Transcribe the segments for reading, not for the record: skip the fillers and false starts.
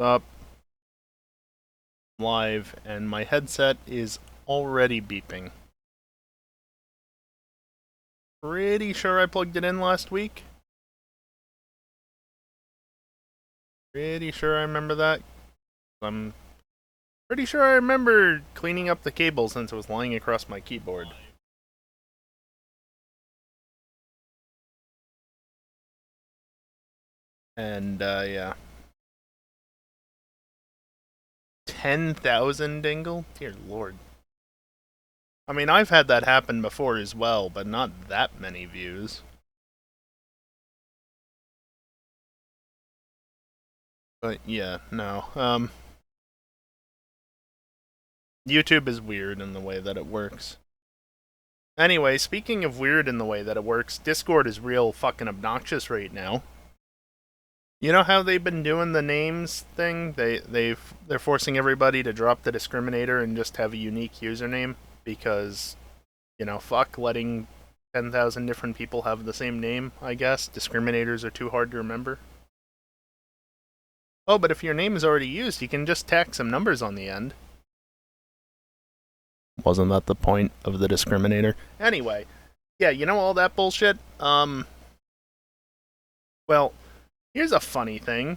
Up live, and my headset is already beeping. Pretty sure I plugged it in last week. Pretty sure I remember that. I'm pretty sure I remember cleaning up the cable since it was lying across my keyboard. And, yeah. 10,000 dingle? Dear lord. I mean, I've had that happen before as well, but not that many views. But yeah, no. YouTube is weird in the way that it works. Anyway, speaking of weird in the way that it works, Discord is real fucking obnoxious right now. You know how they've been doing the names thing? They're forcing everybody to drop the discriminator and just have a unique username because, you know, fuck letting 10,000 different people have the same name, I guess. Discriminators are too hard to remember. Oh, but if your name is already used, you can just tack some numbers on the end. Wasn't that the point of the discriminator? Anyway, yeah, you know all that bullshit? Well, here's a funny thing.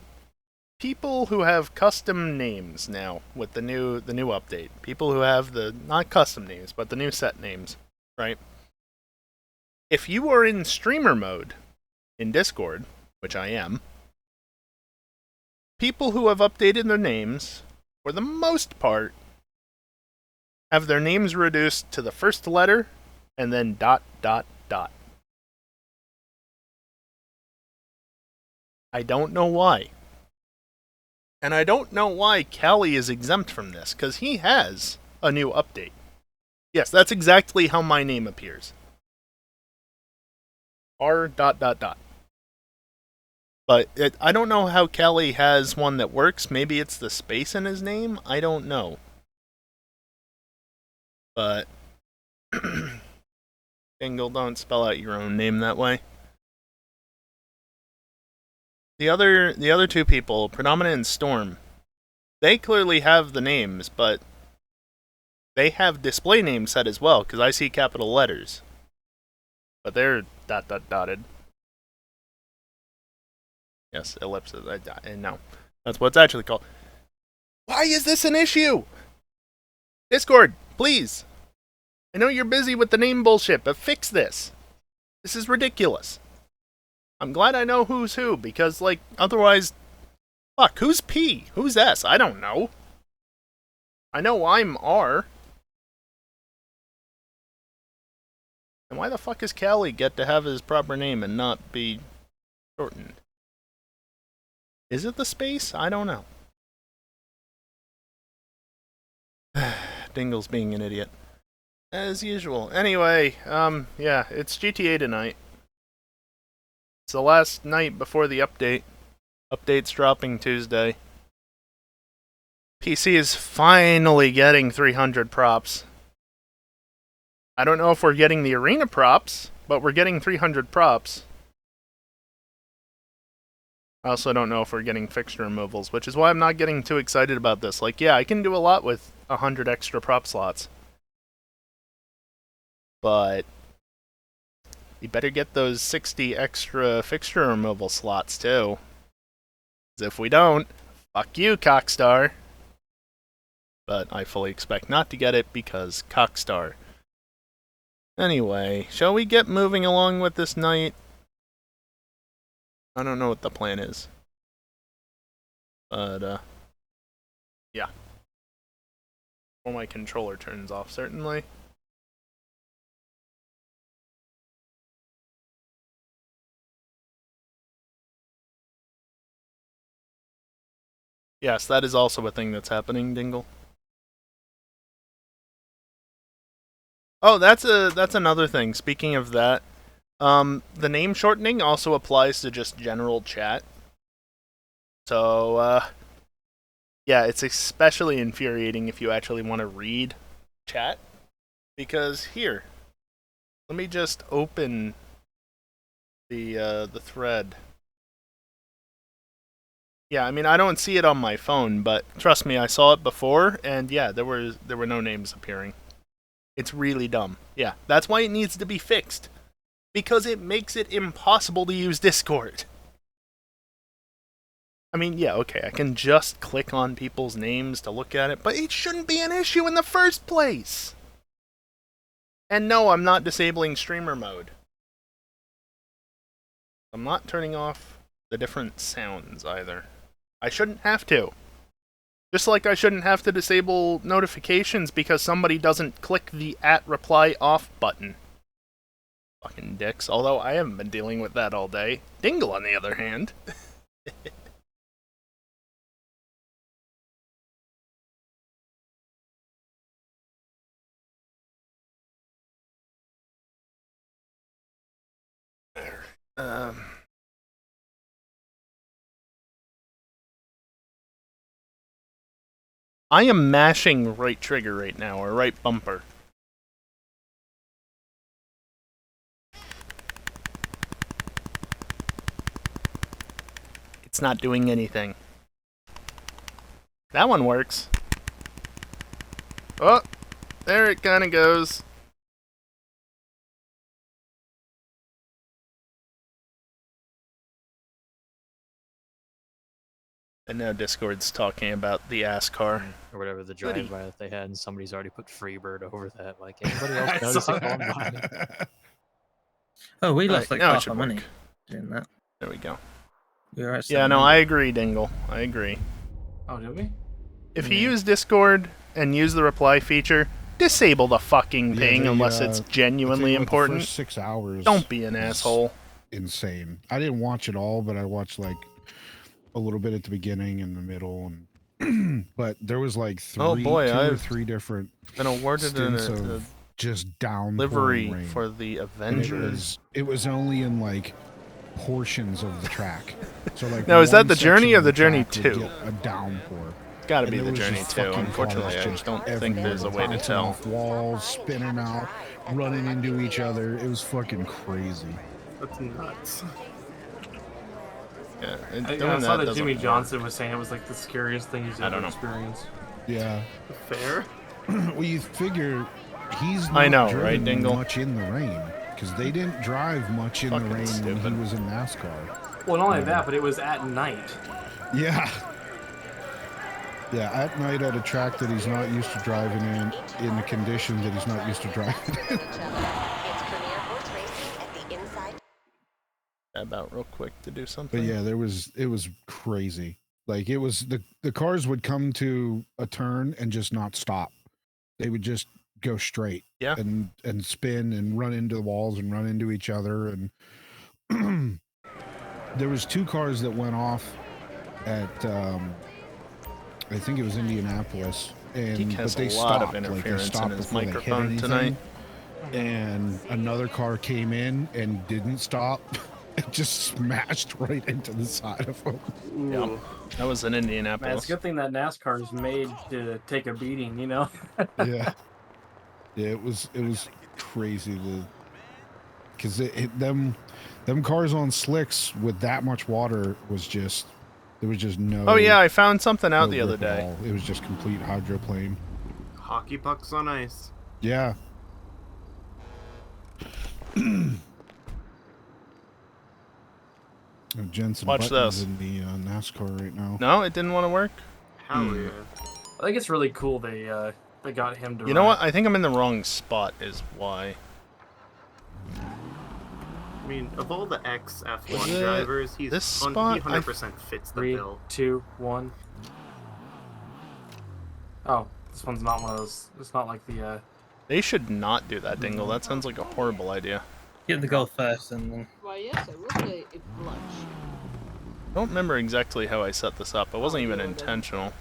People who have custom names now with the new update. People who have the not custom names, but the new set names, right? If you are in streamer mode in Discord, which I am, people who have updated their names, for the most part, have their names reduced to the first letter and then ... I don't know why. And I don't know why Callie is exempt from this, because he has a new update. Yes, that's exactly how my name appears. R ... But I don't know how Callie has one that works. Maybe it's the space in his name? I don't know. But Dingle, don't spell out your own name that way. The other two people, Predominant and Storm, they clearly have the names, but they have display names set as well, because I see capital letters. But they're ... dotted. Yes, ellipses. No. That's what it's actually called. Why is this an issue? Discord, please. I know you're busy with the name bullshit, but fix this. This is ridiculous. I'm glad I know who's who, because, like, otherwise... Fuck, who's P? Who's S? I don't know. I know I'm R. And why the fuck does Callie get to have his proper name and not be shortened? Is it the space? I don't know. Dingle's being an idiot. As usual. Anyway, yeah, it's GTA tonight. It's the last night before the update. Update's dropping Tuesday. PC is finally getting 300 props. I don't know if we're getting the arena props, but we're getting 300 props. I also don't know if we're getting fixture removals, which is why I'm not getting too excited about this. Like, yeah, I can do a lot with 100 extra prop slots. But you better get those 60 extra fixture removal slots, too. Because if we don't, fuck you, Cockstar. But I fully expect not to get it because Cockstar. Anyway, shall we get moving along with this night? I don't know what the plan is. But, yeah. Before my controller turns off, certainly. Yes, that is also a thing that's happening, Dingle. Oh, that's another thing. Speaking of that, the name shortening also applies to just general chat. So, yeah, it's especially infuriating if you actually want to read chat. Because here, let me just open the thread. Yeah, I mean, I don't see it on my phone, but trust me, I saw it before, and yeah, there were no names appearing. It's really dumb. Yeah, that's why it needs to be fixed. Because it makes it impossible to use Discord. I mean, yeah, okay, I can just click on people's names to look at it, but it shouldn't be an issue in the first place! And no, I'm not disabling streamer mode. I'm not turning off the different sounds either. I shouldn't have to. Just like I shouldn't have to disable notifications because somebody doesn't click the @reply off button. Fucking dicks. Although I haven't been dealing with that all day. Dingle, on the other hand. I am mashing right trigger right now, or right bumper. It's not doing anything. That one works. Oh, there it kinda goes. And now Discord's talking about the ass car. Or whatever the drive-by that they had, and somebody's already put Freebird over that. Like, anybody else notice it going by? Oh, we lost Right, like now it half should our money work. doing that. There we go. We were at Yeah, no, 700. I agree, Dingle. I agree. Oh, did we? If you use Discord and use the reply feature, disable the fucking Yeah, ping unless it's genuinely important. The first 6 hours. Don't be an asshole. Insane. I didn't watch it all, but I watched like a little bit at the beginning and the middle, and but there was like two or three different been awarded a just down livery for the Avengers. It was only in like portions of the track. So like now, is that the Journey or the Journey 2? A downpour. Gotta be the Journey 2. Unfortunately, I just don't think there's a way to tell. Off walls, spinning out, running into each other. It was fucking crazy. That's nuts. Yeah, I saw that Jimmy Johnson was saying it was like the scariest thing he's ever experienced. Yeah. Fair? Well, you figure he's not right, Dingle? much in the rain, because they didn't drive much in the rain when he was in NASCAR. Well, not only that, but it was at night. Yeah. Yeah, at night at a track that he's not used to driving in the conditions that he's not used to driving in. About real quick to do something. But yeah, it was crazy. Like it was the cars would come to a turn and just not stop. They would just go straight. Yeah. And spin and run into the walls and run into each other, and there was 2 cars that went off at I think it was Indianapolis, and but they stopped. Like they stopped in his before microphone they hit tonight. And another car came in and didn't stop. It just smashed right into the side of him. Yeah, that was in Indianapolis. Man, it's a good thing that NASCAR is made to take a beating, you know? Yeah. Yeah, it was crazy because them cars on slicks with that much water was just there was just no. Oh yeah, I found something out the other day. It was just complete hydroplane. Hockey pucks on ice. Yeah. Jensen Watch Button's this. in the NASCAR right now. No, it didn't want to work. Hell yeah. I think it's really cool they got him to. You know what? I think I'm in the wrong spot. Is why. I mean, of all the ex-F1 drivers, he 100% fits the 3, bill. 2, 1. Oh, this one's not one of those. It's not like the. They should not do that, Dingle. That sounds like a horrible idea. Get the goal first and then. Why, yes, I will say it blush. I don't remember exactly how I set this up. It wasn't even intentional.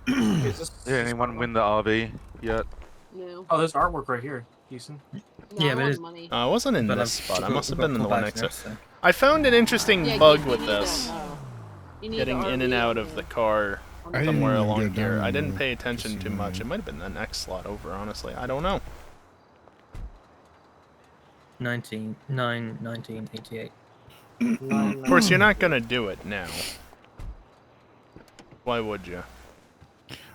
Did anyone win the RV yet? No. Oh, there's artwork right here, Houston. No, Yeah, I but want it's- money. I wasn't in But this spot. I we've must have got been in the full one back next to now, it. so. I found an interesting Yeah, bug you with need this. You need Getting the in and RV out of the car on I the- didn't somewhere even along get here. down I didn't there pay attention to too see much. it. It might have been the next slot over, honestly. I don't know. 1988. Of course, you're not going to do it now. Why would you?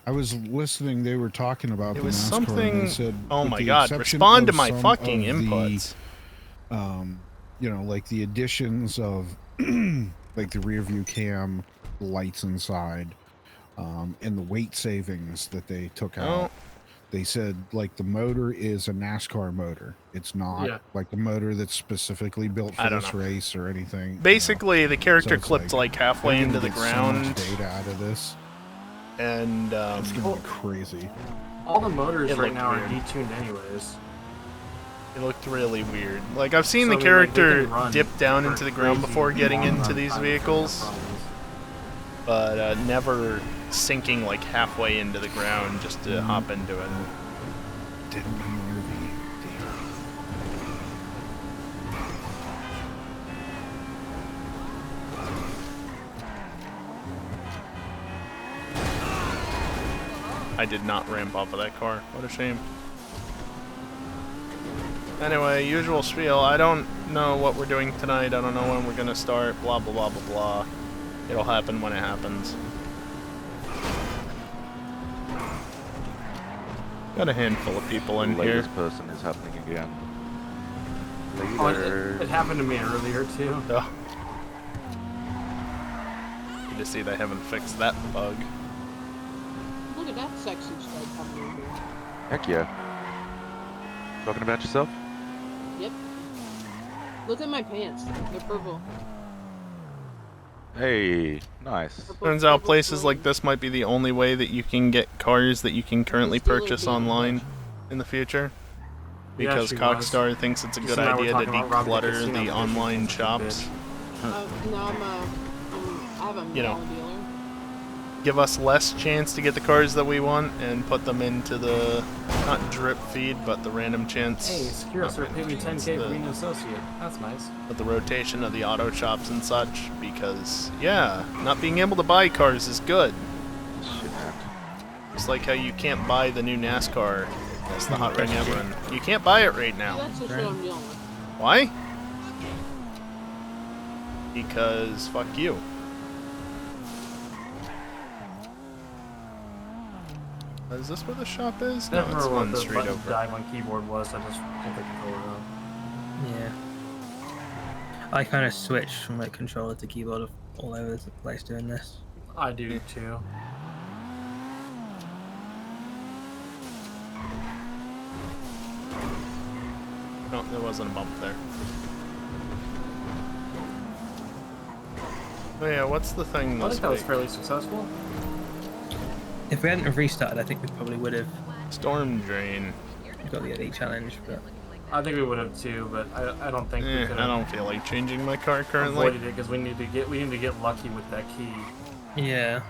I was listening. They were talking about It the was NASCAR, something. And they said, Oh with my the god! exception Respond to of my some fucking of the, inputs. You know, like the additions of like the rear view cam, the lights inside, and the weight savings that they took out. They said like the motor is a NASCAR motor. It's not like a motor that's specifically built for this race or anything. Basically, the character so clipped like halfway into the ground. So much data out of this, and it's gonna be crazy. All the motors right now are detuned anyways. It looked really weird. Like, I've seen the character dip down into the ground before getting into these vehicles, but never sinking like halfway into the ground just to hop into it. I did not ramp off of that car. What a shame. Anyway, usual spiel. I don't know what we're doing tonight. I don't know when we're gonna start. Blah, blah, blah, blah, blah. It'll happen when it happens. Got a handful of people in here. This person is happening again. Oh, it happened to me earlier, too. Oh. Good to see they haven't fixed that bug. Look at that sexy stuff coming in here. Heck yeah. Talking about yourself? Yep. Look at my pants. They're purple. Hey, nice. Turns out places like this might be the only way that you can get cars that you can currently purchase online in the future. Because Cogstar thinks it's a good idea to declutter the online shops. No, I have a dealer. Give us less chance to get the cars that we want and put them into the, not drip feed, but the random chance. Hey, Securus paid me 10K for being an associate. That's nice. But the rotation of the auto shops and such, because, yeah, not being able to buy cars is good. Shit. It's like how you can't buy the new NASCAR. That's the hot ring ever, and you can't buy it right now. That's just what I'm dealing with. Why? Because fuck you. Is this where the shop is? No, it's one street over. Dive on keyboard was. I just pulled the controller up. Yeah. I kind of switched from like controller to keyboard all over the place doing this. I do too. No, there wasn't a bump there. Oh yeah, what's the thing I this think that was week? fairly successful. If we hadn't have restarted, I think we probably would have Storm Drain. got the elite challenge, but I think we would have too, but I don't think we could. I don't feel like changing my car currently. Avoided it because we need to get lucky with that key. yeah.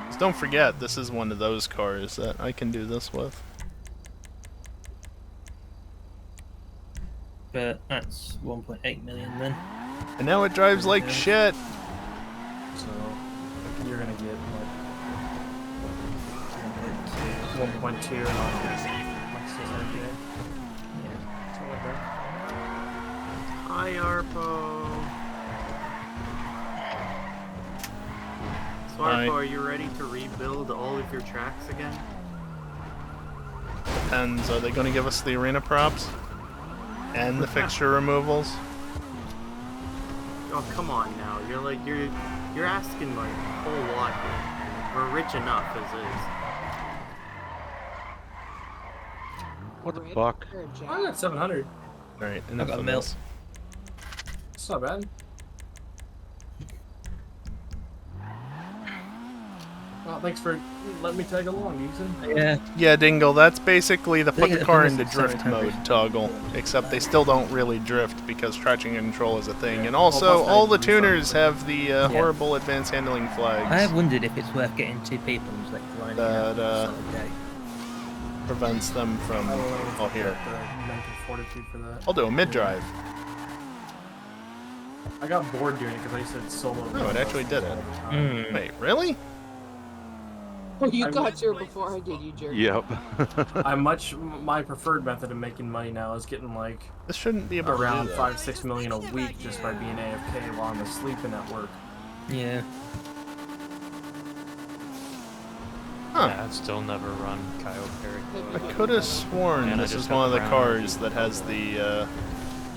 Just don't forget, this is one of those cars that I can do this with. But that's 1.8 million then. And now it drives like shit. So you're gonna get like 1.2 and all this. Hi, Arpo. So, Arpo, are you ready to rebuild all of your tracks again? Depends. Are they going to give us the arena props? And the fixture removals? Oh, come on now. You're asking like a whole lot here. We're rich enough as is. What the fuck? I got 700. Alright, I enough got of milk. this. It's not bad. Well, thanks for letting me tag along, Ethan. Yeah. Yeah, Dingle, that's basically the put think the it car was into the drift 700. mode toggle, except they still don't really drift because traction control is a thing. And Well, also, plus all they the do something tuners with it. have the horrible advanced handling flags. I have wondered if it's worth getting two people and just like lining That, up. Solid day. prevents them from... I don't know Oh, if here. I've got the mental fortitude for that. I'll do a mid-drive. I got bored doing it because I used to solo. No, it actually did it. Mm. Wait, really? You I got would- here before I did, you jerk. Yep. My preferred method of making money now is getting like This shouldn't be able around to do that. 5-6 million a week just by being AFK while I'm sleeping at work. Yeah. Huh. Yeah, I've still never run Coyote Perry. I could have sworn And I this just is got one of the brown cars RP. that has the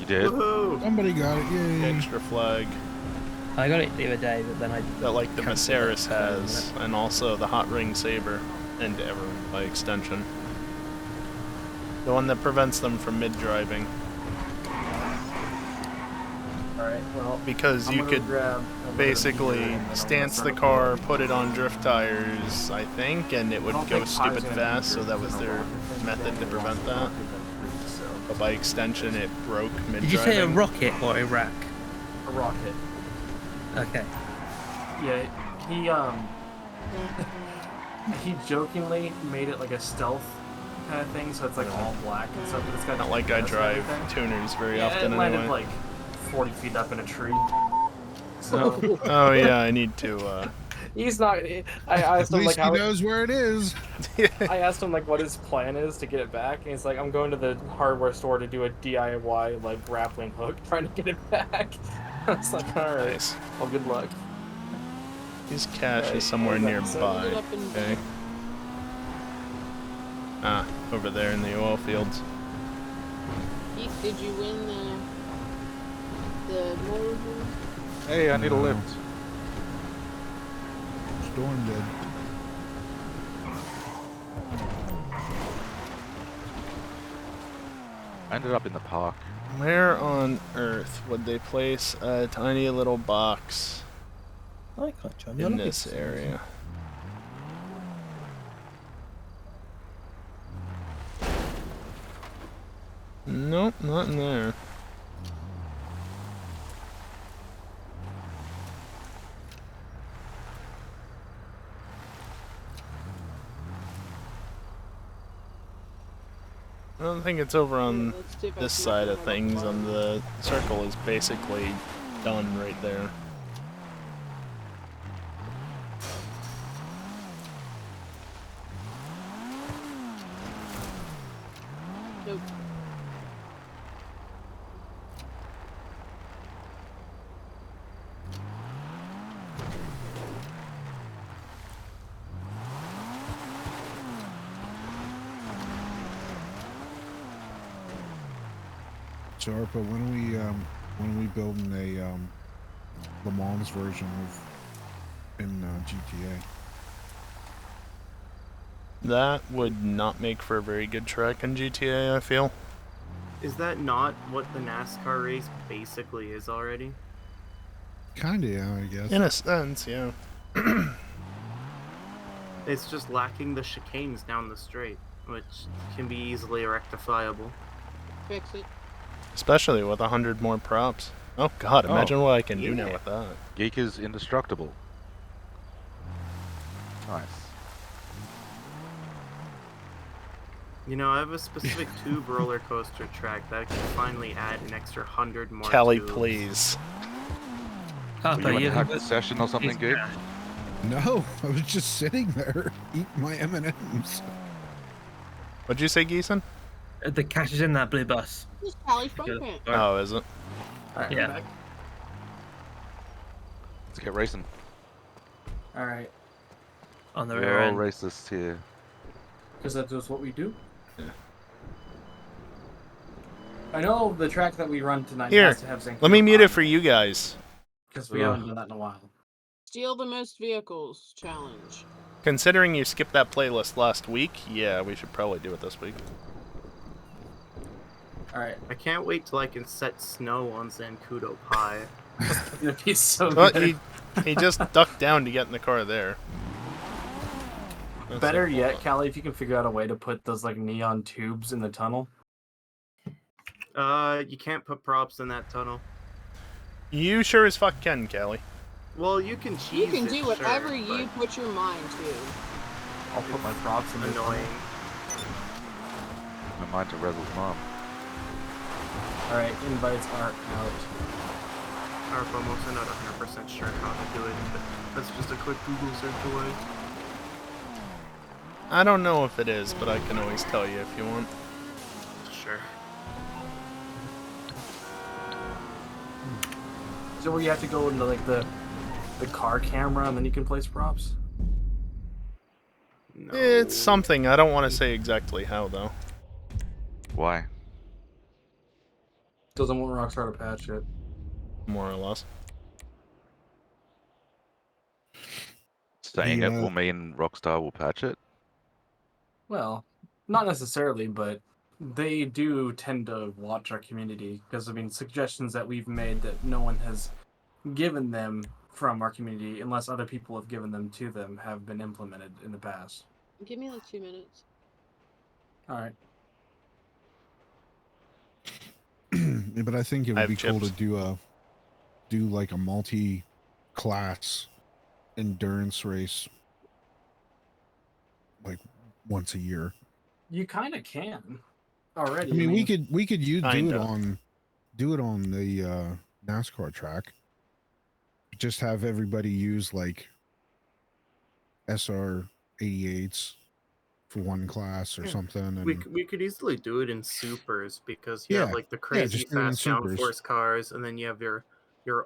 You did? Woohoo! Somebody got it. Yay. extra flag I got it the other day, but then I that like the cancelled it, Maceris so, has, and also the Hot Ring Saber, and Ever by extension. The one that prevents them from mid-driving. Alright, well, Because I'm you gonna could grab a basically beer and then I'm gonna stance start the car, uploading. put it on drift tires, I think, and it I would don't go think stupid Pi's gonna fast, be so here that was for no their longer than method to Daniel prevent wants to that. talk to them free, so. But by extension, it broke mid-driving. Did you say a rocket or a rack? A rocket. Okay. Yeah, he jokingly made it like a stealth kind of thing, so it's like all black and stuff, but it's got Not like I GPS and drive everything. tuners very Yeah, often it landed anyway. like 40 feet up in a tree. So Oh yeah, I need to, he's not. I asked At him least like he how. knows where it is. I asked him like what his plan is to get it back, and he's like, "I'm going to the hardware store to do a DIY like grappling hook, trying to get it back." I was like, "All right, Nice. well, good luck." His cache Right, is somewhere what was that? nearby. It up in- Okay. Ah, over there in the oil fields. Heath, did you win the motor? Hey, I need a No. lift. Storm did. I ended up in the park. Where on earth would they place a tiny little box I can't join in this area? Nope, not in there. I don't think it's over on Let's see if I this can side open of my things, bar. and the circle is basically done right there. Nope. So, Arpa, when are we building a Le Mans version of in GTA? That would not make for a very good track in GTA, I feel. Is that not what the NASCAR race basically is already? Kinda, yeah, I guess. In a sense, yeah. It's just lacking the chicanes down the straight, which can be easily rectifiable. Fix it. Especially with 100 more props. Oh god, imagine what I can do now yeah. with that. Geek is indestructible. Nice. You know, I have a specific tube roller coaster track that I can finally add an extra 100 more Kelly, tubes. please. Were you in a hack session or something, Geek? No, I was just sitting there eating my M&Ms. What'd you say, Geeson? The cache is in that blue bus. This Cali Franklin. Oh, is it? Alright, Yeah. I'm back. Let's get racing. Alright, On the We're rear all end. racists here. because that's just what we do. I know the track that we run tonight Here, has to have zinc. Let me mute it for you guys. because we haven't done that in a while. Steal the most vehicles challenge. Considering you skipped that playlist last week, yeah, we should probably do it this week. Alright, I can't wait till I can set snow on Zancudo Pie. it's gonna be so Well, good. he just ducked down to get in the car there. That's Better like- yet, Callie, if you can figure out a way to put those like neon tubes in the tunnel. You can't put props in that tunnel. You sure as fuck can, Callie. Well, you can cheese You can it, do whatever sure, you but put your mind to. I'll put my props in the annoying. My mind to Rezel's mom. Alright, invites are out. I'm almost not 100% sure how to do it, but that's just a quick Google search away. I don't know if it is, but I can always tell you if you want. Sure. So where you have to go into like the car camera and then you can place props? No. It's something. I don't want to say exactly how, though. Why? Doesn't want Rockstar to patch it. More or less. Saying it The, will mean Rockstar will patch it? Well, not necessarily, but they do tend to watch our community because, I mean, suggestions that we've made that no one has given them from our community, unless other people have given them to them, have been implemented in the past. Give me like 2 minutes. All right. but I think it I would have be cool to chips. do like a multi-class endurance race, like once a year. You kind of can already. I mean, we could do it Kinda. on the NASCAR track. Just have everybody use like SR 88s for one class or Yeah. something, and We could easily do it in supers because you yeah, have like the yeah, crazy just do it in fast supers. downforce cars, and then you have your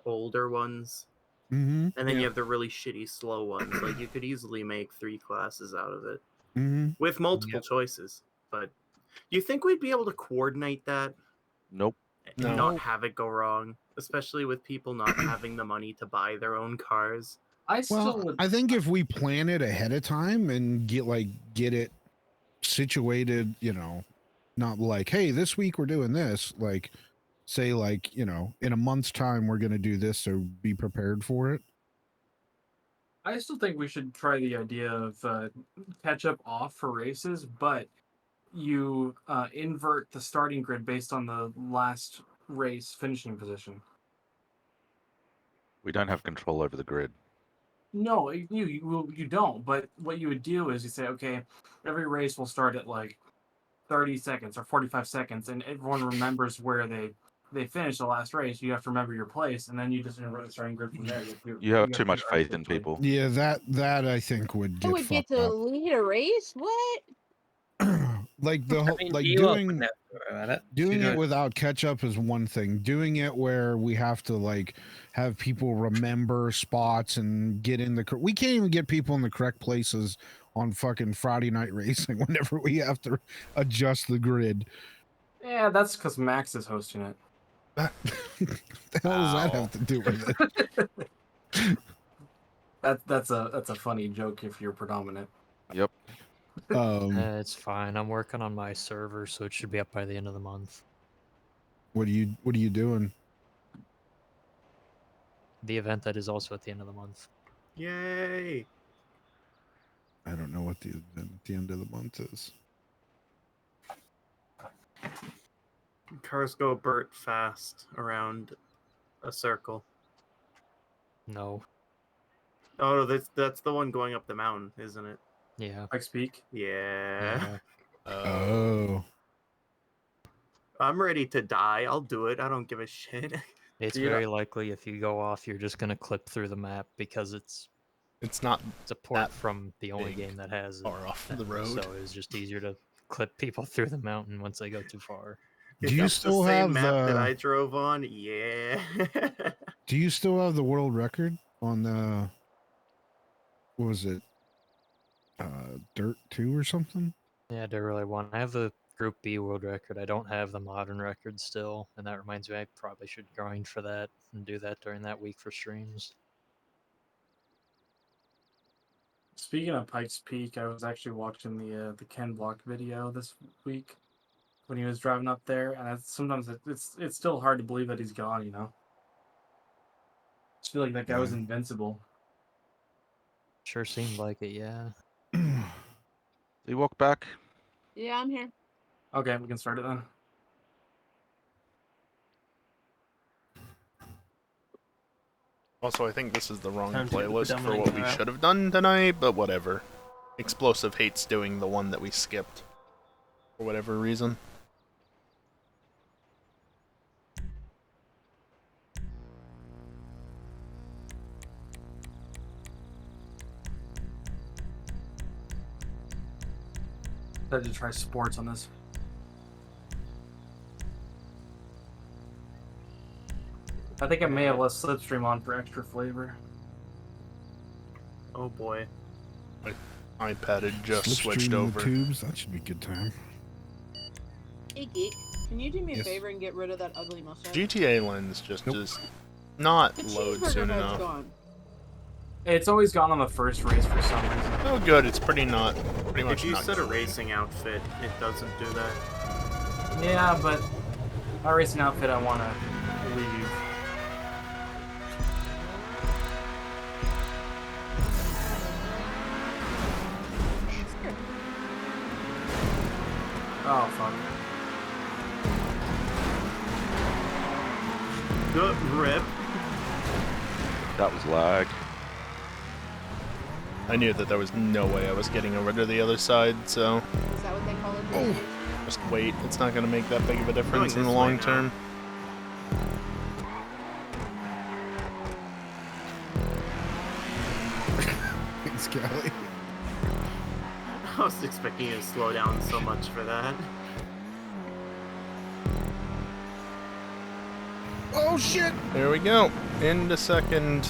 older ones, Mm-hmm. and then you have the really shitty slow ones. Like you could easily make 3 classes out of it Mm-hmm. with multiple choices. But do you think we'd be able to coordinate that Nope. and No. not have it go wrong, especially with people not having the money to buy their own cars? I still Well, would. I think if we plan it ahead of time and get it situated, not like, hey, this week we're doing this, like say like, in a month's time we're going to do this, so be prepared for it. I still think we should try the idea of catch up off for races, but you invert the starting grid based on the last race finishing position. We don't have control over the grid. No, you don't. But what you would do is you say, okay, every race will start at like 30 seconds or 45 seconds, and everyone remembers where they finished the last race. You have to remember your place, and then you just invert the starting grid from there. You have you too to much do it faith in artificially. people. Yeah, that I think would I get would get fucked to up. lead a race? What? Like the I whole mean, like you doing wouldn't have to worry about it. doing You it know, without catch up is one thing. Doing it where we have to like have people remember spots and get in we can't even get people in the correct places on fucking Friday night racing whenever we have to adjust the grid. Yeah, that's because Max is hosting it. The hell does that have to do with it? That's a funny joke if you're predominant. Yep. It's fine. I'm working on my server, so it should be up by the end of the month. What are you doing? The event that is also at the end of the month. Yay! I don't know what the event at the end of the month is. Cars go Burt fast around a circle. No. Oh, that's the one going up the mountain, isn't it? Yeah. Pikes Peak. Yeah. Oh. I'm ready to die. I'll do it. I don't give a shit. It's Dude, very likely if you go off, you're just gonna clip through the map because it's not a port that from the only big, game that has it. far off the road. So it's just easier to clip people through the mountain once they go too far. Do If you it's still the same have map that I drove on? Yeah. Do you still have the world record on what was it? Dirt 2 or something? Yeah, I really want. I have the Group B world record. I don't have the modern record still, and that reminds me I probably should grind for that and do that during that week for streams. Speaking of Pikes Peak, I was actually watching the Ken Block video this week when he was driving up there, and sometimes it's still hard to believe that he's gone. I just feel like that guy was invincible. Sure seemed like it, yeah. Do you walk back? Yeah, I'm here. Okay, we can start it then. Also, I think this is the wrong Time to get the playlist for predominant what we car out. should have done tonight, but whatever. Explosive hates doing the one that we skipped. For whatever reason. I had to try sports on this. I think I may have left Slipstream on for extra flavor. Oh boy. iPad had just switched Slipstream in over. the tubes. That should be a good time. Hey, Geek. Can you do me a Yes. favor and get rid of that ugly mustache? GTA lens just Nope. does not The load cheeseburger soon head's enough. gone. It's always gone on the first race for some reason. Oh, good. It's pretty much If you not set a going. racing outfit, it doesn't do that. Yeah, but my racing outfit, I want to leave. Oh, fuck. Good rip. That was lag. I knew that there was no way I was getting over to the other side, so Is that what they call it? Oh. just wait. It's not going to make that big of a difference in Going the this long way now. term. Thanks, Callie. I was expecting you to slow down so much for that. Oh shit! There we go. Into second.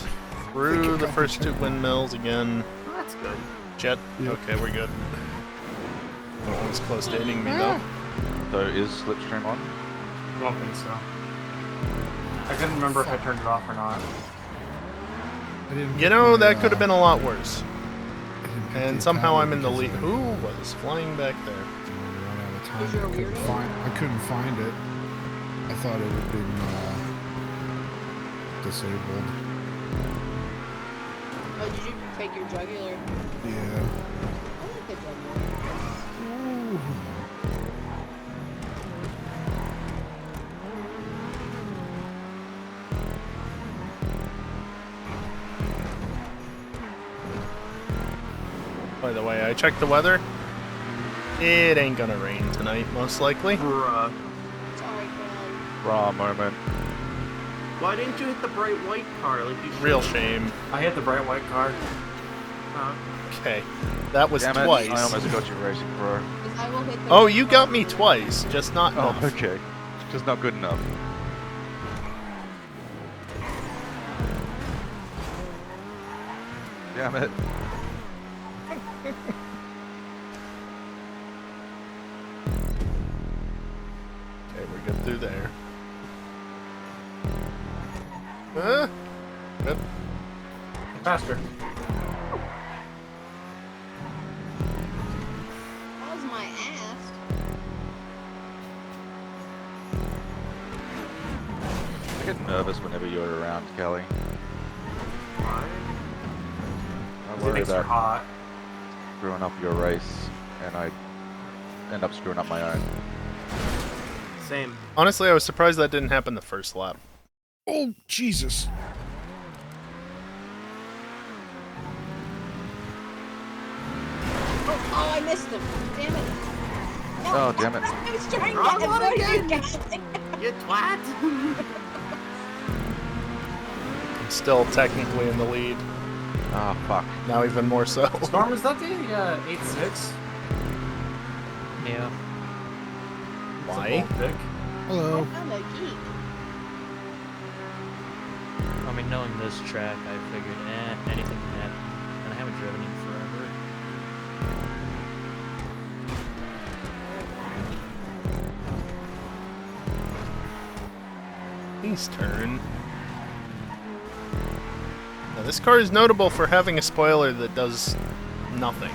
Through the first two windmills again. Well, that's good. Jet. Yep. Okay, we're good. No one's close to hitting me though. So is Slipstream on? I don't think so. I couldn't remember if I turned it off or not. I didn't You put know, my, that could have been a lot worse. I didn't put And the somehow tab I'm in the because lead. I Who was flying back there? ran out of time. Because you're a I couldn't weirdo? I couldn't find it. I thought it had been disabled. Oh, did you take your jugular? Yeah. I like the jugular. Ooh. By the way, I checked the weather. It ain't gonna rain tonight, most likely. Bruh. Sorry, Cal. Raw moment. Why didn't you hit the bright white car like you should? Real shame. I hit the bright white car. Okay, that was Damn it, twice. I almost got you, Racing Pro. 'Cause I will hit the Oh, red you bar. got me twice, just not Oh, enough. okay. Just not good enough. Damn it. Okay, we're good through there. Good. Faster. How's my ass? I get nervous whenever you're around, Kelly. Why? I It worry makes her about hot. screwing up your race, and I end up screwing up my own. Same. Honestly, I was surprised that didn't happen the first lap. Oh Jesus! Oh, I missed him. Damn it. No, Oh, damn it. I was trying to Wrong get one avoid you again. guys. You twat! I'm still technically in the lead. Ah, fuck. Now even more so. Storm, is that the 8-6? Yeah. Why? Pick. Hello. I'm a geek. I mean, knowing this track, I figured, anything can happen. And I haven't driven it forever. Please turn. Now, this car is notable for having a spoiler that does nothing.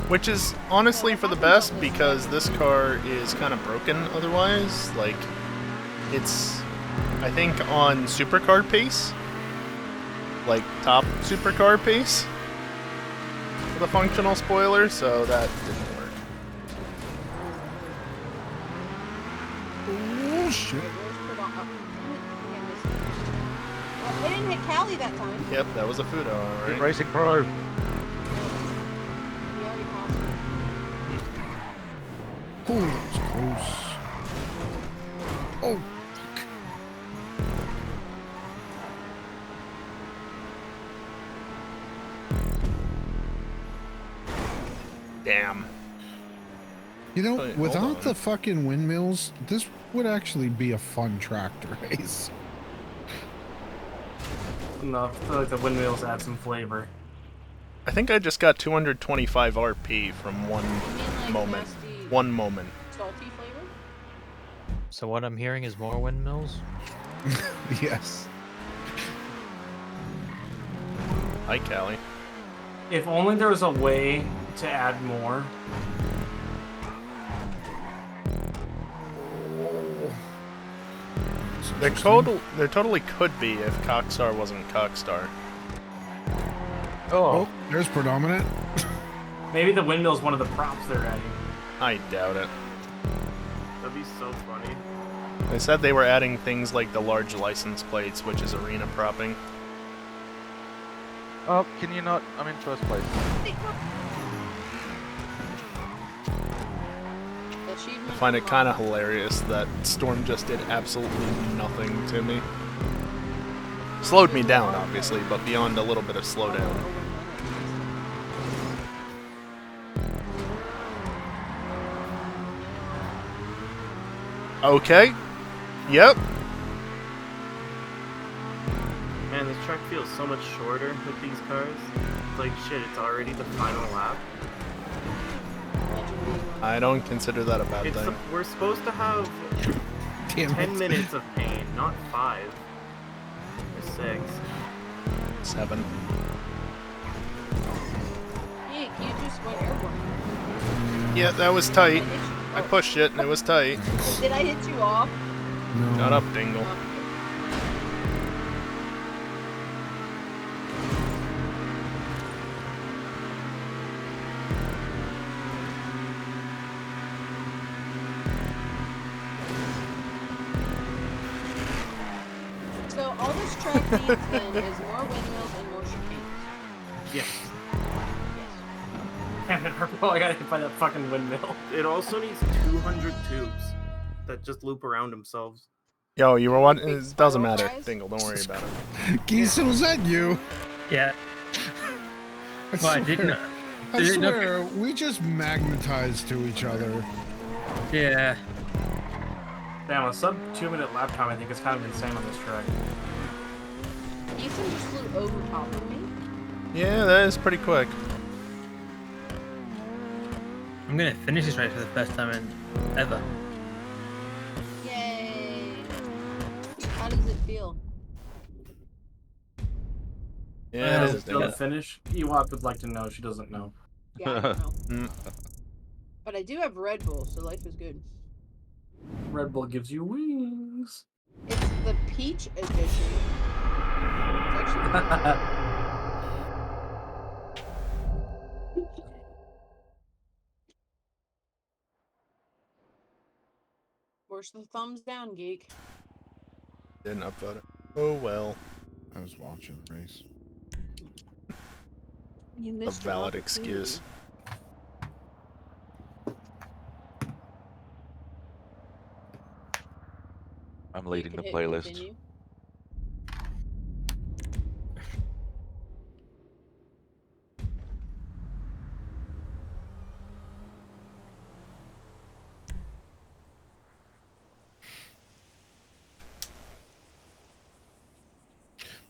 Which is honestly for the best because this car is kind of broken otherwise. Like, it's, I think, on supercar pace. Like, top supercar pace. With a functional spoiler, so that didn't work. Oh shit! Well, they didn't hit Callie that time. Yep, that was a Fudo, Good alright. Racing Pro. He already passed me. Oh, that was close. Oh, Damn. you know, Wait, hold without on. the fucking windmills, this would actually be a fun tractor race. No, I feel like the windmills add some flavor. I think I just got 225 RP from one You mean like moment. nasty, One moment. salty flavor? So what I'm hearing is more windmills. Yes. Hi, Callie. If only there was a way to add more. There totally could be if Cockstar wasn't Cockstar. Oh, there's predominant. Maybe the windmill's one of the props they're adding. I doubt it. That'd be so funny. They said they were adding things like the large license plates, which is arena propping. Oh, can you not? I'm in first place. Achievement I find it kind of unlocked. hilarious that Storm just did absolutely nothing to me. Slowed me down, obviously, but beyond a little bit of slowdown. Okay. Yep. Man, this track feels so much shorter with these cars. It's like, shit, it's already the final lap. I don't consider that a bad It's thing. we're supposed to have Damn 10 it. minutes of pain, not 5 or 6. 7. Hey, you just went airborne. Yeah, that was tight. I hit you. I pushed it and it was tight. Did I hit you off? No. Shut up, Dingle. So all this track needs then is more windmills and more chicanes. Yes. Damn it, Purple, I gotta hit by that fucking windmill. It also needs 200 tubes that just loop around themselves. Yo, you were watching? Big It doesn't spiral matter. guys? Dingle, don't worry about it. Geese, was that you? Yeah. I Well, I didn't. I Did it not- swear, we just magnetized to each other. Yeah. Damn, a sub 2-minute lap time I think is kind of insane on this track. Ethan just flew over top of me. Yeah, that is pretty quick. I'm gonna finish this race for the first time in ever. Yay! How does it feel? Yeah, it is. Still Dingle. to finish. Ewok would like to know. She doesn't know. Yeah, I don't know. Mm. But I do have Red Bull, so life is good. Red Bull gives you wings. It's the peach edition. It's actually Where's the thumbs down, geek? Didn't upvote it. Oh well. I was watching the race. You A missed your valid opportunity. excuse. I'm You leading can the hit playlist. continue.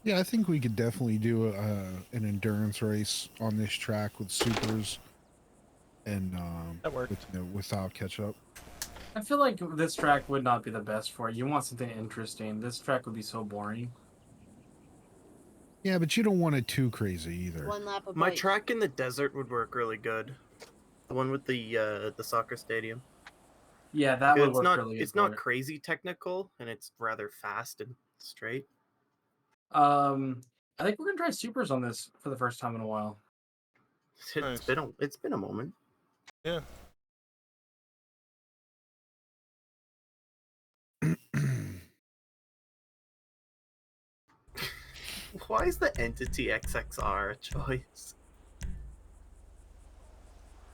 Yeah, I think we could definitely do an endurance race on this track with supers and That worked. without catch up. I feel like this track would not be the best for it. You want something interesting. This track would be so boring. Yeah, but you don't want it too crazy either. One lap of My bike. track in the desert would work really good. The one with the soccer stadium. Yeah, that would It's work not really good. it's for not it. crazy technical and it's rather fast and straight. I think we're gonna try supers on this for the first time in a while. It's Nice. been a moment. Yeah. Why is the Entity XXR a choice?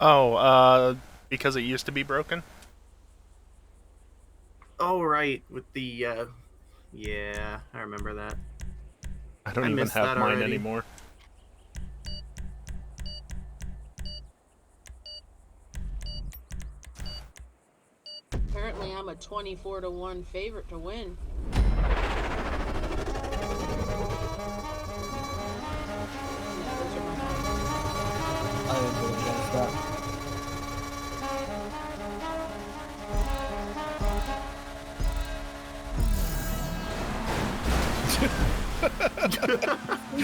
Oh, because it used to be broken? Oh right, with the yeah, I remember that. I don't I even missed have that mine already. anymore. Apparently, I'm a 24-1 favorite to win. No, those are my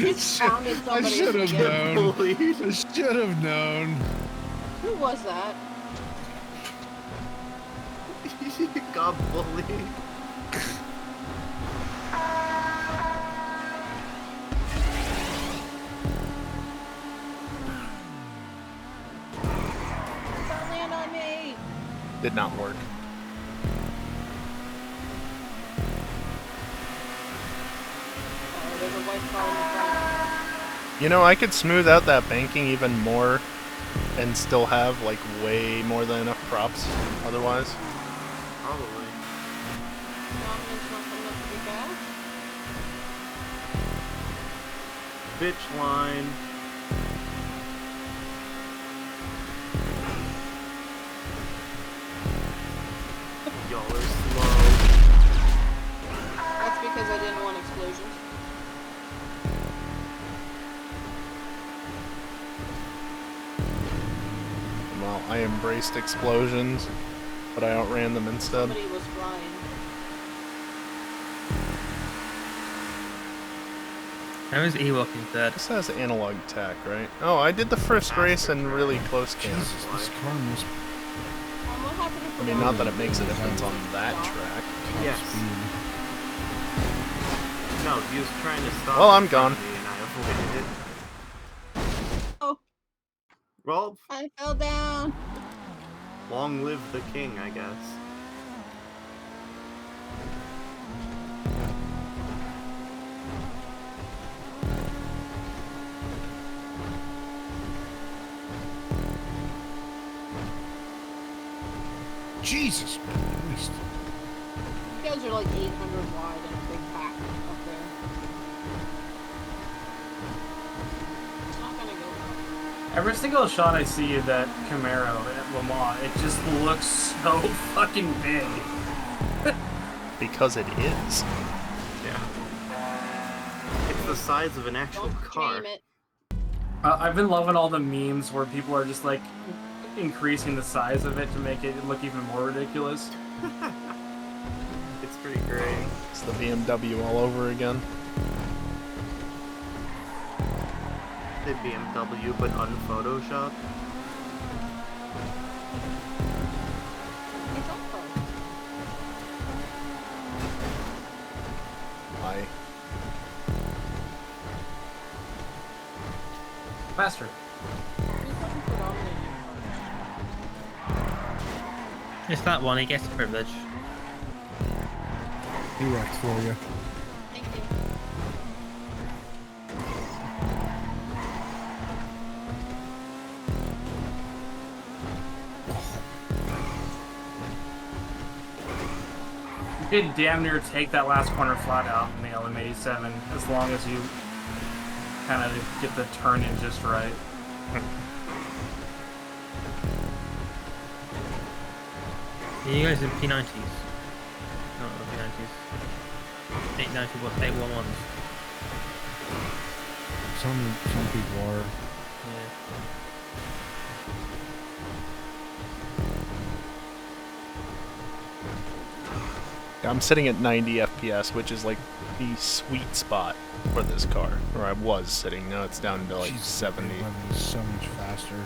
just pounded I somebody. should have again. known. Bullied. I should have known. Who was that? You got bullied. Don't land on me. Did not work. Oh, there's a white car in the front. You know, I could smooth out that banking even more and still have, like, way more than enough props otherwise. Probably. Dominance not coming up to be fast. Bitch line. Y'all are slow. That's because I didn't want explosions. Well, I embraced explosions, but I outran them instead. Somebody was flying. How is Ewok in third? This has analog tech, right? Oh, I did the first race in really close camp. Jesus, this car must What happened if I mean, not that it makes a difference on that track. Yes. speed. No, he was trying to stop. Well, I'm in front gone. of me and I avoided it. Oh, Well, I fell down. long live the king, I guess. Jesus Christ. You guys are like 800 wide and a big pack up there. It's not gonna go well. Every single shot I see of that Camaro at Le Mans, it just looks so fucking big. Because it is. Yeah. It's the size of an actual Don't car. jam it. I've been loving all the memes where people are just like increasing the size of it to make it look even more ridiculous. It's pretty great. It's the BMW all over again. The BMW, but unphotoshopped. It's all fun. Why? Faster. Who's looking for dominating cars? It's that one, he gets the privilege. He wrecked for you. Thank you. You did damn near take that last corner flat out in the LM87 as long as you kind of get the turn in just right. You guys in P90s? No, not P90s. 811s. Some people are. Yeah. I'm sitting at 90 FPS, which is like the sweet spot for this car. Or I was sitting, now it's down to like Jesus, 70. 11 is so much faster.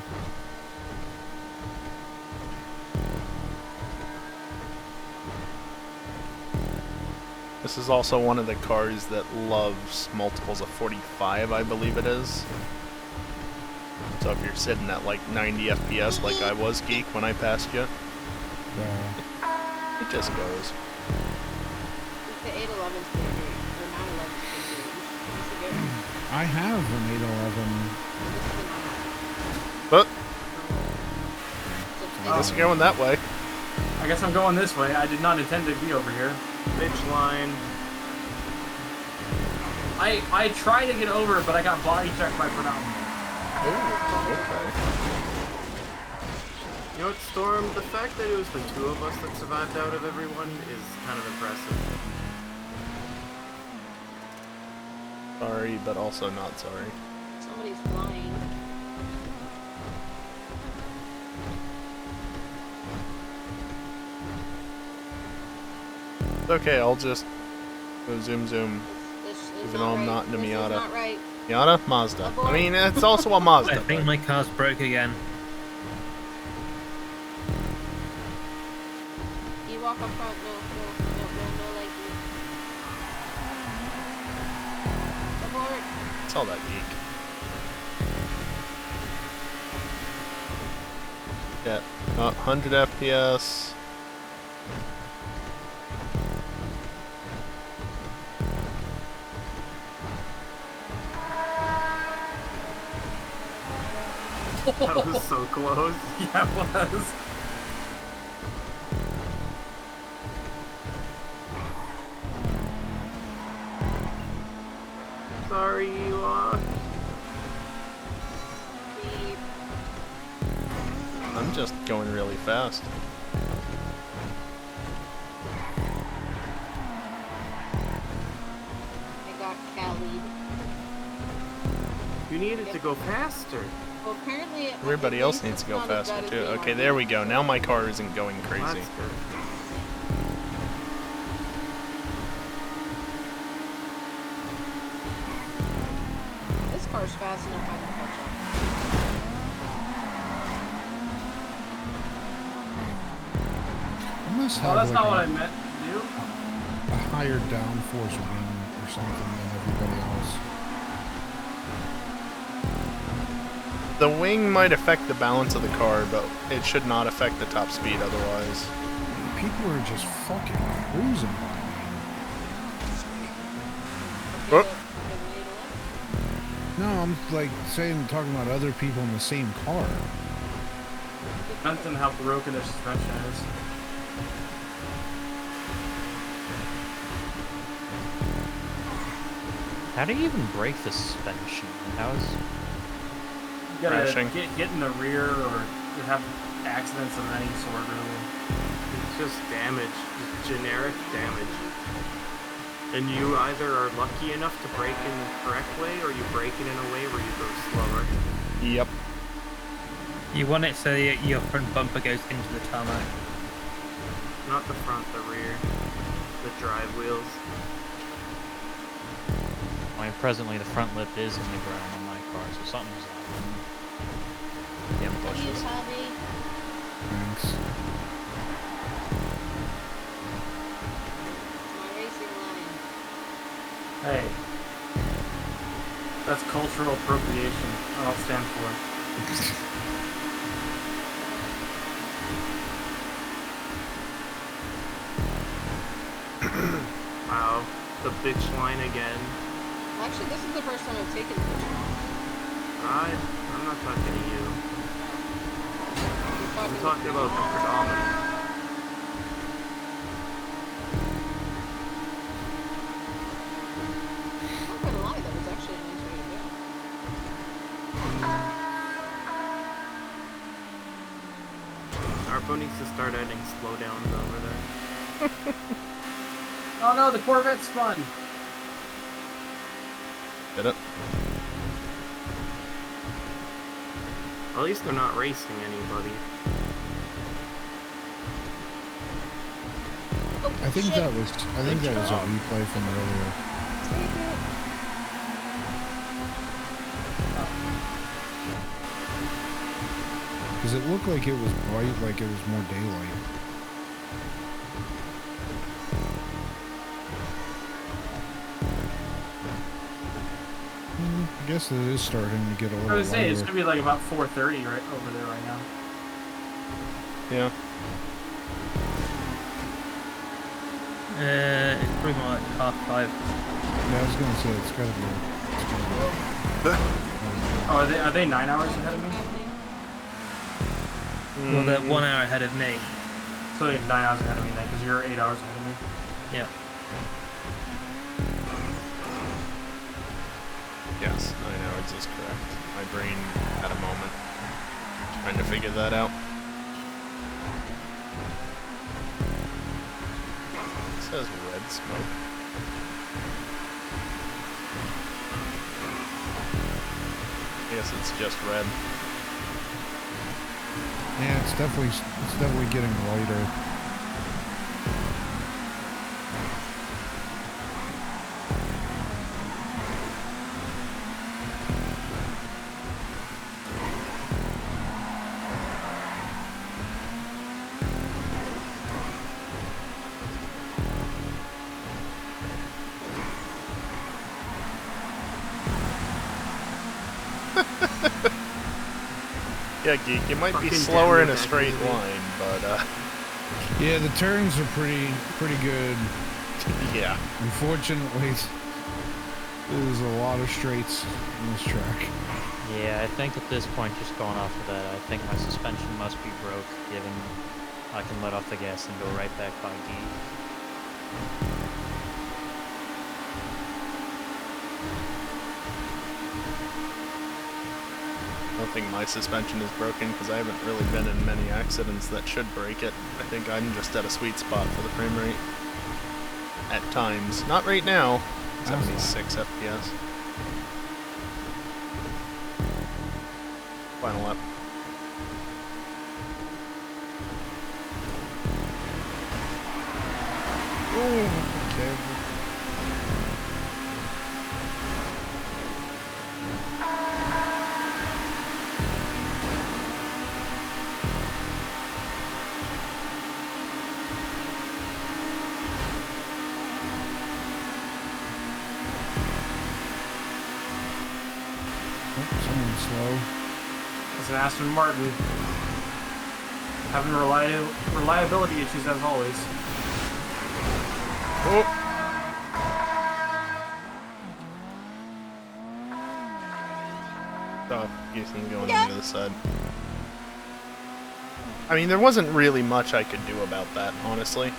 This is also one of the cars that loves multiples of 45, I believe it is. So if you're sitting at like 90 FPS like I was, Geek, when I passed you, it just goes. The 811's pretty great. Or 911's pretty great. You should get one. I have an 811. This is But a I guess you're going that way. I guess I'm going this way. I did not intend to be over here. Bitch line. I tried to get over, but I got body checked by Pronouncement. Okay. You know what, Storm? The fact that it was the two of us that survived out of everyone is kind of impressive. Sorry, but also not sorry. Somebody's flying. It's okay, I'll just go zoom zoom. This is Even not though I'm right. not in a This is Miata. not right. Miata? Mazda. I mean, it's also a Mazda. I think but- my car's broke again. You walk up front, no, like you. Abort. It's all that geek. Yeah, 100 FPS. That was so close. Yeah, it was. Sorry, Ewok. Beep. I'm just going really fast. I got Cali. You needed to go faster. Well, apparently, Everybody else needs to go faster too. Okay, there we go. Now my car isn't going Well, crazy. that's good. This car's fast enough. I can catch up. I must Oh, have that's like not what a, I meant to do. a higher downforce wing or something than everybody else. The wing might affect the balance of the car, but it should not affect the top speed otherwise. People are just fucking cruising by me. Oh. Okay, No, I'm like talking about other people in the same car. Depends on how broken their suspension is. How do you even break the suspension? How is... You gotta Crashing. get in the rear or you have accidents of any sort, really. It's just damage, just generic damage. And you either are lucky enough to brake in the correct way, or you brake it in a way where you go slower. Yep. You want it so your front bumper goes into the tarmac. Not the front, the rear. The drive wheels. I mean, presently the front lip is in the ground on my car, so something's happening. Damn Use bushes. hobby. Thanks. My racing line. Hey. That's cultural appropriation. I'll stand for it. Wow, the bitch line again. Actually, this is the first time I've taken this. I'm not talking to you. You're I'm talking about the predominant. I'm not gonna lie, that was actually a nice way to go. Arpo needs to start adding slowdowns over there. Oh no, the Corvette spun! Did it? At least they're not racing anybody. Oh, I think shit. that was a replay from earlier. Take it. Because it looked like it was bright, like it was more daylight. I guess it is starting to get a I little was saying, it's lighter. gonna be like about 4:30 right over there right now. Yeah. It's probably more like 5:30. Yeah, I was gonna say it's gotta be. Oh, are they 9 hours ahead of me? Well, they're 1 hour ahead of me. So they're 9 hours ahead of me then, because you're 8 hours ahead of me. Yeah. Yes, 9 hours is correct. My brain had a moment trying to figure that out. It says red smoke. I guess it's just red. Yeah, it's definitely getting lighter. Yeah, Geek, you might be Fucking slower in damn a it, straight that line, but, Yeah, the turns are pretty good. yeah. Unfortunately, there's a lot of straights in this track. Yeah, I think at this point, just going off of that, I think my suspension must be broke, given I can let off the gas and go right back by Geek. I don't think my suspension is broken because I haven't really been in many accidents that should break it. I think I'm just at a sweet spot for the frame rate. At times. Not right now. 76 FPS. Final lap. Ooh, okay. Someone's slow. It's an Aston Martin. Having reliability issues as always. Oh. Oh, Houston's going into the side. I mean, there wasn't really much I could do about that, honestly.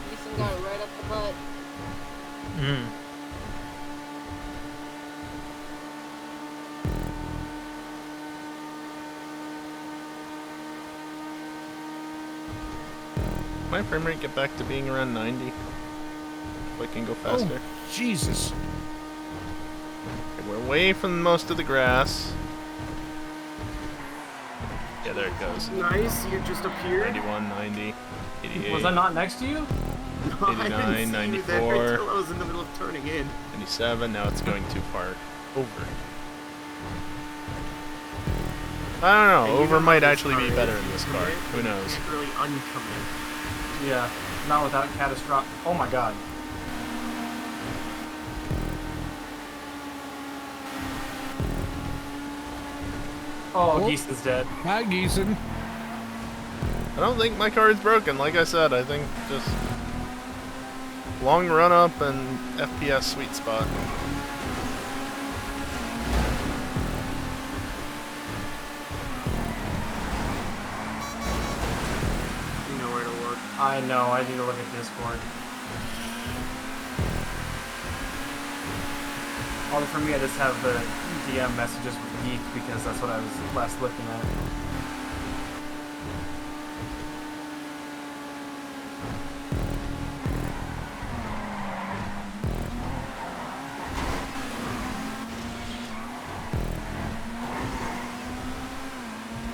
Houston got it right up the butt. Mm. My frame rate get back to being around 90. If I can go faster. Oh, Jesus. Okay, we're away from most of the grass. Yeah, there it goes. Nice, you just appeared. 91, 90, 88, Was I not next to you? No, I didn't 89, see you there 94. until I was in the middle of turning in. 97. Now it's going too far over. I don't know. And you Over know how might this actually be car better is, in this you car. can't- Who you knows? can't really uncommit. Yeah, not without catastrophic. Oh my god. Oh, Oh. Geeson's dead. Hi, Geeson. I don't think my car is broken. Like I said, I think just long run up and FPS sweet spot. You know where to look. I know, I need to look at Discord. Although for me, I just have the DM messages with Geek because that's what I was last looking at.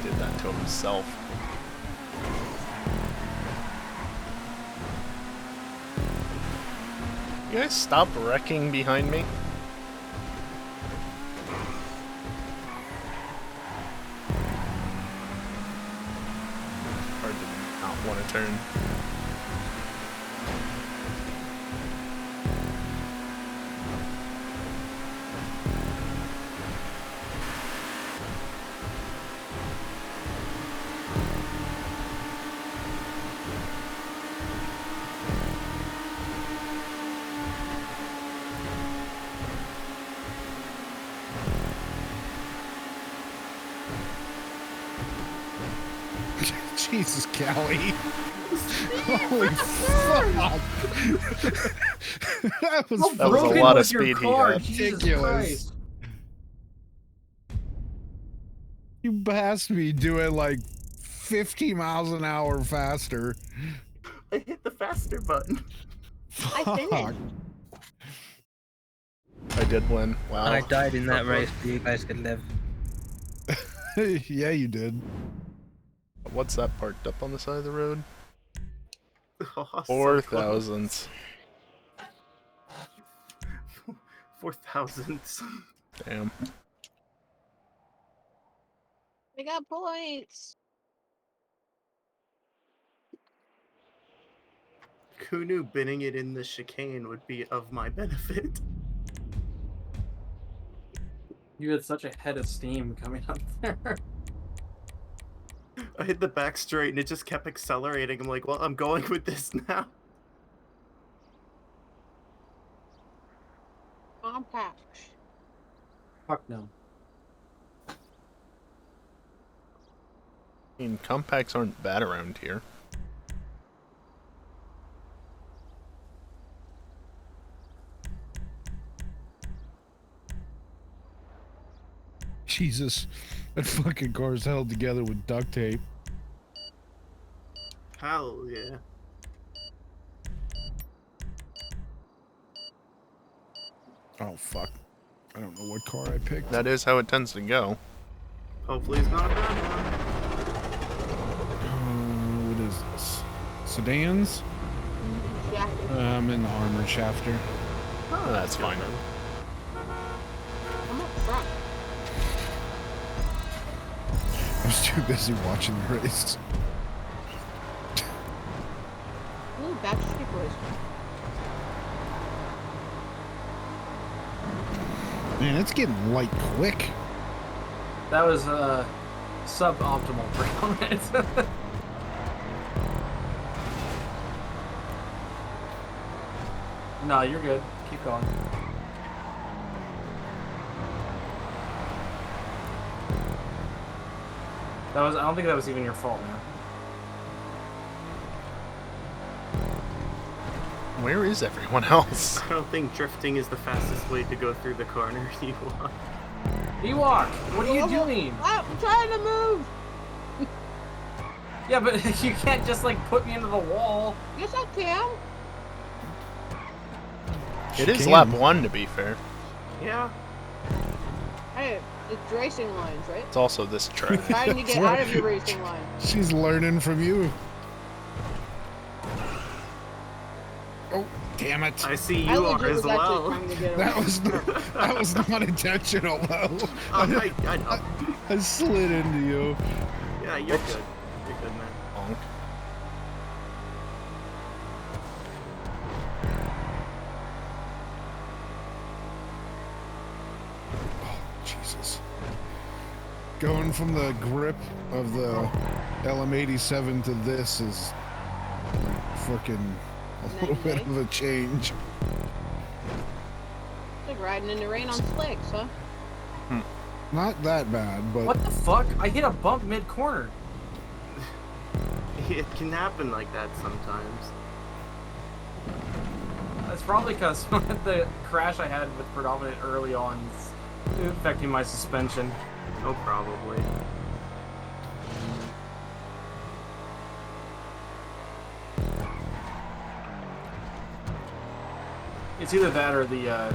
Did that to himself. You guys stop wrecking behind me? Hard to not want to turn. Jesus, Callie. Holy fuck. That was That was a Broken lot of was your speed he car, had. Jesus Ridiculous. Christ. You passed me doing like 50 miles an hour faster. I hit the faster button. I finished. Fuck. I did win. Wow. I died in that race, but you guys could live. Yeah, you did. What's that parked up on the side of the road? Oh, so 4,000. 4,000. Damn. We got points. Who knew binning it in the chicane would be of my benefit? You had such a head of steam coming up there. I hit the back straight and it just kept accelerating. I'm like, well, I'm going with this now. Compact. Fuck no. I mean, compacts aren't bad around here. Jesus, that fucking car's held together with duct tape. Hell yeah. Oh fuck! I don't know what car I picked. That is how it tends to go. Hopefully it's not a bad one. What is this? Sedans? Yeah. I'm in the armored shafter. Oh, that's fine. I'm up front. I was too busy watching the race. Ooh, Backstreet Boys. Man, it's getting light quick. That was suboptimal performance. No, you're good. Keep going. That was. I don't think that was even your fault, man. Where is everyone else? I don't think drifting is the fastest way to go through the corner. You want. Ewok, what are you doing? I'm trying to move. Yeah, but you can't just like put me into the wall. Yes, I can. It is Chicane. lap 1, to be fair. Yeah. Hey, it's racing lines, right? It's also this track. Trying to get out of your racing line. She's learning from you. Oh, damn it! I see I you legit are as was actually well. trying to get That away. was not intentional, though. I know. I slid into you. Yeah, you're good. You're good, man. Honk. Jesus. Going from the grip of the LM87 to this is freaking a little bit of a change. It's like riding in the rain on slicks, huh? Not that bad, but What the fuck? I hit a bump mid-corner. It can happen like that sometimes. That's probably because the crash I had with predominant early on is affecting my suspension. Oh, probably. It's either that or the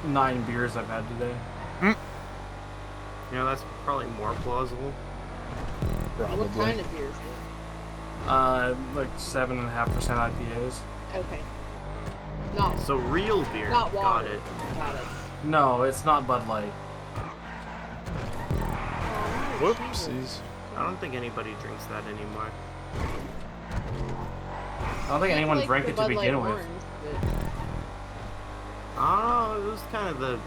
9 beers I've had today. You know, that's probably more plausible. Probably. What kind of beers? Like 7.5% IPAs. Okay. Not. So real beer. Not water. Got it. Got it. No, it's not Bud Light. Whoopsies. I don't think anybody drinks that anymore. I don't think anyone drank it to begin with. Oh, it was kind of the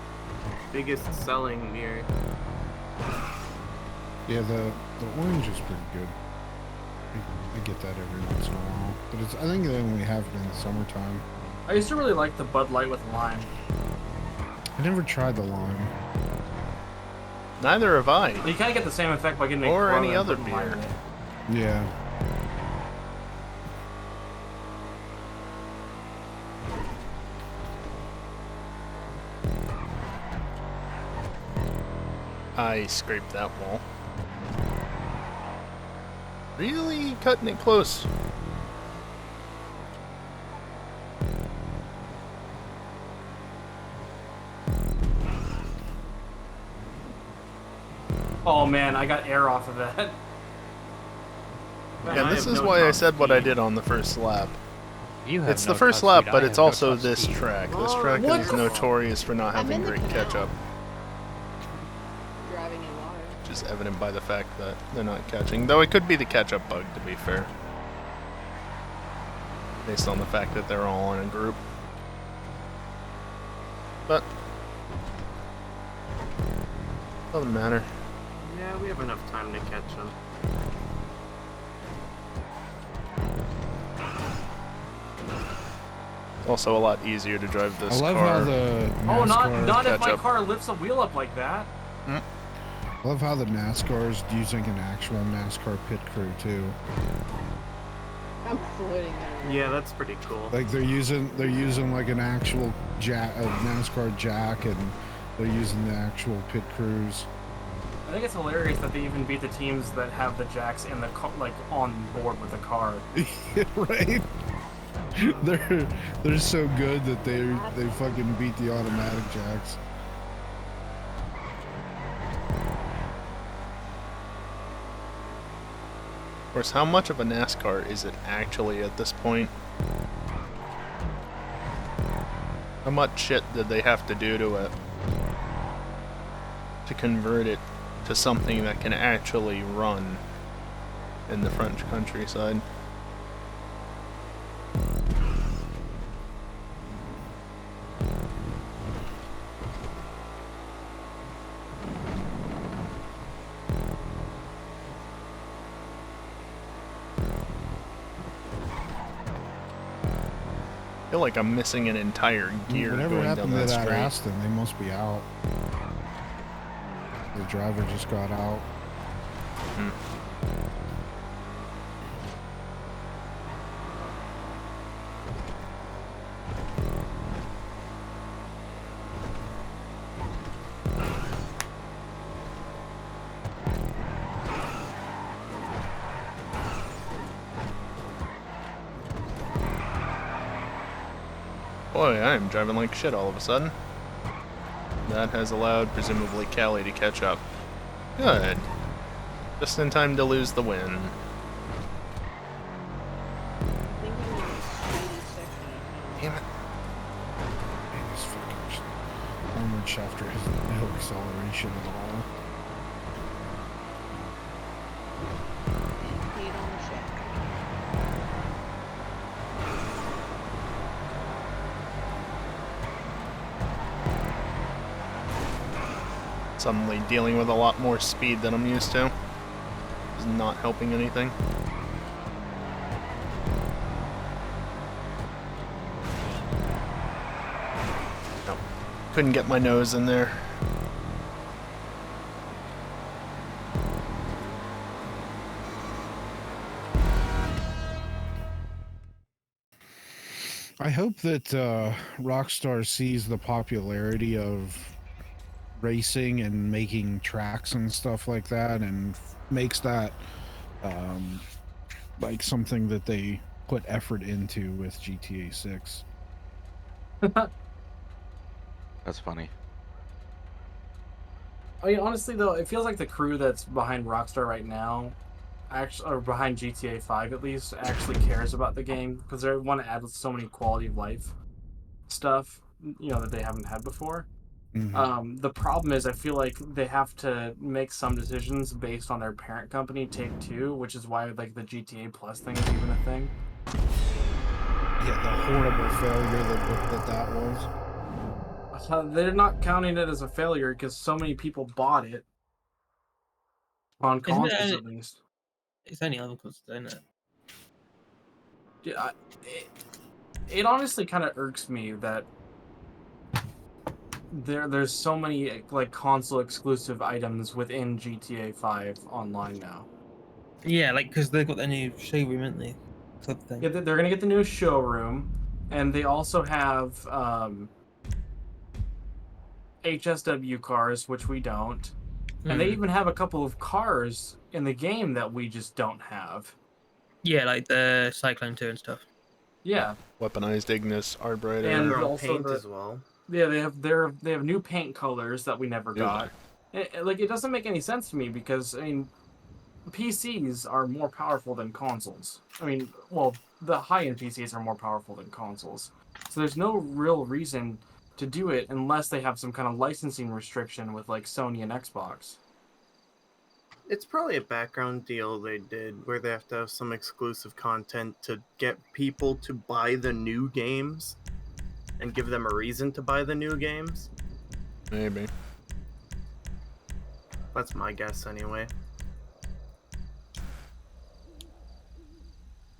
biggest selling beer. yeah, the orange is pretty good. I get that every once in a while, but it's I think they only have it in the summertime. I used to really like the Bud Light with lime. I never tried the lime. Neither have I. You kind of get the same effect by getting Or a any Corona other and putting lime beer. in it. Yeah. I scraped that wall. Really cutting it close. Oh man, I got air off of that. Man, Yeah, I this have is no why I top said what I speed. did on the first lap. You have It's no the first top lap, speed, but I it's have no also top this speed. track. This Oh, track what is the- notorious for not I'm having in the great canal. catch-up, Driving in water. which is evident by the fact that they're not catching. Though it could be the catch-up bug, to be fair. Based on the fact that they're all in a group. But Doesn't matter. Yeah, we have enough time to catch him. It's also a lot easier to drive this I love car. how the NASCAR, Oh, not if catch my up. car lifts a wheel up like that. I love how the NASCAR is using an actual NASCAR pit crew too. I'm floating down. Yeah, that's pretty cool. Like they're using like an actual jack, a NASCAR jack, and they're using the actual pit crews. I think it's hilarious that they even beat the teams that have the jacks in the like on board with the car. Right? They're so good that they fucking beat the automatic jacks. Of course, how much of a NASCAR is it actually at this point? How much shit did they have to do to it to convert it to something that can actually run in the French countryside? I feel like I'm missing an entire gear Whatever going happened down to that that straight. Aston? They must be out. The driver just got out. Boy, I am driving like shit all of a sudden. That has allowed, presumably, Callie to catch up. Good. Just in time to lose the win. I think I'm in the section. Damn it. Man, this fucking armored shafter has no acceleration at all. Feet on the shaft. Suddenly dealing with a lot more speed than I'm used to. Is not helping anything. Nope. Couldn't get my nose in there. I hope that Rockstar sees the popularity of racing and making tracks and stuff like that, and makes that like something that they put effort into with GTA 6. That's funny. I mean, honestly though, it feels like the crew that's behind Rockstar right now, actually, or behind GTA 5 at least, actually cares about the game because they want to add so many quality of life stuff, that they haven't had before. The problem is, I feel like they have to make some decisions based on their parent company, Take-Two, which is why like the GTA Plus thing is even a thing. Yeah, the horrible failure that was. They're not counting it as a failure because so many people bought it on Isn't it consoles, only- at least. It's only on consoles, isn't it? Yeah, it honestly kind of irks me that there's so many like console exclusive items within GTA 5 online now. Yeah, like because they've got their new showroom, haven't they? Club thing. Yeah, they're gonna get the new showroom, and they also have HSW cars, which we don't, and they even have a couple of cars in the game that we just don't have. Yeah, like the Cyclone 2 and stuff. Yeah, Weaponized Ignis, Arbrighter. and Their own also paint the- as well. yeah, they have new paint colors that we never Do got. It doesn't make any sense to me because I mean, PCs are more powerful than consoles. I mean, well, the high-end PCs are more powerful than consoles. So there's no real reason to do it unless they have some kind of licensing restriction with like Sony and Xbox. It's probably a background deal they did where they have to have some exclusive content to get people to buy the new games and give them a reason to buy the new games. Maybe. That's my guess anyway.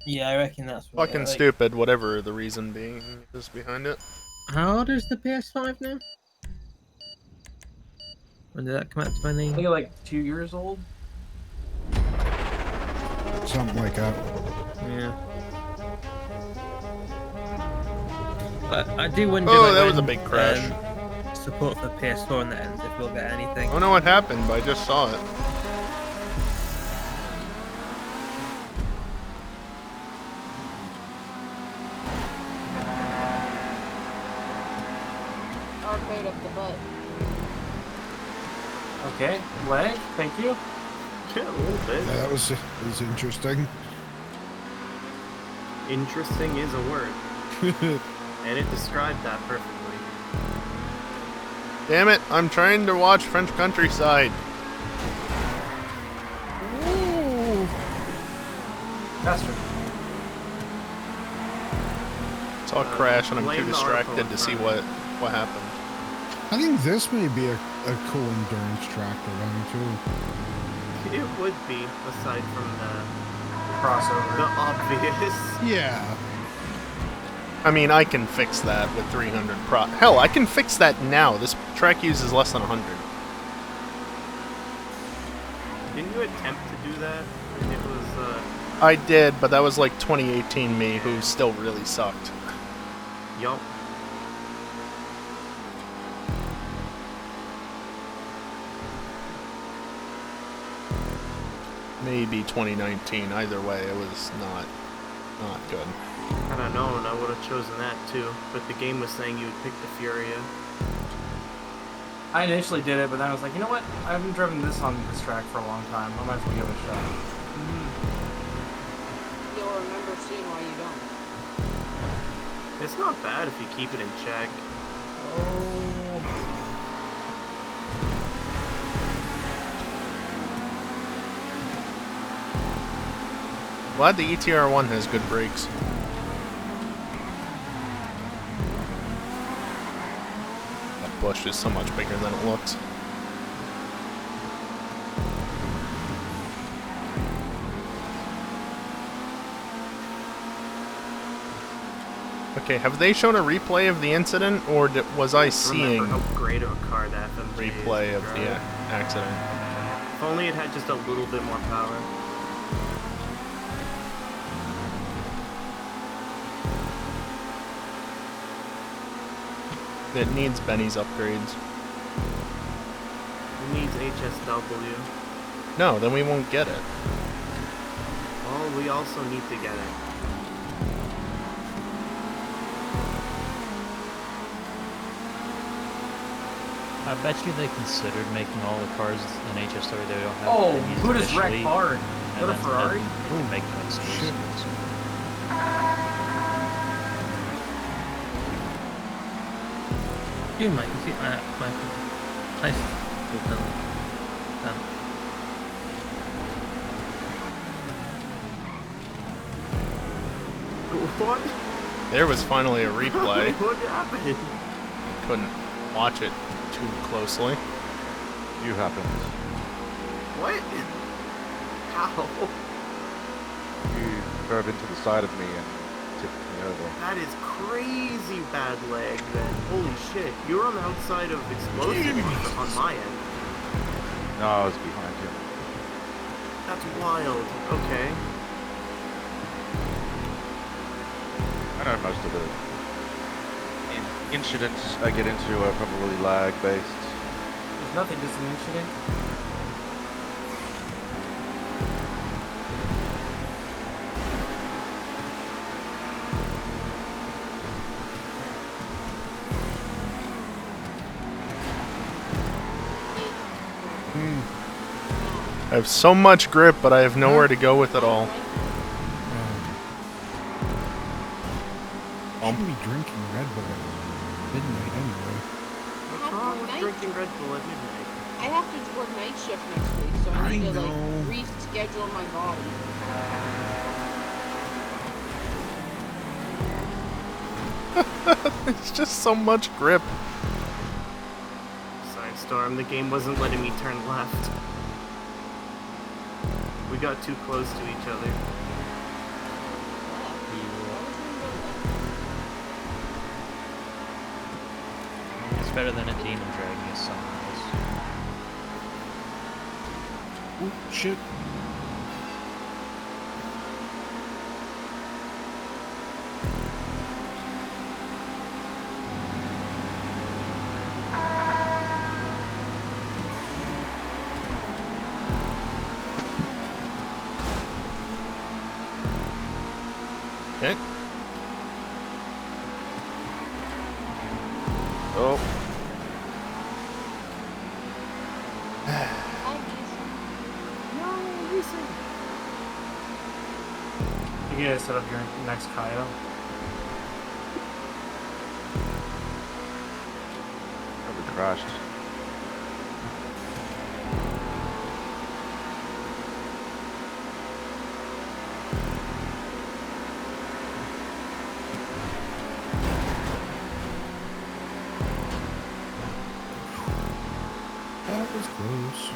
Yeah, I reckon that's what. Fucking stupid, whatever the reason being is behind it. How old is the PS5 now? When did that come out? I 20? think like 2 years old. Something like that. Yeah. I do wonder. Oh, like, that was a when, big crash. Support for PS4 and that ends, if we'll get anything. I don't know what happened, but I just saw it. Arcade up the butt. Okay, lag. Thank you. Yeah, a little bit. Yeah, that was interesting. Interesting is a word. And it described that perfectly. Damn it, I'm trying to watch French Countryside. Faster. Saw a crash and I'm blame too the distracted article to see in what happened. I think this may be a cool endurance track to run too. It would be, aside from Crossover. the obvious. Yeah. I mean, I can fix that with 300 pro. Hell, I can fix that now. This track uses less than 100. Didn't you attempt to do that? It was, I did, but that was like 2018 me, who still really sucked. yup. Maybe 2019. Either way, it was not good. Had I known, I would have chosen that too. But the game was saying you would pick the Furia. I initially did it, but then I was like, you know what? I haven't driven this on this track for a long time. I might as well give it a shot. You'll remember soon why you don't. It's not bad if you keep it in check. Glad the ETR1 has good brakes. That bush is so much bigger than it looks. Okay, have they shown a replay of the incident, or was I seeing Remember how great of a car that FMJ is replay to of the drive. accident? If only it had just a little bit more power. It needs Benny's upgrades. It needs HSW. No, then we won't get it. Well, we also need to get it. I bet you they considered making all the cars in HSW they don't have. Oh, Benny's who does wreck initially, hard? and What a then Ferrari? make them exclusives. You might see Michael. Nice. What? There was finally a replay. What happened? Couldn't watch it too closely. You happened. What? How? You drove into the side of me and tipped me over. That is crazy bad lag then. Holy shit. You're on the outside of explosive on my end. No, I was behind him. That's wild. Okay. I know most of the incidents I get into are probably lag-based. There's nothing, just an incident. I have so much grip, but I have nowhere to go with it all. I should be drinking Red Bull at midnight anyway. What's wrong with drinking Red Bull at midnight? I have to work night shift next week, so I need to like know. reschedule my body. It's just so much grip. Science thunderstorm. The game wasn't letting me turn left. We got too close to each other. It's better than a demon dragging us somewhere else. Ooh, shit. Okay. Oh, You guys set up your next Kyle. probably crashed. That was close.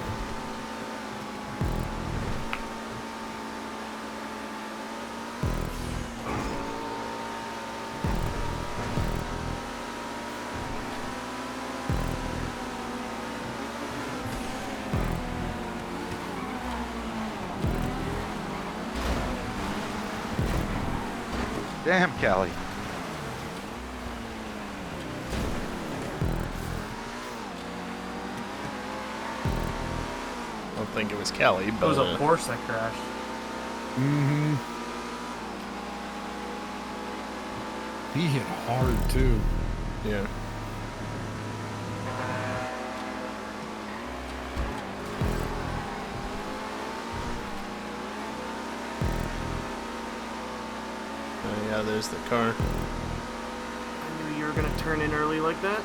Damn, Callie. I don't think it was Kelly, It but was a Porsche that crashed. Mm-hmm. He hit hard too. yeah. Oh yeah, there's the car. I knew you were gonna turn in early like that.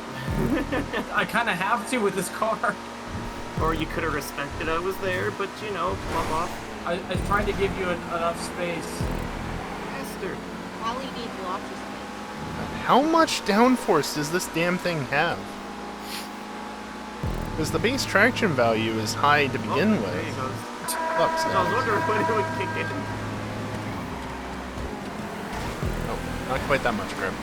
I kind of have to with this car. Or you could have respected I was there, but you know, flub off. I tried to give you enough space. Bastard. Callie needs lots of space. How much downforce does this damn thing have? Because the base traction value is high to begin There you with. go. Fuck's I was sake. wondering when it would kick in. Oh, not quite that much grip.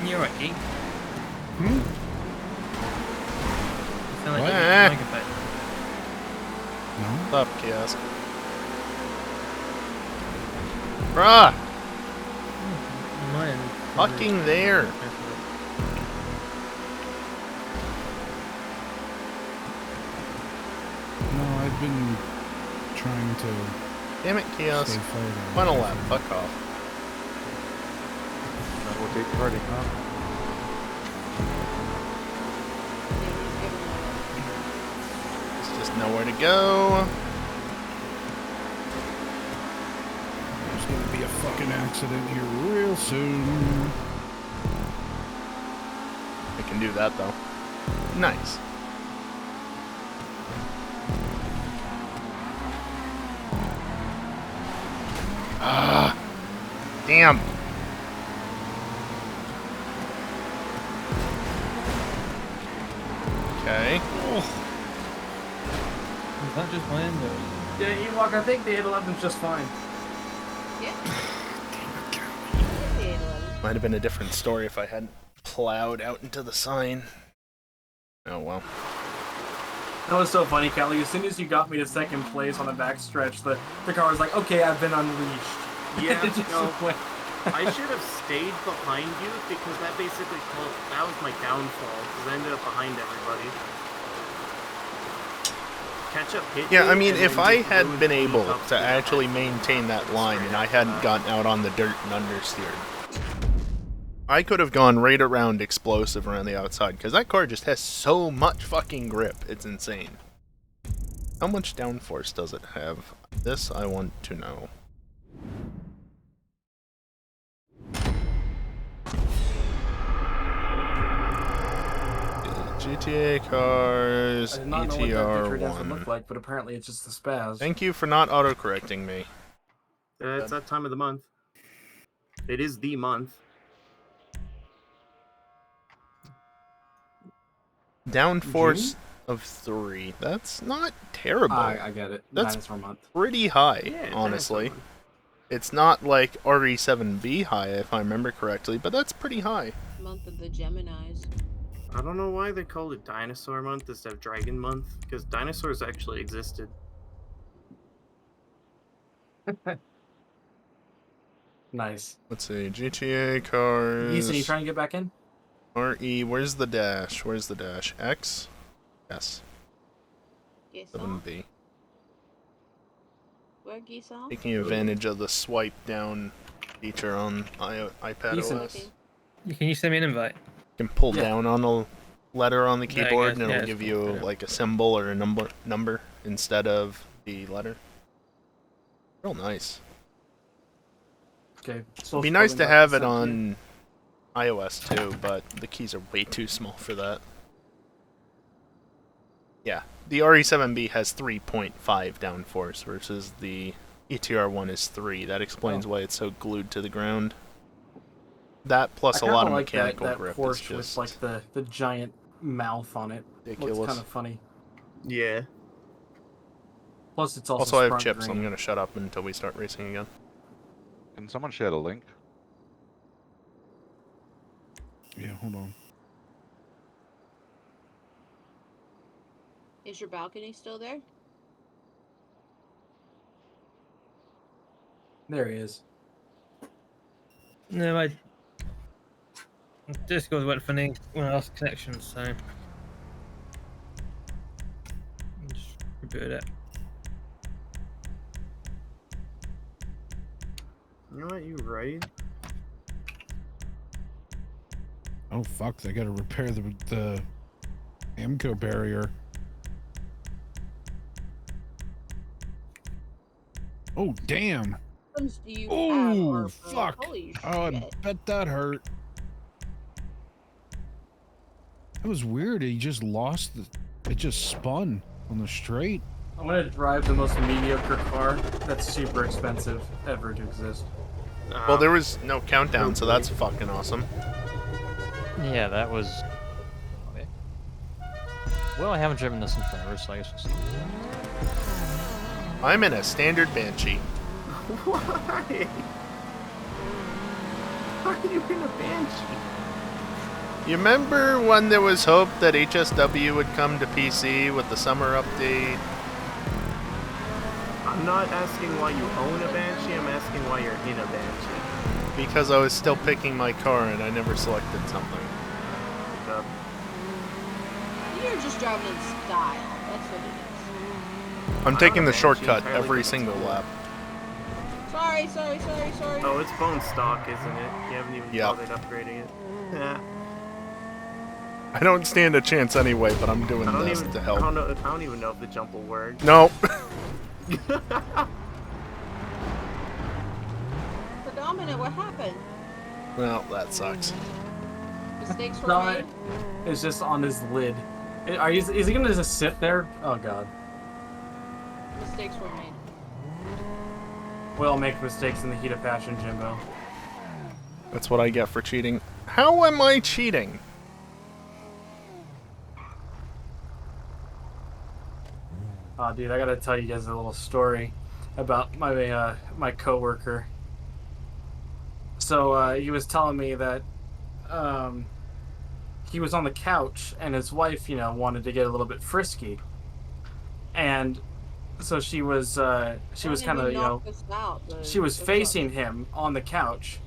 You're right, Geek. Hmm? You sound like What? you're making a No. What's up, kiosk? Bruh! Mine. Fucking there! No, I've been trying to Damn it, kiosk. stay focused. Final lap, fuck off. Then we'll take karting, huh? There's just nowhere to go. There's gonna be a fucking accident here real soon. I can do that though. Nice. Ah, damn. Okay. Is that just my end or? Yeah, Ewok, I think the 811's just fine. Yeah. Might have been a different story if I hadn't plowed out into the sign. Oh well. That was so funny, Kelly. As soon as you got me to second place on the backstretch, the car was like, okay, I've been unleashed. Yeah, It just no. went- I should have stayed behind you because that basically that was my downfall because I ended up behind everybody. Catch up hit Yeah, me, I mean, and if then I just had ruined been the able top to speed actually behind me. maintain that line and I hadn't Straight gotten out on the dirt and understeered, I could have gone right around explosive around the outside because that car just has so much fucking grip. It's insane. How much downforce does it have? This I want to know. GTA cars, I did not know what that picture doesn't ETR1. look like, but apparently it's just a spaz. Thank you for not auto-correcting me. It's that time of the month. It is the month. Downforce of 3. That's not terrible. I get it. That's Dinosaur month. pretty high, Yeah, honestly. dinosaur It's not like RE7B high, if I remember correctly, but that's pretty high. Month of the Geminis. I don't know why they called it Dinosaur Month instead of Dragon Month, because dinosaurs actually existed. Nice. Let's see, GTA cars. Ethan, you trying to get back in? RE, where's the dash? Where's the dash? X? Yes. Guess 7B. Where geese off? Taking advantage of the swipe down feature on iPad Decent. OS. Can you send me an invite? You can pull Yeah. down on a letter on the Yeah, I keyboard guess, and yeah, it'll it's give cool, you yeah. like a symbol or a number instead of the letter. Real nice. Okay. It'd be nice to have it on iOS too, but the keys are way too small for that. Yeah, the RE7B has 3.5 downforce versus the ETR1 is 3. That explains why it's so glued to the ground. That plus a I lot kinda of like mechanical that grip is Porsche just with like the giant mouth on it. ridiculous. Looks kind of funny. Yeah. Plus, it's also Also, I have sprung chips. green. I'm gonna shut up until we start racing again. Can someone share the link? Yeah, hold on. Is your balcony still there? There he is. No, my Discord went funny when I lost connection, so I just rebooted it. You know what? You right. Oh fuck! They gotta repair the Amco barrier. Oh damn! Guns do you have? Oh Harper? fuck! Holy Oh, I shit. bet that hurt. That was weird. He just lost. It just spun on the straight. I'm gonna drive the most mediocre car that's super expensive ever to exist. Well, there was no countdown, so that's fucking awesome. Yeah, that was. Okay. Well, I haven't driven this in forever, so I guess we'll see. I'm in a standard Banshee. Why? Why are you in a Banshee? You remember when there was hope that HSW would come to PC with the summer update? I'm not asking why you own a Banshee, I'm asking why you're in a Banshee. Because I was still picking my car and I never selected something. Pick up. You're just driving in style. That's what it I'm I taking own the a Banshee shortcut entirely every because it's single cool. lap. is. Sorry. Oh, it's bone stock, isn't it? You haven't even Yep. bothered upgrading it. Yeah. I don't stand a chance anyway, but I'm doing I don't this even. to I help. don't even know if the jump will work. No. Predominant, what happened? Well, that sucks. Mistakes were No, made? it's just on his lid. Is he gonna just sit there? Oh god. Mistakes were made. We all make mistakes in the heat of passion, Jimbo. That's what I get for cheating. How am I cheating? Oh, dude, I gotta tell you guys a little story about my my coworker. So he was telling me that he was on the couch and his wife, wanted to get a little bit frisky, and so she was kind of she was facing him on the couch.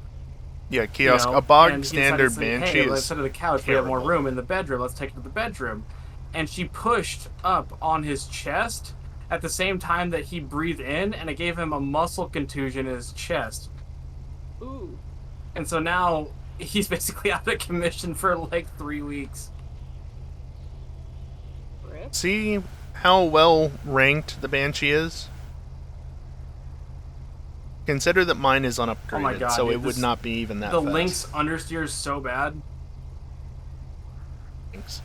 Yeah, kiosk. A bog standard Banshee Hey, is instead of the couch, we have more terrible. room in the bedroom. Let's take it to the bedroom. And she pushed up on his chest at the same time that he breathed in, and it gave him a muscle contusion in his chest. Ooh. And so now he's basically out of commission for like 3 weeks. Rip. See how well ranked the Banshee is? Consider that mine is unupgraded, Oh my God, so dude, it would this- not be even that The fast. Lynx understeer is so bad. Thanks.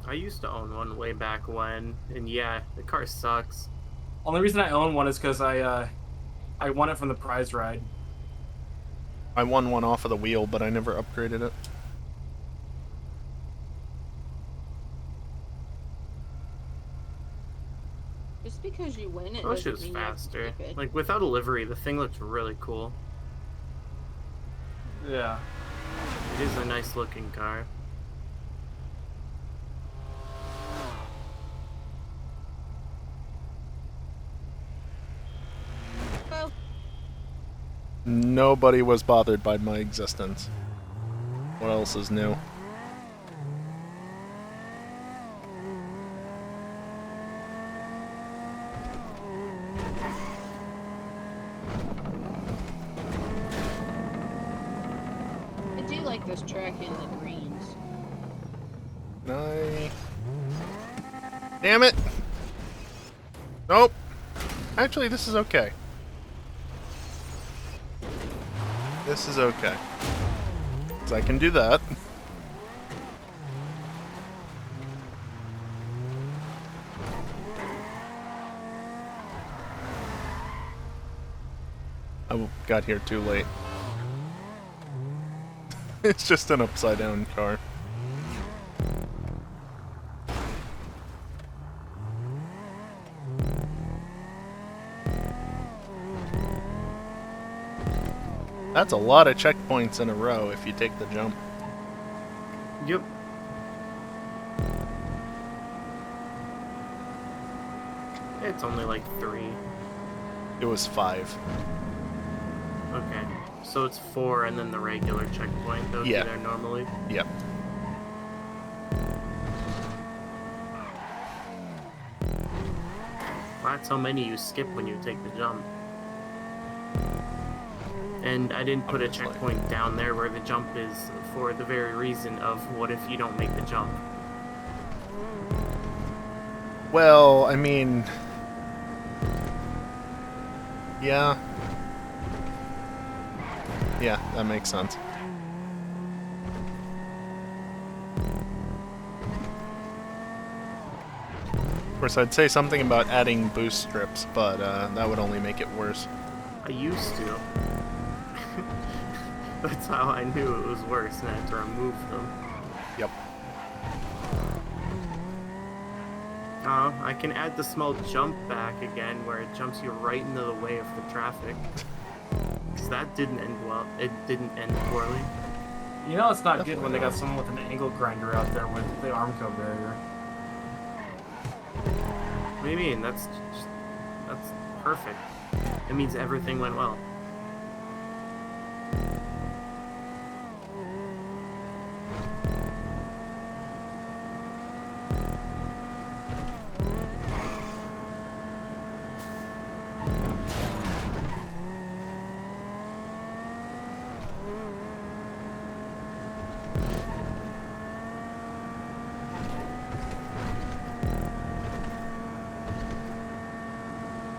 I used to own one way back when, and yeah, the car sucks. Only reason I own one is because I won it from the prize ride. I won one off of the wheel, but I never upgraded it. because you win it I wish it doesn't was mean you have to faster. keep it. Like, without a livery, the thing looks really cool. Yeah. It is a nice looking car. Well, Nobody was bothered by my existence. What else is new? I do like this track in the greens. Damn it! Nope. Actually, this is okay. This is okay. 'Cause I can do that. I got here too late. It's just an upside down car. That's a lot of checkpoints in a row if you take the jump. Yep. It's only like 3. It was 5. Okay. So it's 4 and then the regular checkpoint that would Yeah. be there normally. Yep. That's how many you skip when you take the jump. And I didn't put a Obviously. checkpoint down there where the jump is for the very reason of what if you don't make the jump. Well, I mean... Yeah. Yeah, that makes sense. Of course, I'd say something about adding boost strips, but that would only make it worse. I used to. That's how I knew it was worse and I had to remove them. Yep. I can add the small jump back again where it jumps you right into the way of the traffic. Because that didn't end well. It didn't end poorly. You know it's not good when they got someone with an angle grinder out there with the Armco barrier. What do you mean? That's perfect. It means everything went well.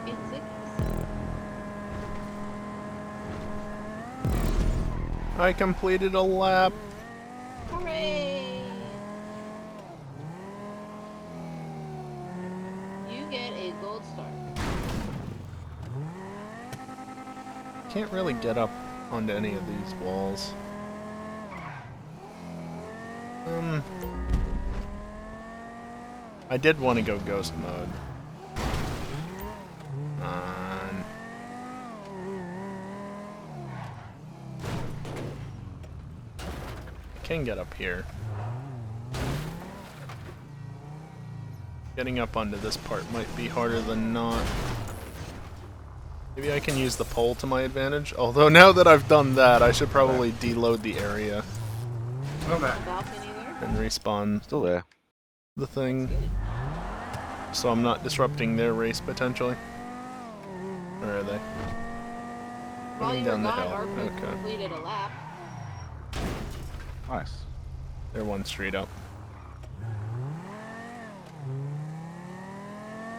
It's a I completed a lap. hooray! You get a gold star. Can't really get up onto any of these walls. I did want to go ghost mode. I can get up here. Getting up onto this part might be harder than not. Maybe I can use the pole to my advantage. Although now that I've done that, I should probably deload the area Okay. Balcony there. and respawn Still there. the thing. So I'm not disrupting their race potentially. Where are they? While Coming you were down the gone, hill. Arp Okay. completed a lap. Nice. They're one street up.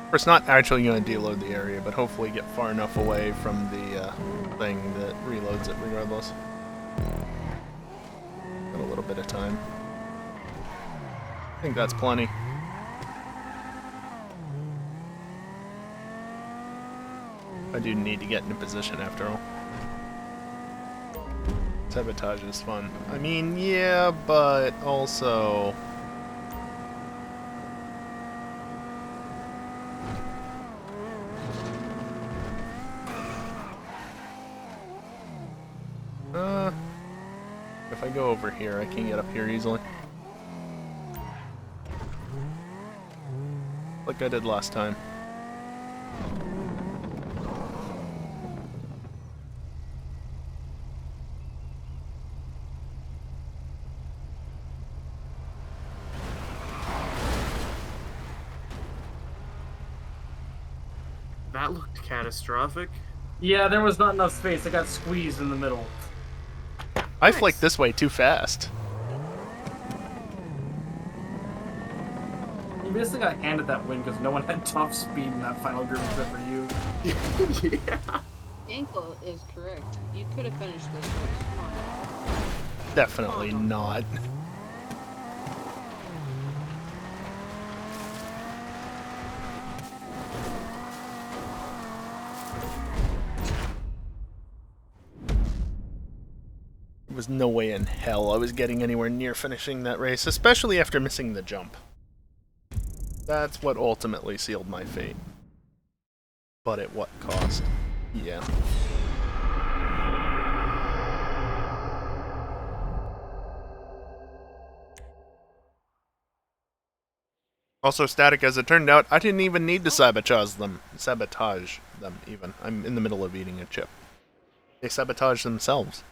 Of course, not actually going to deload the area, but hopefully get far enough away from the thing that reloads it regardless. Got a little bit of time. I think that's plenty. I do need to get into position after all. Sabotage is fun. I mean, yeah, but also... I go over here, I can get up here easily. Like I did last time. That looked catastrophic. Yeah, there was not enough space. I got squeezed in the middle. I flaked this way too fast. You basically got handed that win because no one had top speed in that final group except for you. Yeah. Ankle is correct. You could have finished this race. Come on. Definitely not. There was no way in hell I was getting anywhere near finishing that race, especially after missing the jump. That's what ultimately sealed my fate. But at what cost? Yeah. Also, Static, as it turned out, I didn't even need to sabotage them. Even. I'm in the middle of eating a chip. They sabotage themselves.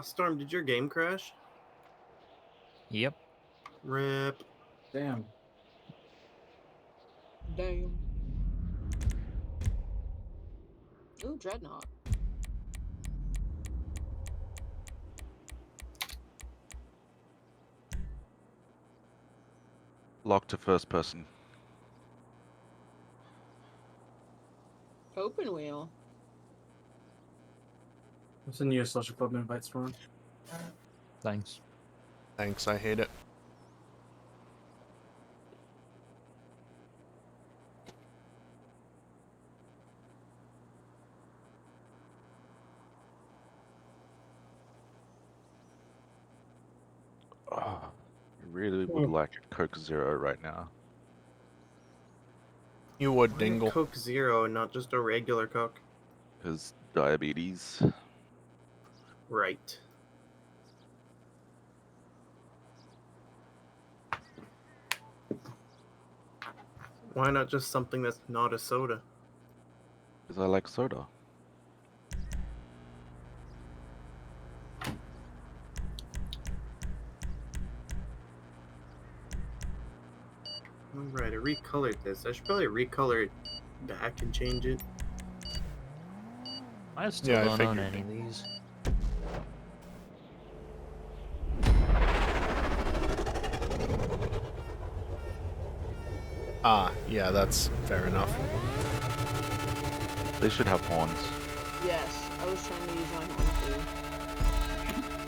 Storm, did your game crash? Yep. Rip. Damn. Damn. Ooh, Dreadnought. Lock to first person. Open wheel. I'll send you a social club invite, Storm. Thanks. Thanks, I hate it. Oh, I really would like a Coke Zero right now. You would, Why a Dingle. Coke Zero, not just a regular Coke. Because diabetes. Right. Why not just something that's not a soda? Because I like soda. Alright, I recolored this. I should probably recolor it back and change it. I still Yeah, I don't own figured. any of these. Ah, yeah, that's fair enough. They should have horns. Yes, I was trying to use my horn too.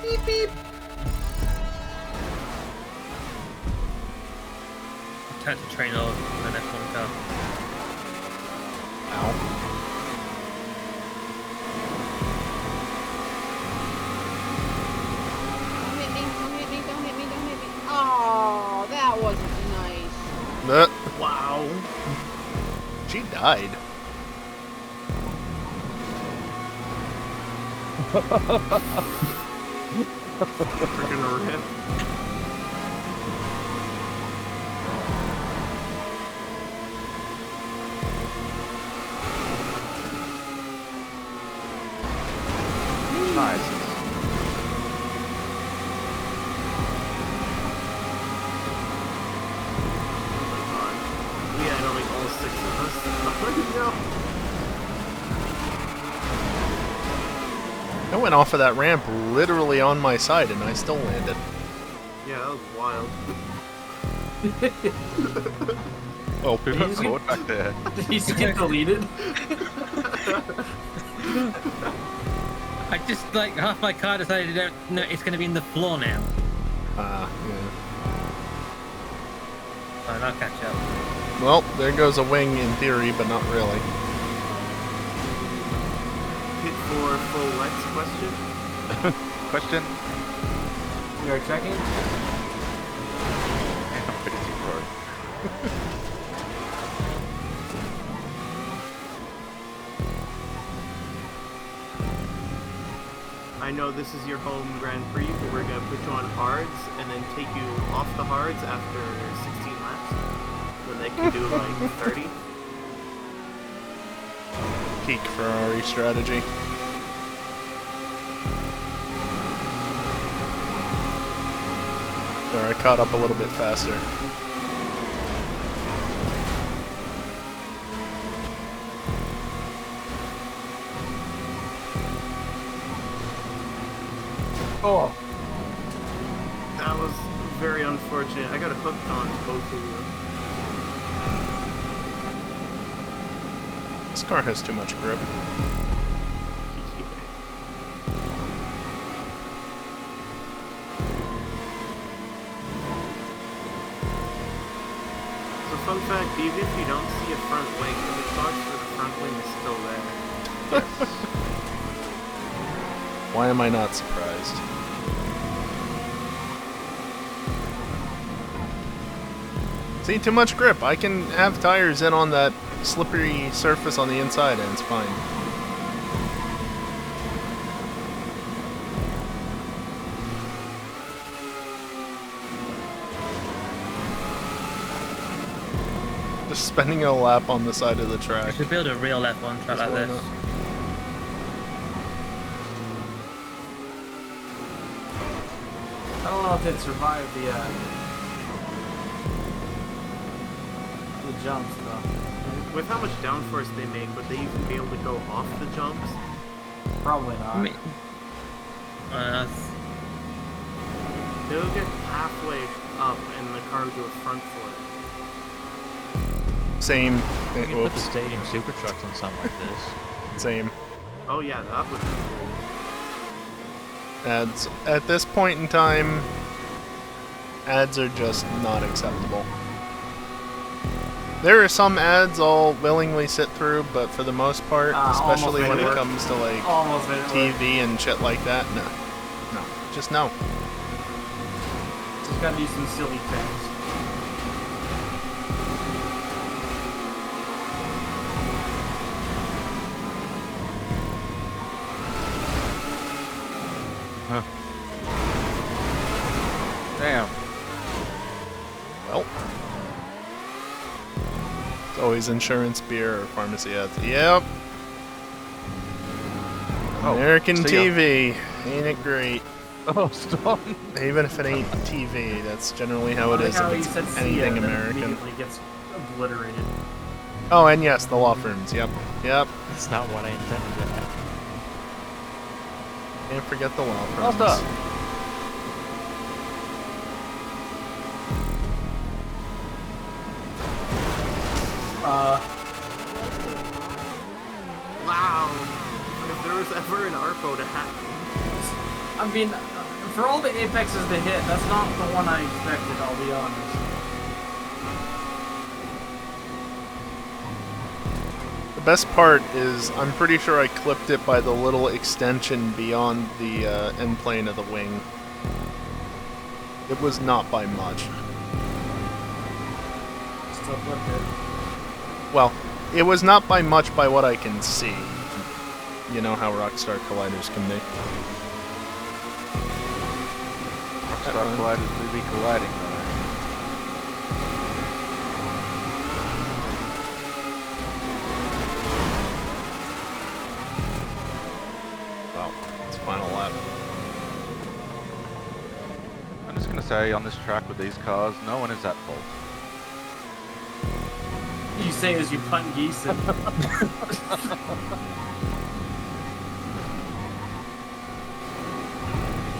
Beep beep. I tried to train on an F1 car. Ow. Don't hit me, don't hit me, don't hit me, don't hit me. Oh, that wasn't nice. Wow. She died. Freaking rip. Nice. We had only all 6 of us. Oh, I went off of that ramp literally on my side and I still landed. no. Yeah, that was wild. Oh, Who got caught back there? Did he get deleted? I just like half my car decided no, it's going to be in the floor now. yeah. Fine, I'll catch up. Well, there goes a wing in theory, but not really. Hit for full Lex question. Question? We are checking. Infinity Pro. I know this is your home Grand Prix, but we're gonna put you on hards and then take you off the hards after 16 laps. Then they can do like 30. Peak Ferrari strategy. There, I caught up a little bit faster. Oh, That was very unfortunate. I got hooked on both of you. This car has too much grip. So fun fact, even if you don't see a front wing, the box for the front wing is still there. Why am I not surprised? See, too much grip. I can have tires in on that slippery surface on the inside and it's fine. Just spending a lap on the side of the I track. should build a real F1 track like Why this. not? I don't know if it survived the jumps though. With how much downforce they make, would they even be able to go off the jumps? Probably not. I mean, They'll get halfway up and the car will do a front flip. Same. You can put the Whoops. stadium super trucks on something like this. Same. Oh yeah, that would be cool. Ads. At this point in time, ads are just not acceptable. There are some ads I'll willingly sit through, but for the most part, especially almost when made it it work. comes to like Almost made it work. TV and shit like that, no. No. Just no. Just gotta do some silly things. Damn. Well. It's always insurance, beer, or pharmacy ads. Yep. Oh, American see ya. TV. Ain't it great? Oh, stop. Even if it ain't TV, that's generally how it I like is how if he it's said see anything ya, then American. immediately gets obliterated. Oh, and yes, the law firms. Yep. Yep. That's not what I intended to happen. Can't forget the law firms. What's up? Wow! If there was ever an ARPO to happen. I mean, for all the apexes to hit, that's not the one I expected, I'll be honest. The best part is I'm pretty sure I clipped it by the little extension beyond the end plane of the wing. It was not by much. Still clipped it. Well, it was not by much by what I can see. You know how Rockstar colliders can be. Rockstar colliders do be colliding, though. Well, it's final lap. I'm just gonna say, on this track with these cars, no one is at fault. You say as you punt geese and...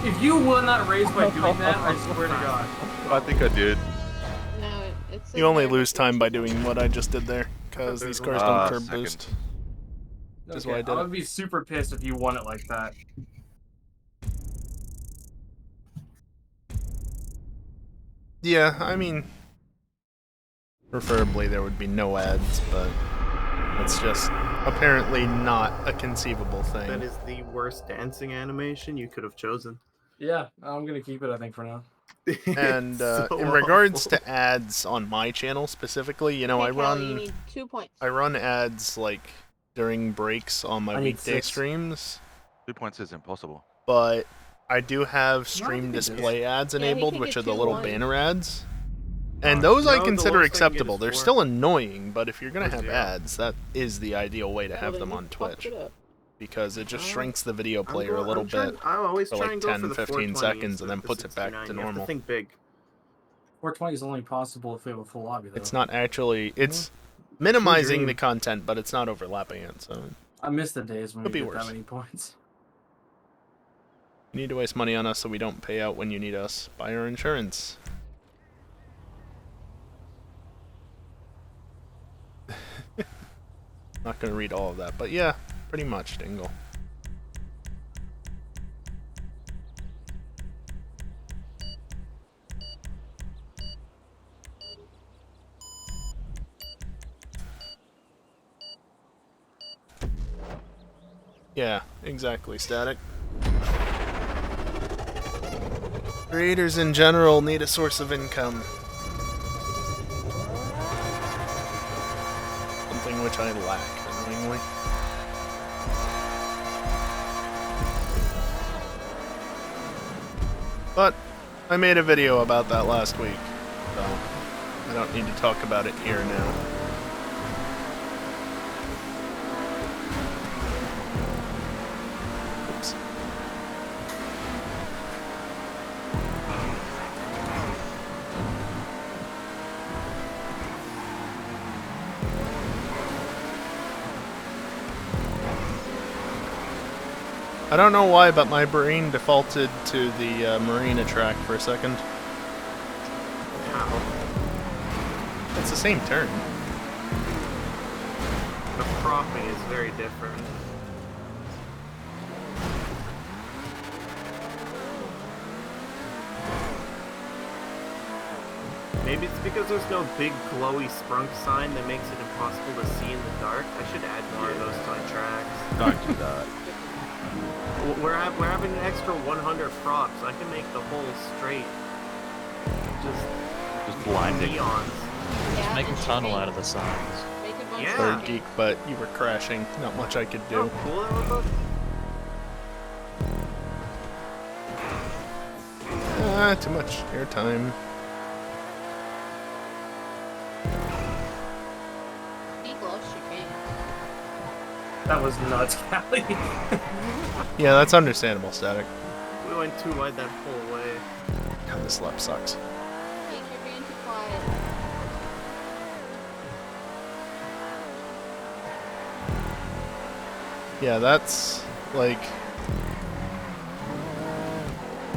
If you won that race by doing that, I swear to God. I think I did. No, it's. You only lose time by doing what I just did there, because these cars don't curb second. boost. Which is Okay, why I did I it. would be super pissed if you won it like that. Yeah, I mean, preferably there would be no ads, but it's just apparently not a conceivable thing. That is the worst dancing animation you could have chosen. Yeah, I'm gonna keep it, I think, for now. And It's so in regards awful. to ads on my channel specifically, you know, Hey, I Kelly, you run need 2 points. I run ads like during breaks on my I need weekday 6. streams, 2 points is impossible. but I do have stream think it is. display ads Yeah, we enabled, could which get are the two little ones. banner ads. And those I No, the consider lowest I can get acceptable. is They're 4. still annoying, but if you're gonna Or have 0. ads, that is the ideal way to Well, have then them you on fucked Twitch. it up. Because it just Uh, shrinks the video I'm player a going- little I'm trying- bit I always for try like and go 10, for the 15 seconds, and then the puts it back to 69. You have normal. to think big. 420 is only possible if we have a full lobby, though. It's not actually... It's minimizing dream. the content, but it's not overlapping it, so... I miss the days when Could be we get worse. that many points. You need to waste money on us so we don't pay out when you need us. Buy our insurance. Not gonna read all of that, but yeah, pretty much, Dingle. Yeah, exactly, Static. Creators in general need a source of income. Something which I lack, annoyingly. But I made a video about that last week, so I don't need to talk about it here now. Oops. I don't know why, but my brain defaulted to the marina track for a second. How? It's the same turn. The cropping is very different. Maybe it's because there's no big glowy sprunk sign that makes it impossible to see in the dark. I should add more of those to my tracks. Don't do that. We're having an extra 100 props. I can make the whole straight. Just blinding. Neons. Yeah, Make a that's tunnel okay. out of the signs. Make a bunch Yeah. of Third signs. geek, but you were crashing. Not much I could How do. cool that would look. Too much airtime. He gloves your face. That was nuts, Callie. Yeah, that's understandable, Static. We went too wide that whole way. God, this lap sucks. Jake, you're being too quiet. Yeah, that's like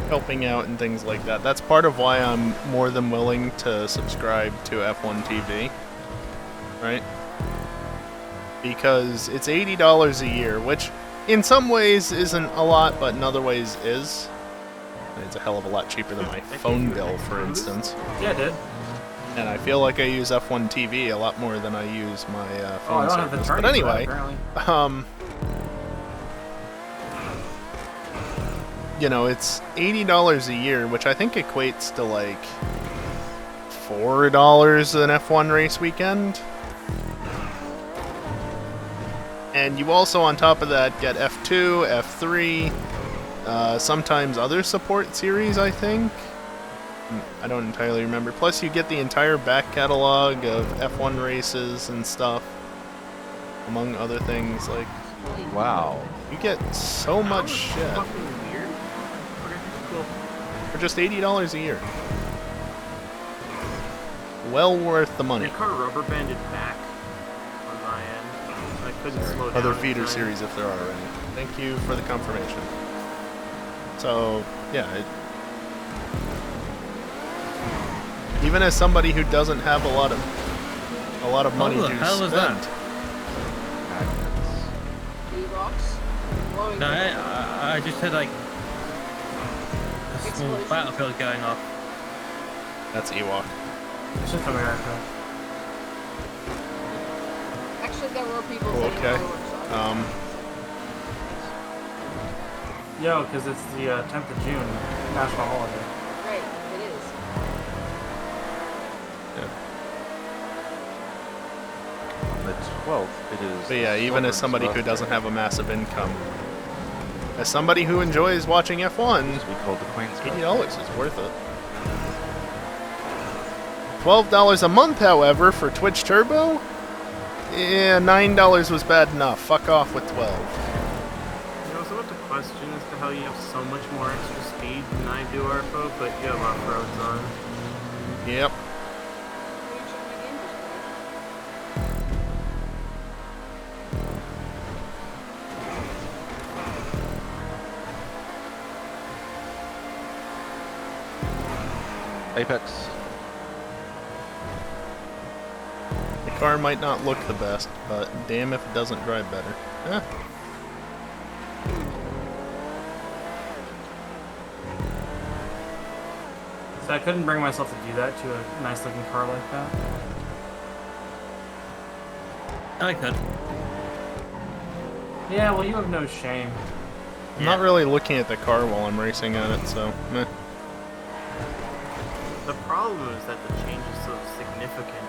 helping out and things like that. That's part of why I'm more than willing to subscribe to F1 TV, right? Because it's $80 a year, which in some ways isn't a lot, but in other ways is. It's a hell of a lot cheaper than my phone bill, for instance. Yeah, it did. And I feel like I use F1 TV a lot more than I use my Oh, I phone don't have the service. turn. But anyway, apparently. You know, it's $80 a year, which I think equates to like $4 an F1 race weekend. And you also, on top of that, get F2, F3, sometimes other support series, I think. I don't entirely remember. Plus, you get the entire back catalog of F1 races and stuff, among other things. Like, Wow. you get so much shit Fucking weird. Okay, cool. for just $80 a year. Well worth the money. Your car rubber banded back on my end. I couldn't slow down. Other in feeder time. series if there are any. Thank you for the confirmation. So, yeah. Even as somebody who doesn't have a lot of money What the to hell was spend, that? E-rocks. Blowing No, up. I just had like a small Explosion. battlefield going off. that's Ewok. It's just America. Actually, there were people Oh, setting okay. fireworks off. Yo, because it's the 10th of June, national holiday. Right, it is. On the 12th, it is. But yeah, even as Sovereign's somebody who birthday. doesn't have a massive income, As somebody who enjoys watching F1, We called the Queen's Cup. $80 is worth it. $12 a month, however, for Twitch Turbo? Yeah, $9 was bad enough. Fuck off with 12. You know, someone to question as to how you have so much more extra speed than I do, Arpo, but you have off-roads on. Yep. Will you check my game Discord? Apex. The car might not look the best, but damn if it doesn't drive better. Eh. So I couldn't bring myself to do that to a nice looking car like that. I could. Yeah, well, you have no shame. I'm not really looking at the car while I'm racing at it, so meh. The problem is that the change is so significant.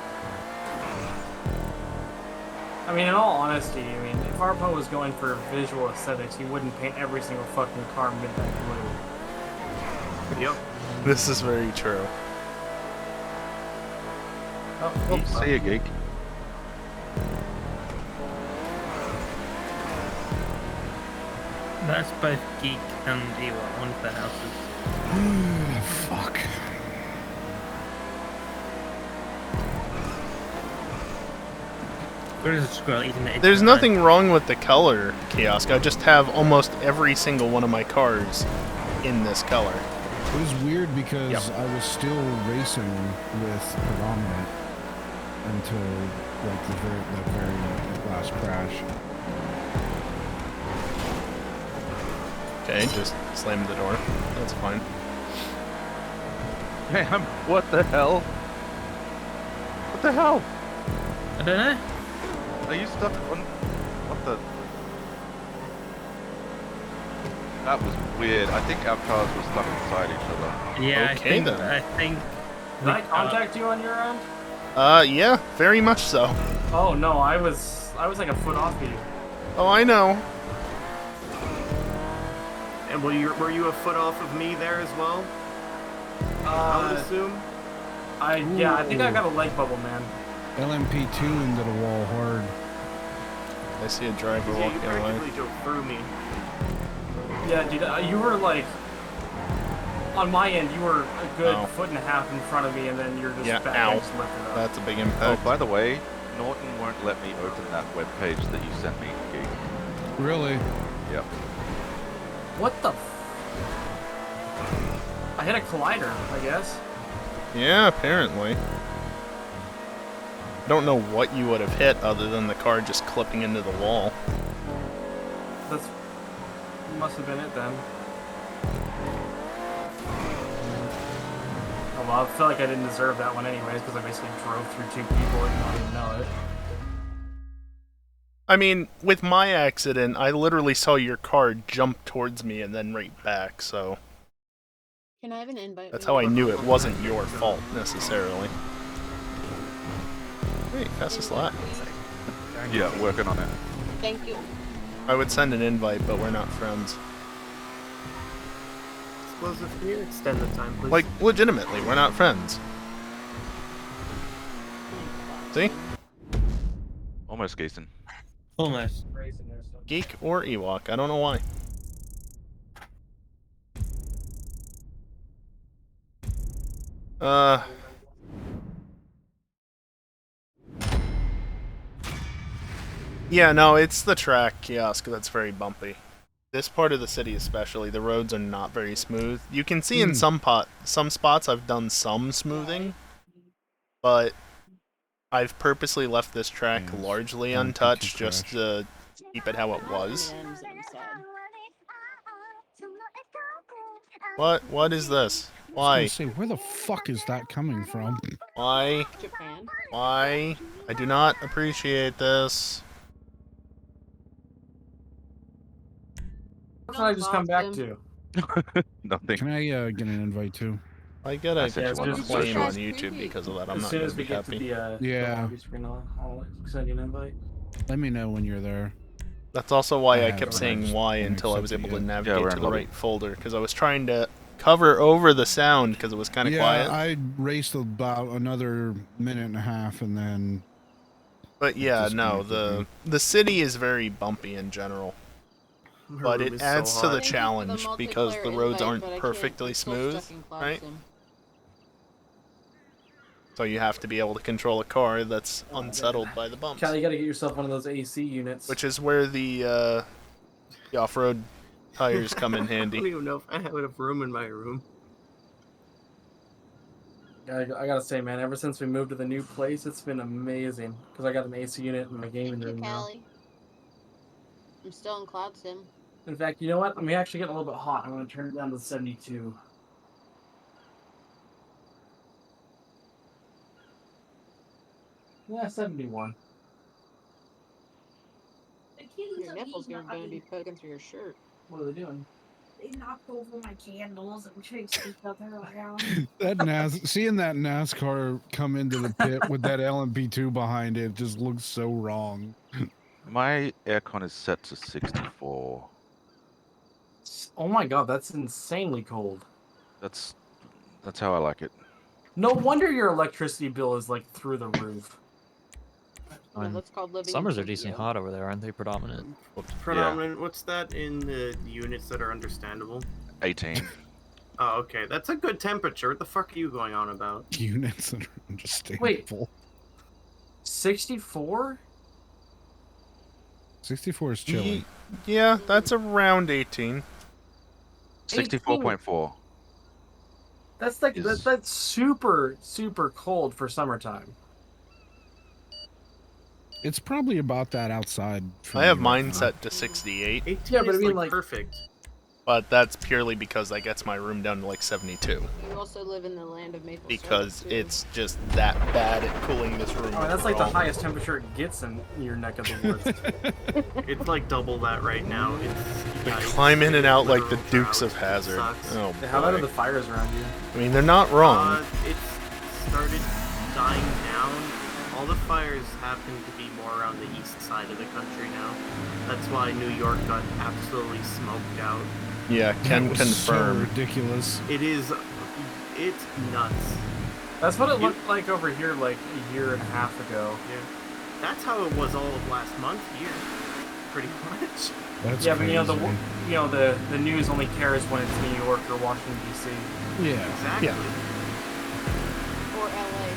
I mean, in all honesty, I mean, if Arpo was going for visual aesthetics, he wouldn't paint every single fucking car midnight blue. Yep. This is very true. Oh, oops. See you, geek. That's both Geek and Ewok, one of their houses. Fuck. Where is a squirrel eating it? There's nothing wrong with the color, Kiosk. I just have almost every single one of my cars in this color. It was weird because Yep. I was still racing with predominant until like the very last crash. Okay, just slammed the door. That's fine. Damn, what the hell? What the hell? I don't know. Are you stuck on... What the... That was weird. I think our cars were stuck inside each other. Yeah, Okay, I then. think. Did I contact you on your end? Yeah, very much so. Oh no, I was like a foot off you. Oh, I know. And were you a foot off of me there as well? I would assume. Yeah, I think I got a leg bubble, man. LMP2 into the wall hard. I see a driver Yeah, you walking away. practically drove through me. Yeah, dude, you were like, on my end, you were a good Ow. foot and a half in front of me, and then you're just Yeah, back ow. and just lifted up. That's a big Oh, impact. by the way, Norton won't let me open that web page that you sent me, geek. Really? Yep. What the? I hit a collider, I guess. Yeah, apparently. I don't know what you would have hit other than the car just clipping into the wall. That's must have been it then. Oh well, I feel like I didn't deserve that one anyways, because I basically drove through two people and not even know it. I mean, with my accident, I literally saw your car jump towards me and then right back, so Can I have an invite? that's when how you I knew it wasn't your fault, necessarily. Wait, fastest lap. Yeah, working on it. Thank you. I would send an invite, but we're not friends. Explosive, can you extend the time, please? Like, legitimately, we're not friends. See? Almost Gason. Almost. Geek or Ewok, I don't know why. Yeah, no, it's the track, Kiosk, that's very bumpy. This part of the city especially, the roads are not very smooth. You can see in some spots I've done some smoothing, but I've purposely left this track Yeah, largely LMP2 untouched just crash. to keep it how it was. M&Ms and I'm sad. What is this? I Why? was gonna say, where the fuck is that coming from? Why? Japan. Why? I do not appreciate this. What did I just come back to? Nothing. Can I get an invite too? I get a I sent you one on claim social. on YouTube because of that. I'm As not soon gonna as we be get to happy. the Yeah. lobby screen, I'll send you an invite. Let me know when you're there. That's also why I have kept it. saying Y until I was able to Yeah, navigate we're to in the lobby. right folder, because I was trying to cover over the sound because it was kind of quiet. I raced about another minute and a half, and then But yeah, no, disconnected me. the city is very bumpy in general. My But room it is adds so to the hot. Thank you for the challenge because the multiplayer roads invite, aren't but I can't- perfectly I'm still smooth, stuck in Cloud right? Sim. So you have to be able to control a car that's Oh, unsettled man. by the bumps. Callie, you gotta get yourself one of those AC units. Which is where the off-road tires come in I don't handy. even know if I have enough room in my room. I gotta say, man, ever since we moved to the new place, it's been amazing. Because I got an AC unit in my gaming Thank you, room now. Callie. I'm still in Cloud Sim. In fact, you know what? I'm actually getting a little bit hot. I'm gonna turn it down to 72. Yeah, 71. Your nipples are going to be poking through your shirt. What are they doing? They knocked over my candles and chased each other around. Seeing that NASCAR come into the pit with that LMP2 behind it just looks so wrong. My aircon is set to 64. Oh my god, that's insanely cold. That's how I like it. No wonder your electricity bill is like through the roof. I Yeah, mean, that's called living summers in are decently Tokyo. hot over there, aren't they? Predominant. Predominant. What's that in the units that are understandable? 18. Oh, okay. That's a good temperature. What the fuck are you going on about? Units that are understandable. 64? 64 is chilly. Yeah, that's around 18. 64.4. That's like Is- that's super cold for summertime. It's probably about that outside. For I have me right mine now. set to 68, 18 Yeah, but I is mean, like like- perfect. but that's purely because that gets my room down to like 72. You also live in the land of maple Because syrup, too. it's just that bad at cooling this room. Oh, that's like the overall. highest temperature it gets in your neck of the woods. It's like double that right now. They It's climb in and out like the literal Dukes drought. of Hazzard. Sucks. Oh How about boy. the fires around you? I mean, they're not wrong. It's started dying down. All the fires happen to be more around the east side of the country now. That's why New York got absolutely smoked out. Yeah, can That was confirm. So ridiculous. It's nuts. That's what it You- looked like over here like a year and a half ago. Yeah. That's how it was all of last month here. Pretty much. That's Yeah, but crazy. the news only cares when it's New York or Washington D.C. Yeah. Exactly. Or LA.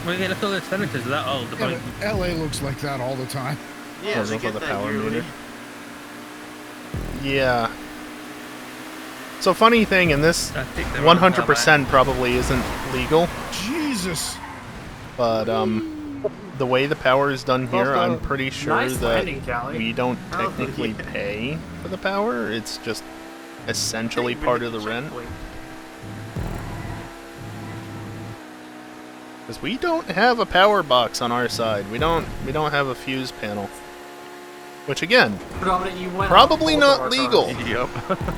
Well, yeah, look at all the senators that old. The Yeah, but LA looks like that all the time. Yeah, Goes they off get of the that power yearly. meter. Yeah. So funny thing, and this 100% probably isn't legal, Jesus. but the way the power is done here, Also, I'm pretty sure nice that landing, Callie. we don't Oh, technically yeah. pay for the power. It's just essentially Hey, part we of the hit rent. checkpoint. Because we don't have a power box on our side. We don't have a fuse panel. Which again, Predominant, you went probably on both of not our legal. cars.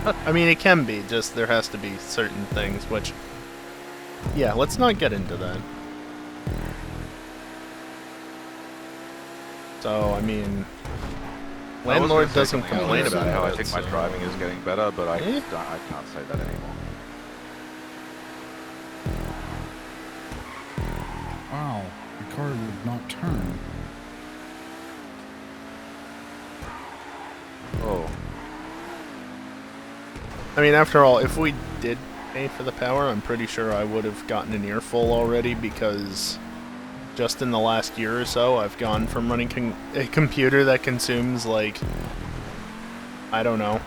Yep. I mean, it can be, just there has to be certain things, which... Yeah, let's not get into that. So, I mean... I was Landlord gonna say doesn't something complain else about how I it, think my so- driving is getting better, but I Eh? can't say that anymore. Wow. The car would not turn. Oh, I mean, after all, if we did pay for the power, I'm pretty sure I would have gotten an earful already, because just in the last year or so, I've gone from running a computer that consumes, like, I don't know,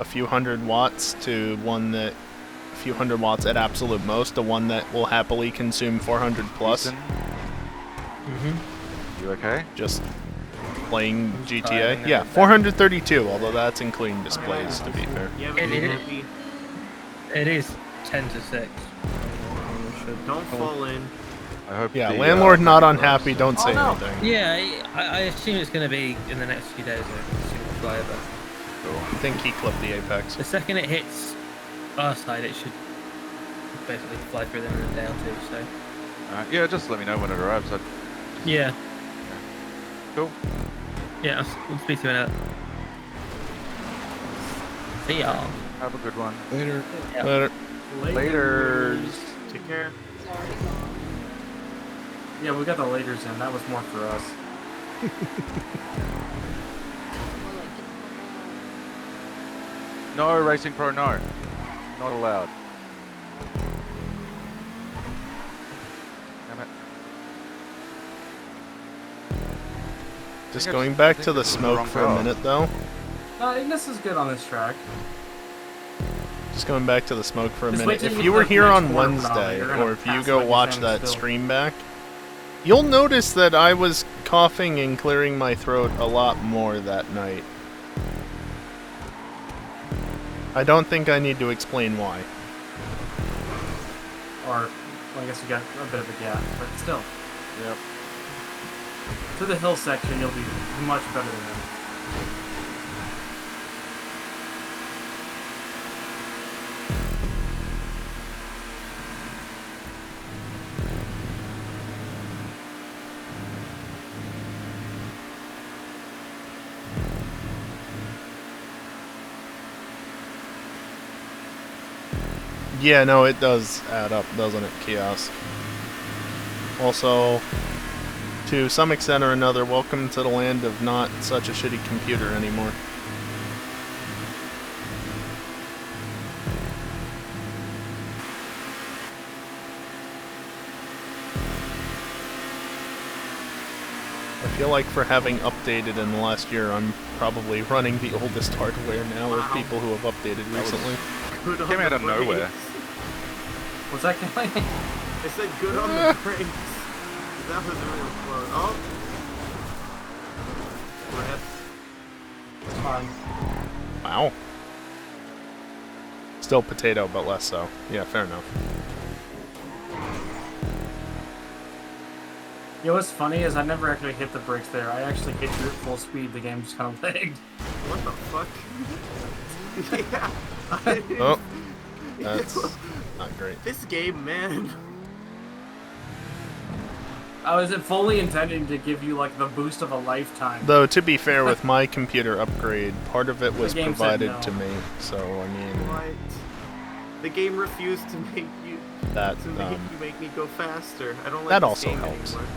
a few hundred watts to one that, a few hundred watts at absolute most, to one that will happily consume 400 plus. Ethan, Mm-hmm. you okay? Just playing GTA. driving Yeah, and 432, although that's including displays, to be fair. Yeah, It but is. happy. It is 10 to 6. Don't fall in. I hope. Yeah, the, landlord not works. unhappy, don't say no. anything. Yeah, I assume it's going to be in the next few days. A super flyover. I think he clipped the apex. The second it hits our side, it should basically fly through them in a day or two. So Yeah, just let me know when it arrives. yeah, Cool. Yeah, we'll speak to you in a minute. See y'all. Have a good one. Later. Yeah. Later. Laters. Take care. It's already gone. Yeah, we got the laters in. That was more for us. More like, No, Racing Pro, no. Not allowed. Damn it. Just I going think back this to the is the smoke wrong for a car. minute, though. Ignis is good on this track. Just going back to the smoke for a Just wait minute. till If you you were hit the here next on corner, Wednesday, you're gonna or if you pass go like you're watch standing that still. stream back, you'll notice that I was coughing and clearing my throat a lot more that night. I don't think I need to explain why. Or, well, I guess you got a bit of a gap, but still. Yep. To the hill section, you'll be much better than him. Yeah, no, it does add up, doesn't it, Kiosk? Also, to some extent or another, welcome to the land of not such a shitty computer anymore. I feel like for having updated in the last year, I'm probably running the oldest hardware now of people who have updated recently. Good on Came the out of nowhere. brakes. What's that Kelly? I said good on the brakes. That was really close. Oh. Rip. It's fine. Wow. Still potato, but less so. Yeah, fair enough. You know what's funny is I never actually hit the brakes there. I actually hit you at full speed. The game just kind of lagged. What the fuck? Yeah. Oh, that's not great. This game, man. I was fully intending to give you like the boost of a lifetime. Though, to be fair, with my computer upgrade, part of it was The game said provided no. to me, so, I mean, What? The game refused to make you that, make me go faster. I don't like that this also game helps. anymore.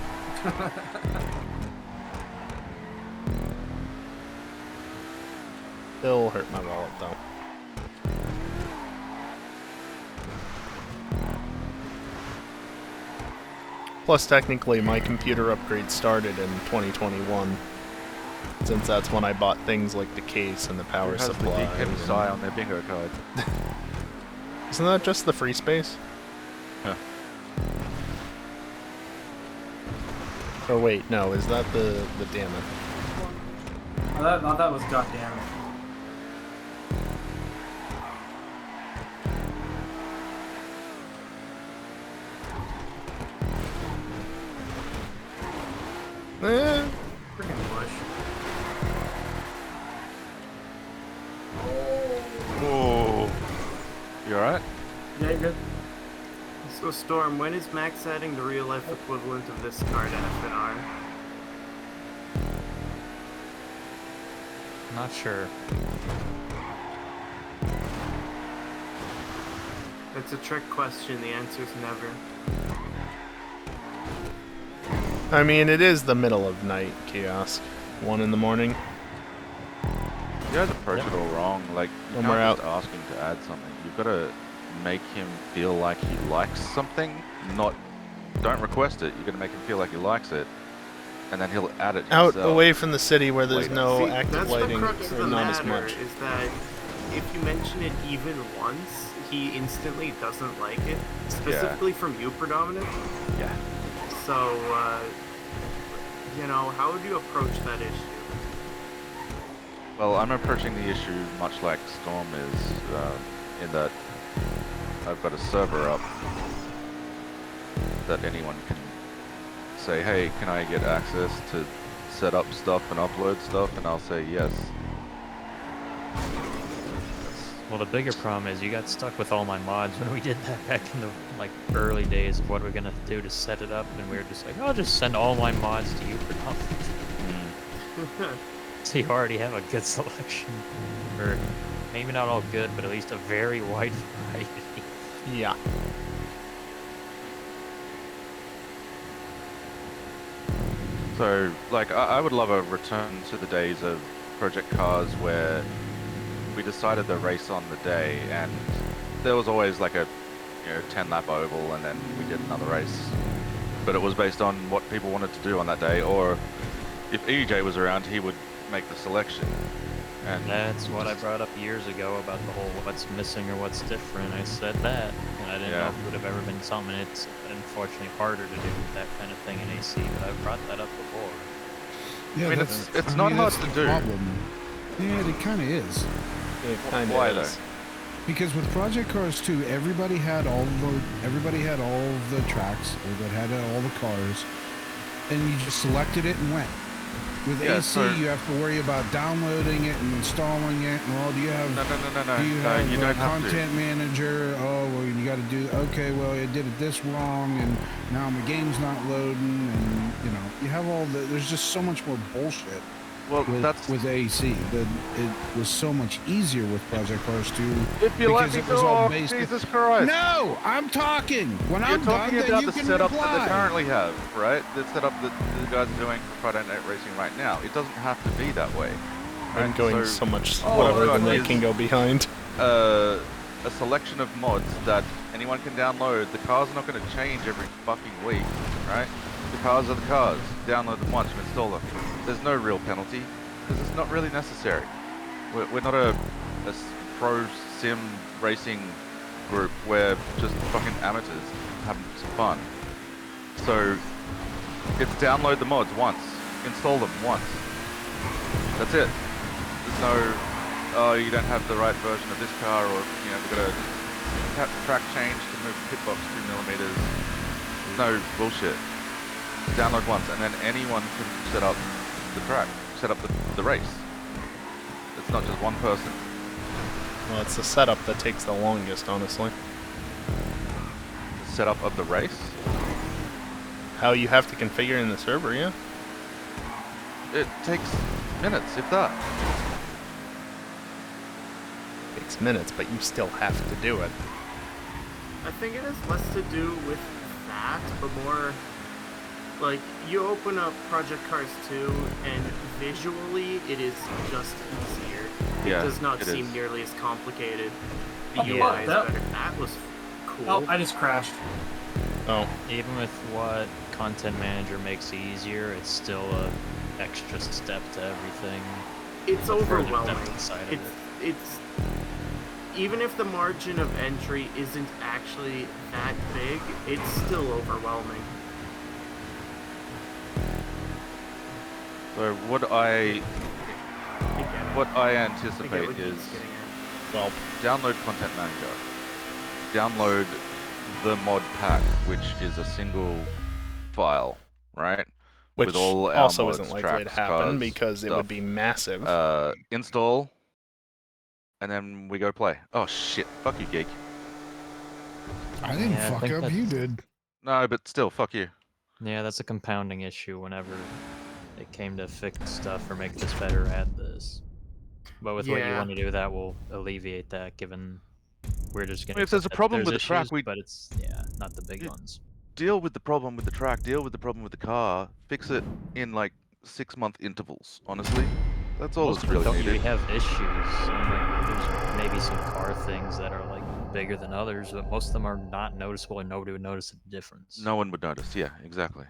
It'll hurt my wallet, though. Plus, technically, my computer upgrade started in 2021, since that's when I bought things like the case and the Who power has the supply. DKMSI on their bingo card? Isn't that just the free space? Huh. Or wait, no, is that the damn it? That was goddamn. Eh, Freaking bush. Oh. You alright? Yeah, you good? So Storm, when is Max adding the real life equivalent of this card to FNR? Not sure. It's a trick question, the answer's never. I mean, it is the middle of night, Kiosk. 1 in the morning. You guys approach it all wrong. Like, you When can't we're just ask him to add something. You've got to make him feel like he likes something. Don't request it. You've got to make him feel like he likes it, and then he'll add it Out himself. away from the city where there's Later. no See, active that's lighting, the crux of or the not as matter, much. is that if you mention it even once, he instantly doesn't like it. Specifically from you, Predominant. Yeah. So, you know, how would you approach that issue? Well, I'm approaching the issue much like Storm is, in that I've got a server up that anyone can say, hey, can I get access to set up stuff and upload stuff? And I'll say yes. Well, the bigger problem is you got stuck with all my mods when we did that back in the early days of what we're gonna do to set it up, and we were just like, I'll just send all my mods to you for nothing. So you already have a good selection, or maybe not all good, but at least a very wide variety. Yeah. So, like, I would love a return to the days of Project Cars where we decided the race on the day, and there was always like a 10-lap oval, and then we did another race. But it was based on what people wanted to do on that day, or if EJ was around, he would make the selection. And That's what I brought up years ago about the whole what's missing or what's different. I said that, and I didn't know Yeah. if it would have ever been something. It's unfortunately harder to do that kind of thing in AC, but I've brought that up before. Yeah, I mean, that's, it's I not mean, hard that's to the do. problem. Yeah, it kind of is. It kind Why of though? is. Because with Project Cars 2, everybody had all of the tracks, everybody had all the cars, and you just selected it and went. With Yeah, AC, so- you have to worry about downloading it and installing it, and all. Do you have? No. Do you No, have you a don't have to. content manager? Oh, well, you got to do. Okay, well, I did it this wrong, and now my game's not loading, and you have all the. There's just so much more bullshit. Well, With AC, it was so much easier with Project Cars 2. if you let because me it was all talk, based- Jesus Christ. No, I'm talking. When You're I'm talking done, then about you the can setup reply. that they currently have, right? The setup that the guys are doing for Friday Night Racing right now. It doesn't have to be that way. I'm Right? going So, so much what slower I've than got they is, can go behind. a selection of mods that anyone can download. The cars are not going to change every fucking week, right? The cars are the cars. Download them once, you install them. There's no real penalty, because it's not really necessary. We're not a pro sim racing group. We're just fucking amateurs having some fun. So it's download the mods once, install them once. That's it. There's no, oh, you don't have the right version of this car, or we've got a track change to move the pit box 2 millimeters. No bullshit. Download once, and then anyone can set up the track, set up the race. It's not just one person. Well, it's the setup that takes the longest, honestly. The setup of the race. How you have to configure in the server, yeah? It takes minutes, if that. Takes minutes, but you still have to do it. I think it has less to do with that, but more like you open up Project Cars 2 and visually it is just easier. Yeah, It does not it seem is. nearly as complicated. Oh, The UI yeah, is that- better. That was cool. Oh, I just crashed. Oh, Even with what Content Manager makes easier, it's still a extra step to everything. It's The further overwhelming. depth inside of it. It's even if the margin of entry isn't actually that big, it's still overwhelming. So what I I get anticipate what is he's getting at. well, download Content Manager. Download the mod pack, which is a single file, right? which With all our also mods, isn't likely to tracks, happen cars, because it would stuff. be massive. Install, and then we go play. Oh shit! Fuck you, geek. I didn't Yeah, I fuck think up. You that's- did. No, but still, fuck you. Yeah, that's a compounding issue whenever it came to fix stuff or make this better, add this. But with what you Yeah. want to do, that will alleviate that, given we're just going I mean, if there's a problem with the track, we but it's, yeah, not the big ones. deal with the problem with the track, deal with the problem with the car, fix it in like 6-month intervals. Honestly, that's all Most it's of them really don't needed. usually have issues. I mean, like, there's maybe some car things that are like bigger than others, but most of them are not noticeable, and nobody would notice the difference. No one would notice. Yeah, exactly.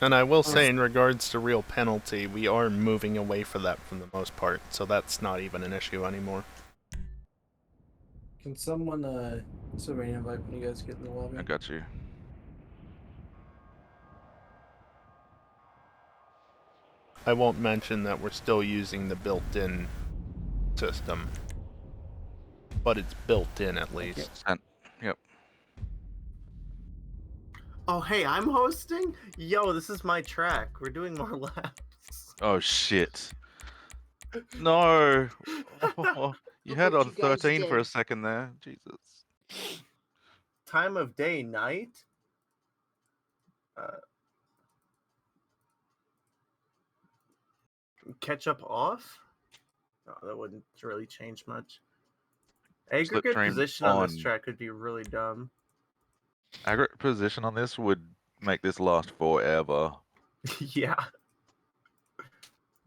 And I will say, in regards to real penalty, we are moving away from that for the most part, so that's not even an issue anymore. Can someone Sylvain invite when you guys get in the lobby? I got you. I won't mention that we're still using the built-in system, but it's built in at least. And, yep. Oh, hey, I'm hosting? Yo, this is my track. We're doing more laps. Oh shit. No. You Look had what on you guys 13 for a did. second there. Jesus. Time of day, night? ketchup off? Oh, that wouldn't really change much. Slip Aggregate train position on this on. track would be really dumb. Aggregate position on this would make this last forever. Yeah.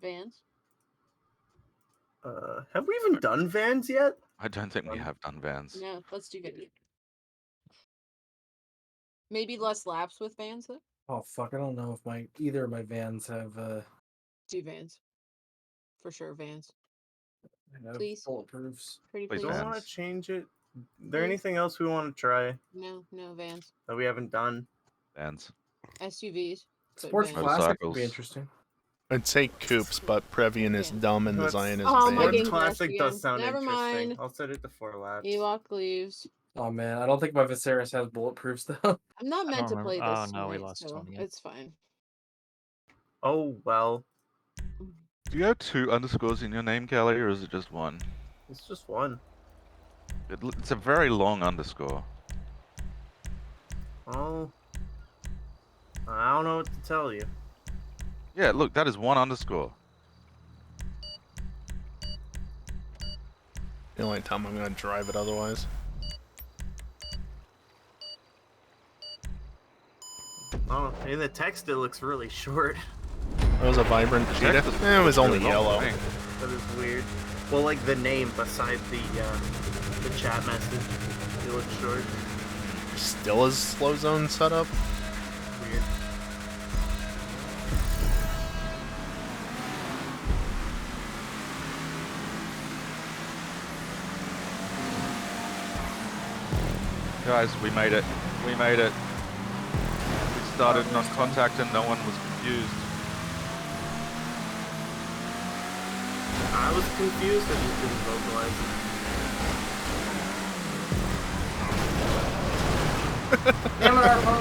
Vans. Have we even done Vans yet? I don't think we have done Vans. No, let's do Vans. Maybe less laps with Vans though. Oh fuck! I don't know if either of my vans have Do Vans. For sure, Vans. have Please. bulletproofs. Pretty Please, please. Don't want to Vans. change it. Is there Please. anything else we want to try No, no Vans. that we haven't done? Vans. SUVs. but Sports Vans. classic would Motorcycles. be interesting. I'd say coupes, but Previan is Yeah. dumb and the Let's- Zion is Oh, my banned. game Sports crashed Classic again. does sound Never interesting. mind. I'll set it to 4 laps. Ewok leaves. Oh man, I don't think my Viserys has bulletproofs though. I'm not I meant to don't play remember. this Oh, no, we tonight, lost so 20. it's fine. Oh, well. Do you have 2 underscores in your name, Callie, or is it just 1? It's just one. It's a very long underscore. Oh. I don't know what to tell you. Yeah, look, that is 1 underscore. The only time I'm gonna drive it otherwise. Oh, in the text it looks really short. That was a vibrant The cheetah. text is Eh, it was only really long yellow. for me. That is weird. Well, like the name beside the chat message. It looks short. Still is slow zone setup. Weird. Guys, we made it. We made it. We started non-contact and no one was confused. I was confused. I just didn't vocalize it. Damn it, Arpo!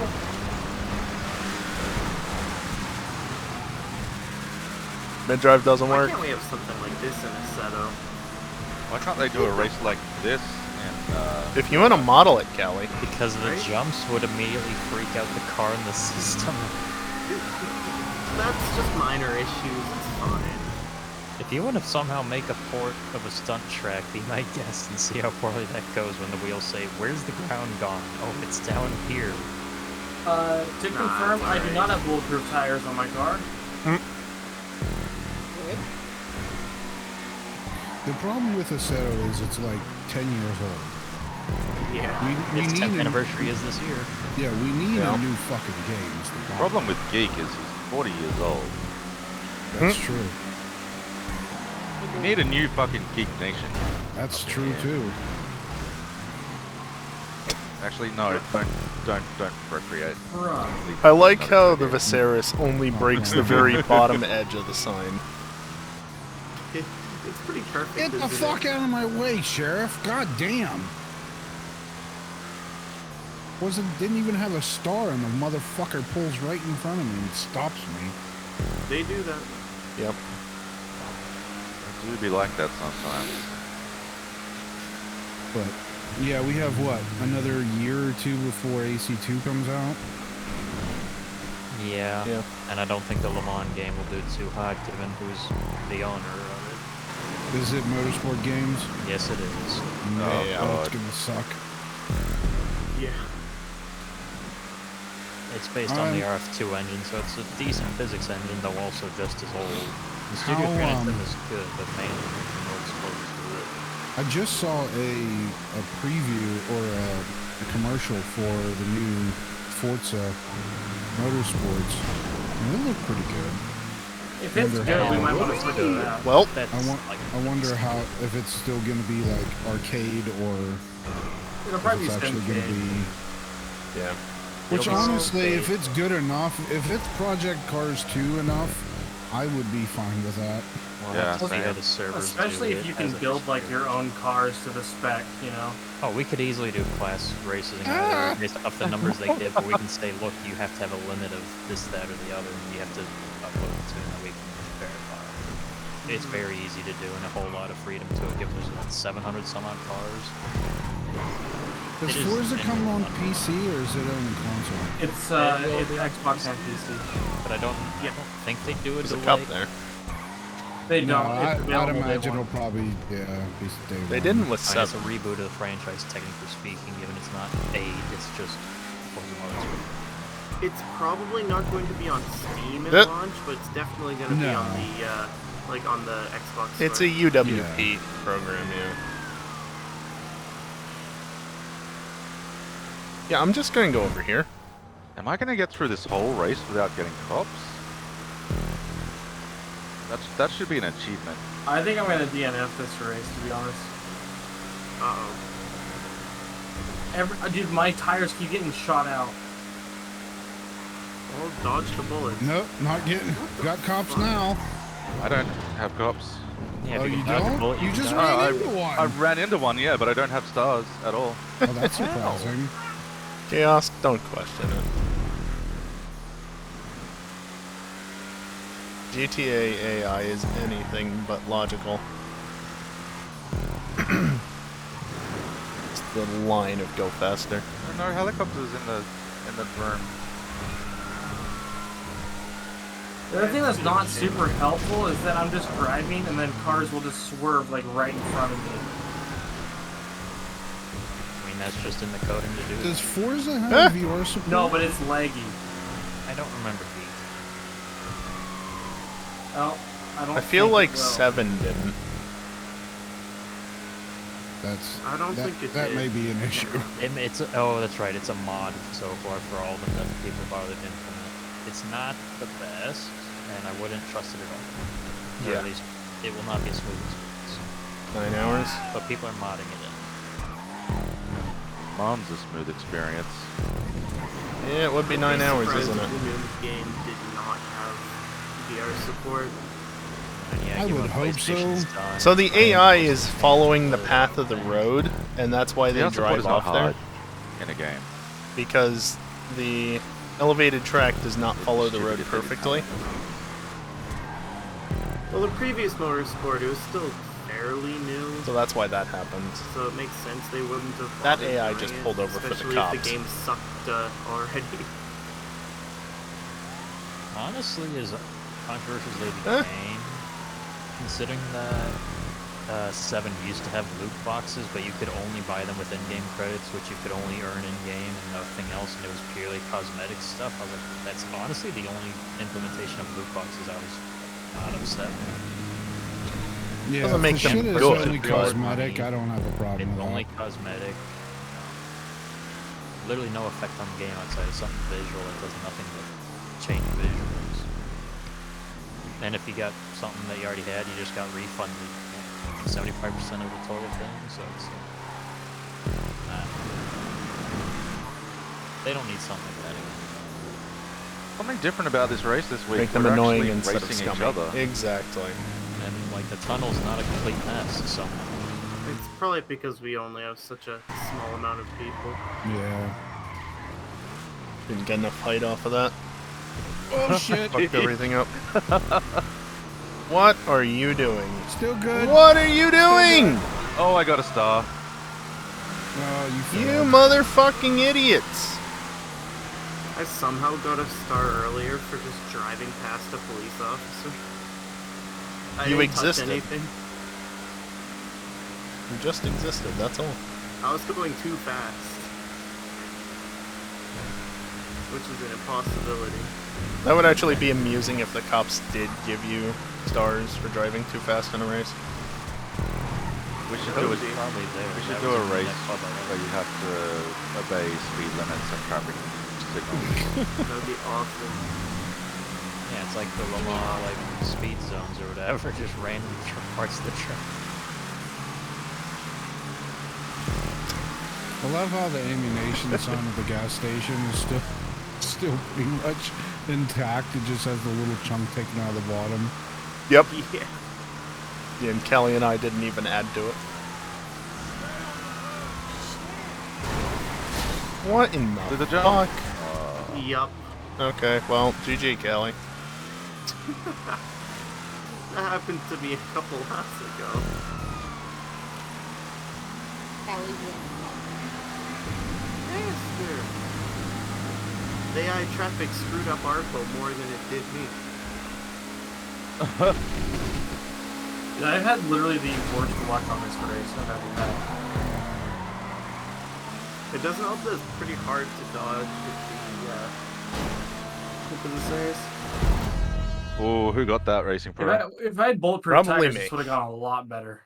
Mid drive doesn't Why work. can't we have something like this in a setup? Why can't they do a race like this? And If you want to model it, Callie. Because the Right? jumps would immediately freak out the car and the system. That's just minor issues. It's fine. If you want to somehow make a port of a stunt track, be my guest and see how poorly that goes when the wheels say, "Where's the ground gone? Oh, it's down here." To Nah, confirm, it's I do alright. not have bulletproof tires on my car. Good. The problem with Aceto is it's like 10 years old. Yeah. We Its need 10th a- anniversary is this year. Yeah, we need Yeah. a new fucking game. Is the problem with Geek is he's 40 years old. That's true. You need a new fucking Geek Nation. That's true too. Actually, no, don't procreate. Uh-huh. I like how the Viserys only breaks the very bottom edge of the sign. It's pretty perfect. Get the isn't it? fuck out of my way, Sheriff! God damn! Didn't even have a star, and the motherfucker pulls right in front of me and stops me. They do that. Yep. It do be like that sometimes. But yeah, we have what, another year or two before AC2 comes out. Yeah. Yeah. And I don't think the Le Mans game will do too hot given who's the owner of Is it Motorsport Games? it. Yes, it is. No, God. it's gonna suck. Yeah. It's based on the RF2 engine, so it's a decent physics engine, though also just as old. The Studio How, Phantom is good, but mainly the more exposed to it. I just saw a preview or a commercial for the new Forza Motorsports, and it looked pretty good. If it's Wonder good, we how- might want to switch it out. Well, That's I wonder how, if it's still gonna be like arcade or It'll if probably it's be actually gonna Simcade. be. yeah. Which It'll be honestly, Simcade. if it's good enough, if it's Project Cars 2 enough, I would be fine with that. Well, Yeah, that's same. how the servers Especially do if it you can as a build like history. your own cars to the spec, you know. Oh, we could easily do class races and either based off the numbers they give, but we can say, look, you have to have a limit of this, that, or the other, and you have to upload it to, and then we can verify. It's very easy to do and a whole lot of freedom to it, given there's 700 some odd cars. Does It is Forza come on genuinely PC or is it on console? It's will it's be on Xbox and PC. But I don't think they do it There's a delay. cup there. They No, don't. I'd It's available day imagine it'll one. probably be day They one. didn't with I mean, it's a 7. reboot of the franchise, technically speaking, given it's not 8, it's just Forza Motorsport. It's probably not going to be on Steam at Eh. launch, but it's definitely going to be No. on the like on the Xbox. It's Store. a UWP program, yeah. Yeah, I'm just gonna go over here. Am I gonna get through this whole race without getting cops? That should be an achievement. I think I'm gonna DNF this race, to be honest. Uh-oh. Dude, my tires keep getting shot out. Well, dodge the bullets. Nope, not getting. Got cops now. I don't have cops. Yeah, Oh, if you can dodge a don't? bullet, You can just dodge. ran into one. I ran into one, yeah, but I don't have stars at all. Oh, that's surprising. Chaos, don't question it. GTA AI is anything but logical. It's the line of go faster. There are no helicopters in the room. The other thing that's not super helpful is that I'm just driving and then cars will just swerve like right in front of me. I mean, that's just in the coding to do. Does Forza have VR support? No, but it's laggy. I don't remember V. Oh, I don't. I feel think like it will. 7 didn't. I don't think it that did. may be an issue. Oh, that's right. It's a mod so far for all of them that people bothered to implement. It's not the best, and I wouldn't trust it at all. Or Yeah. at least it will not be a smooth experience. 9 hours. But people are modding it in. Mom's a smooth experience. Yeah, it would be 9 hours, isn't it? The new game did not have VR support. And yeah, I given would what hope PlayStation's so. done, So the AI is following the path of the road, and that's why they VR support drive is not off there. hard in a game. Because the elevated track does not follow the road Distributed perfectly. Well, the previous Motorsport, it was still fairly new, So that's why that happened. so it makes sense they wouldn't have That bothered AI doing just it, pulled over for the especially cops. if the game sucked already. honestly, as controversial as they Huh? became, considering that 7 used to have loot boxes, but you could only buy them with in-game credits, which you could only earn in-game and nothing else, and it was purely cosmetic stuff. I was like, that's honestly the only implementation of loot boxes I was not upset with. Yeah, Doesn't if make the them shit is good. only Good cosmetic, money. I don't have a problem It's with only that. cosmetic. Literally no effect on the game outside of something visual that does nothing but change visuals. And if you got something that you already had, you just got refunded 75% of the total thing, so it's they don't need something like that anymore. Something different about this race this week. Make them we're annoying actually instead of racing each scummy. other. Exactly. And like the tunnel's not a complete mess, so It's probably because we only have such a small amount of people. Yeah. Didn't get enough height off of that. Oh shit. Fucked everything up. What are you doing? Still good. What are you doing? Oh, I got a star. Oh, you You failed. motherfucking idiots. I somehow got a star earlier for just driving past a police officer. I You didn't touch existed. anything. You just existed, that's all. I was going too fast. Which is an impossibility. That would actually be amusing if the cops did give you stars for driving too fast in a race. We should Oh, do a, dear. probably there. we should That do was a in the race next club I where you have to obey speed limits and traffic signals. That would be awful. Yeah, it's like the Le Mans like speed zones or whatever, just random parts of the track. I love how the ammunition sign at the gas station is still pretty much intact. It just has the little chunk taken out of the bottom. Yep. Yeah. Yeah, and Kelly and I didn't even add to it. What in the Do the jump. fuck? Yup. Okay, well, GG, Kelly. That happened to me a couple laps ago. Faster. The AI traffic screwed up Arco more than it did me. Yeah, I've had literally the worst luck on this race I've ever had. It doesn't help that it's pretty hard to dodge with the race. Oh, who got that racing pro? If I had bulletproof Probably tires, me. this would have gone a lot better.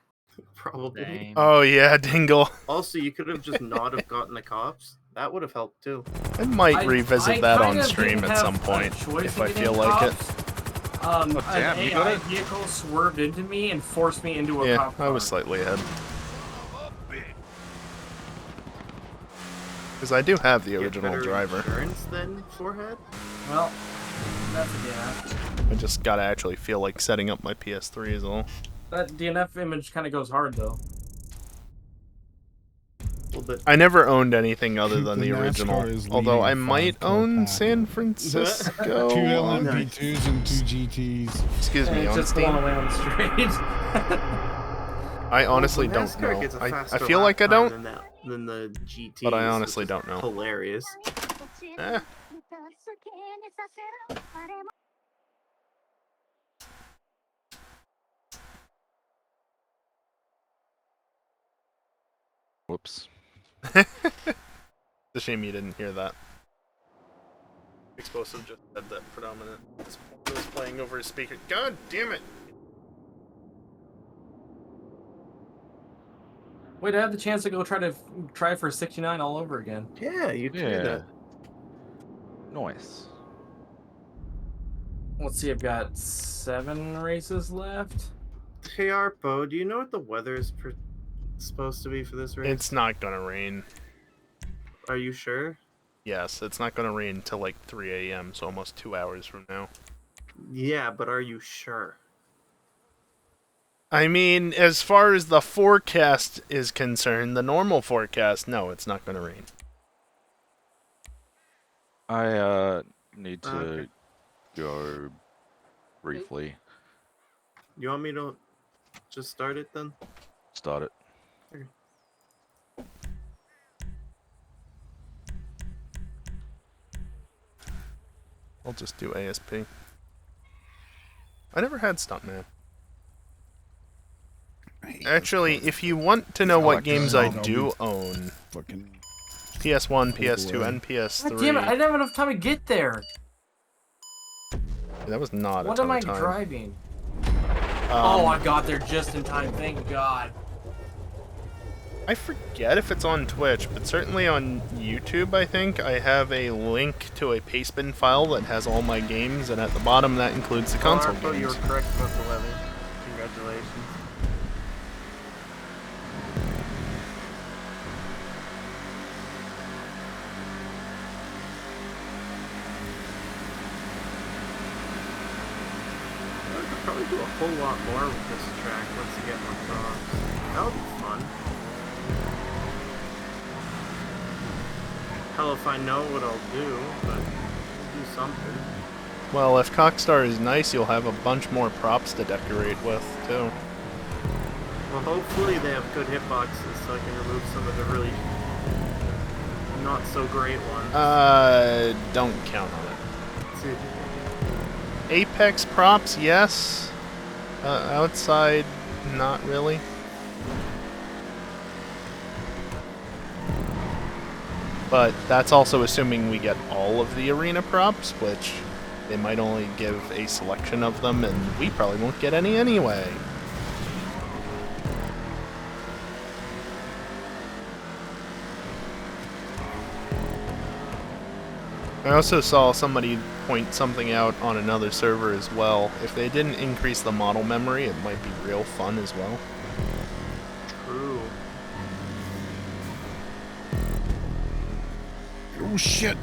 Probably. Same. Oh yeah, Dingle. Also, you could have just not have gotten the cops. That would have helped too. I might I revisit that kind on of stream didn't at have some a point choice if in I getting feel like it. cops. damn, An you got AI it? vehicle swerved into me and forced me into a Yeah, cop car. I was slightly ahead. Because I do have the Get original better driver. insurance than Forehead? Well, that's a DNF. I just gotta actually feel like setting up my PS3 is all. That DNF image kind of goes hard though. A little bit. I never owned anything other than The the NASCAR original. is Although I leading might 5-car own pack. San Francisco. Two on- LMP2s and 2 GTs. Excuse me, And on it's just going Steam. away on the street. I honestly Well, don't NASCAR know. gets a I faster feel lap like I time don't. than the GTs, But I honestly which is don't know. Hilarious. Eh. Whoops. It's a shame you didn't hear that. Explosive just said that predominant was playing over his speaker. God damn it! Wait, I had the chance to go try for 69 all over again. Yeah, you can do Yeah. that. Nice. Let's see, I've got 7 races left. Hey Arpo, do you know what the weather is supposed to be for this race? It's not gonna rain. Are you sure? Yes, it's not gonna rain till like 3 a.m., so almost 2 hours from now. Yeah, but are you sure? I mean, as far as the forecast is concerned, the normal forecast, no, it's not gonna rain. I need to Okay. go briefly. You want me to just start it then? Start it. I'll just do ASP. I never had Stuntman. Actually, if you want to know what games I do own, Fucking PS1, Full PS2, away. and God damn it, I PS3. didn't have enough time to get there. That was not a What ton am I of time. driving? Oh, Um, I got there just in time, thank God. I forget if it's on Twitch, but certainly on YouTube, I think, I have a link to a pastebin file that has all my games, and at the bottom that includes the console Arpo, you were games. correct about the weather. Congratulations. I could probably do a whole lot more with this track once you get more props. That would be fun. Hell if I know what I'll do, but do something. Well, if Cockstar is nice, you'll have a bunch more props to decorate with, too. Well, hopefully they have good hitboxes so I can remove some of the really not so great ones. Don't count on it. Apex props, yes. Outside, not really. But that's also assuming we get all of the arena props, which they might only give a selection of them, and we probably won't get any anyway. I also saw somebody point something out on another server as well. If they didn't increase the model memory, it might be real fun as well. True. oh shit,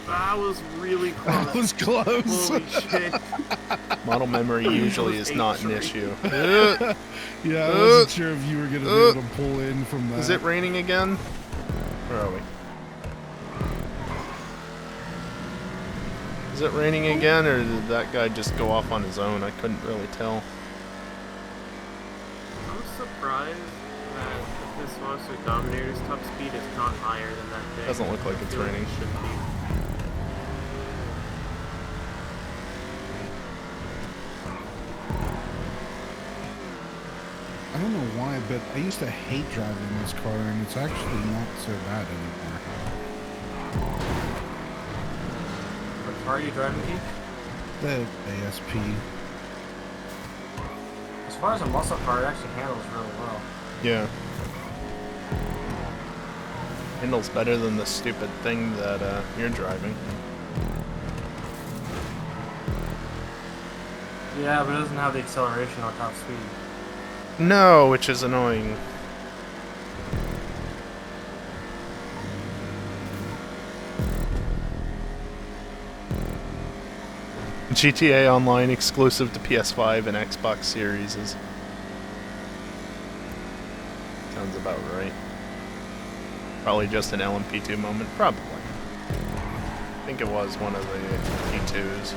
That was really close. that was close. Holy shit. Model memory usually is not an issue. Ugh. Yeah, I wasn't sure if you were gonna be able to pull in from that. Is it raining again? Where are we? Is it raining again, or did that guy just go off on his own? I couldn't really tell. I'm surprised that this Monster Dominator's top speed is not higher than that thing. Doesn't look like I it's feel raining. it should be. I don't know why, but I used to hate driving this car, and it's actually not so bad anymore. What car are you driving, Keith? The ASP. As far as a muscle car, it actually handles really well. Yeah. Handles better than the stupid thing that you're driving. Yeah, but it doesn't have the acceleration or top speed. No, which is annoying. GTA Online exclusive to PS5 and Xbox Series is... Sounds about right. Probably just an LMP2 moment. Probably. I think it was one of the P2s.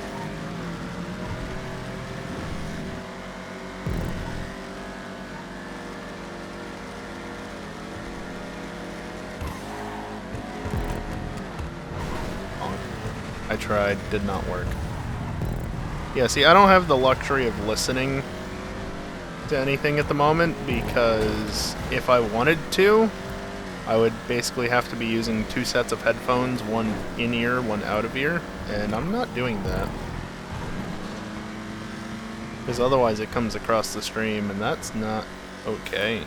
I tried, did not work. Yeah, see, I don't have the luxury of listening to anything at the moment because if I wanted to, I would basically have to be using 2 sets of headphones, one in-ear, one out-of-ear, and I'm not doing that. Because otherwise it comes across the stream, and that's not okay.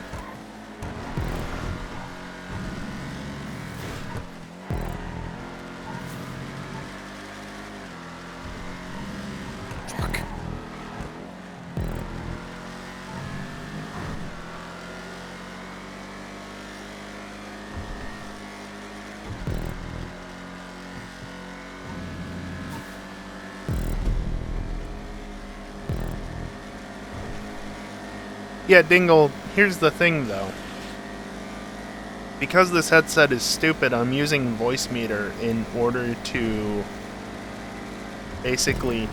Fuck. Yeah, Dingle, here's the thing though. Because this headset is stupid, I'm using voice meter in order to basically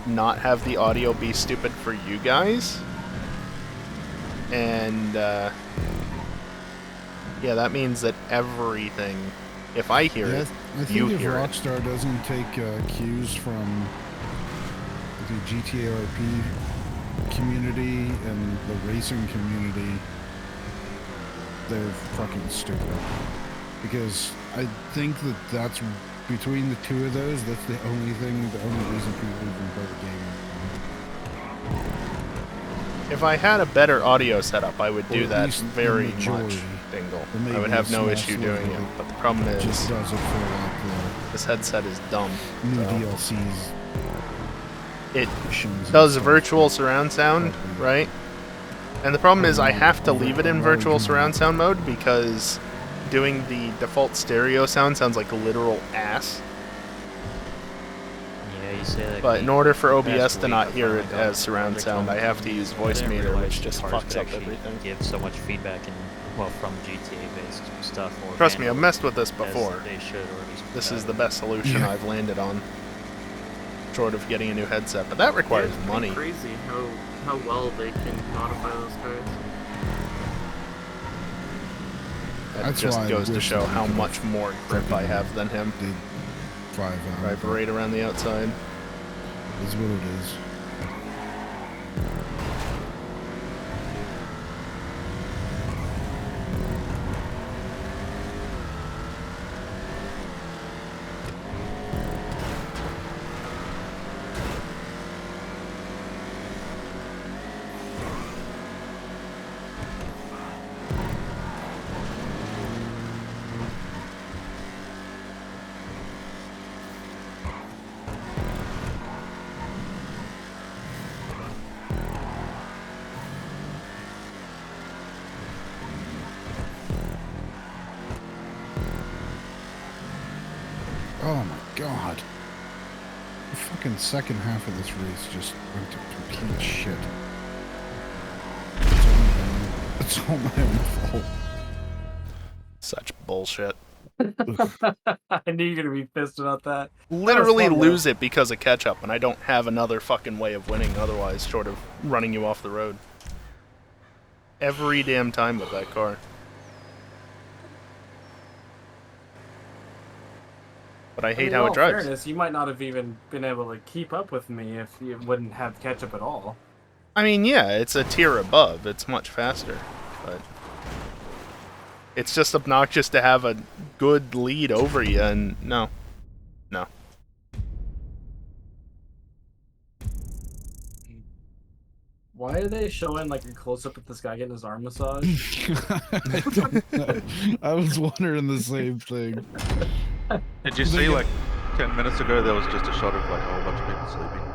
not have the audio be stupid for you guys. And yeah, that means that everything, if I hear it, I you think if hear it. Rockstar doesn't take cues from the GTA RP community and the racing community, they're fucking stupid. Because I think that that's between the two of those, that's the only thing, the only reason people even play the game. If I had a better audio setup, I would Or do at that least the very majority. much, Dingle. There may I would be a have no small issue doing sliver it, that but the problem is just does it for like this headset is dumb. the new So DLCs. it missions and does stuff. virtual surround sound, right? And the problem is I have to leave it in virtual surround sound mode because doing the default stereo sounds like literal ass. Yeah, you say that. But in order for the past OBS to week, not I hear finally it got as surround Project sound, I Home. have to use I voice didn't meter, realize which the just cars fucks could up actually everything. Give so much feedback and from GTA-based stuff. Or Trust me, I've manual, messed with this as before. They should, or at least This is the best solution I've landed on, short of getting a new headset. But that Yeah, requires it's pretty money. crazy how well they can modify those cars. That That's just why I goes to wish show that we how could've much more grip I have than him. Did 5 Drive right around the outside. is what it is. Oh my god. The fucking second half of this race just went to complete shit. It's all my own fault. Such bullshit. I knew you were gonna be pissed about that. Literally fun, though. lose it because of ketchup, and I don't have another fucking way of winning otherwise, short of running you off the road. Every damn time with that car. But I hate mean, how in it all drives. fairness, you might not have even been able to keep up with me if you wouldn't have ketchup at all. I mean, yeah, it's a tier above. It's much faster, but it's just obnoxious to have a good lead over you, and no. Why are they showing like a close up of this guy getting his arm massage? I don't know. I was wondering the same thing. Did you see like 10 minutes ago there was just a shot of like a whole bunch of people sleeping?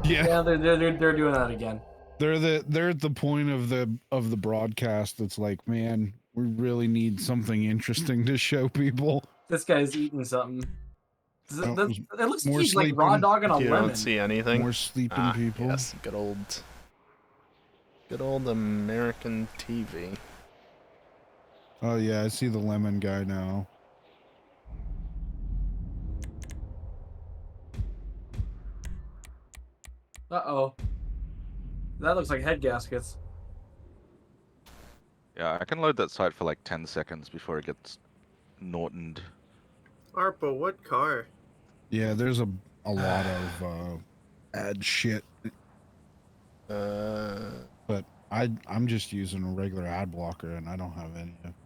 Yeah, Yeah, they're doing that again. they're at the point of the broadcast that's like, man, we really need something interesting to show people. This guy's eating something. Oh, It looks like more he's like raw sleeping. dogging a You lemon. don't see anything. More sleeping people. Yes, good old American TV. Oh yeah, I see the lemon guy now. Uh-oh. That looks like head gaskets. Yeah, I can load that site for like 10 seconds before it gets Nortoned. Arpo, what car? Yeah, there's a lot of ad shit, but I'm just using a regular ad blocker and I don't have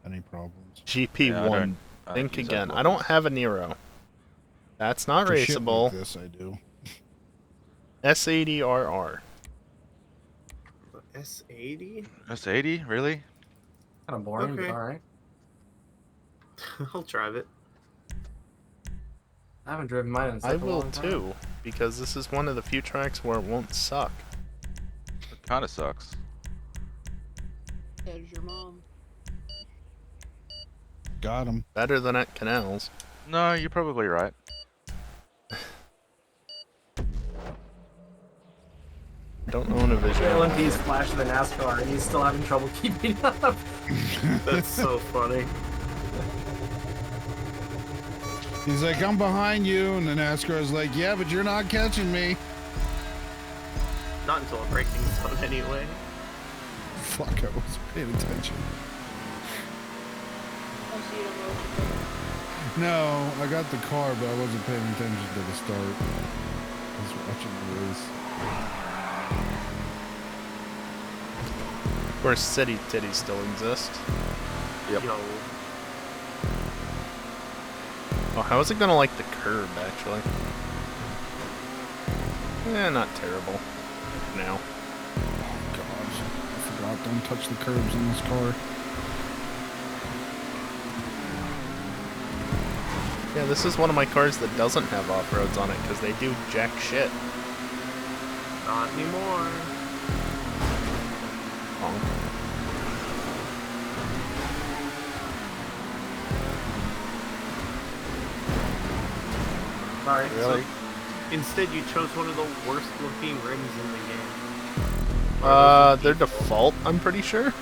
any problems. GP1. Yeah, I don't Think use again. ad I don't blockers. have a Nero. That's not For shit raceable. like this, I do. S80RR. S80? S80? Really? Kind of boring, Okay. but alright. I'll drive it. I haven't driven mine in such I a will long time. too, because this is one of the few tracks where it won't suck. It kind of sucks. There's your mom. Got him. Better than at Canals. No, you're probably right. Don't own a visual. LMP's flashing the NASCAR and he's still having trouble keeping up. That's so funny. He's like, I'm behind you, and the NASCAR's like, yeah, but you're not catching me. Not until a braking zone anyway. Fuck, I wasn't paying attention. Oh, so you don't know what you're doing. No, I got the car, but I wasn't paying attention to the start. I was watching the race. Of course, City Titties still exist. Yep. Yo. Oh, how is it gonna like the curb, actually? Eh, not terrible. Now. Oh, gosh. I forgot, don't touch the curbs in this car. Yeah, this is one of my cars that doesn't have off-roads on it, because they do jack shit. Not anymore. Honk. Sorry. Really? Instead, you chose one of the worst looking rims in the game. They're default, I'm pretty sure.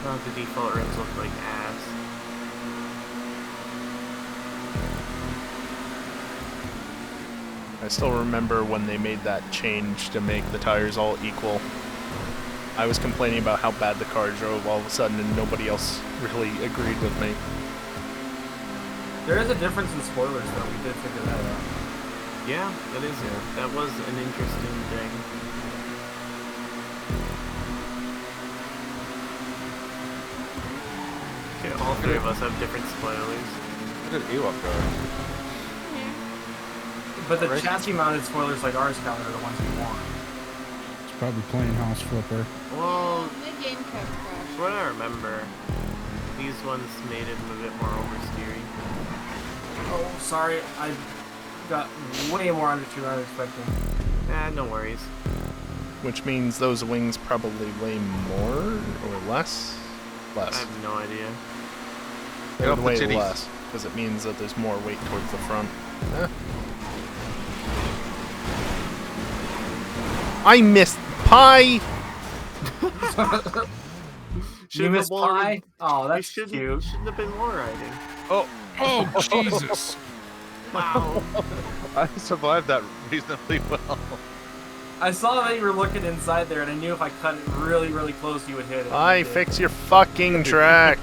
No, the default rims look like ass. I still remember when they made that change to make the tires all equal. I was complaining about how bad the car drove all of a sudden, and nobody else really agreed with me. There is a difference in spoilers, though. We did figure that out. Yeah, that was an interesting thing. Okay, all three of us have different spoilers. Where did Ewok go? But the Right. chassis mounted spoilers like ours count are the ones we want. It's probably playing House Flipper. Well, My game kept crashing. from what I remember, these ones made it a bit more oversteery. Oh, sorry. I got way more understeer than I was expecting. No worries. Which means those wings probably weigh more or less? I Less. have no idea. They Get would off the weigh titties. less, because it means that there's more weight towards the front. Eh. I missed pie! You miss pie? Oh, that's you cute. shouldn't have been wall riding. Oh, Oh, Jesus. Wow. I survived that reasonably well. I saw that you were looking inside there, and I knew if I cut it really, really close, you would hit it. I fix your fucking track!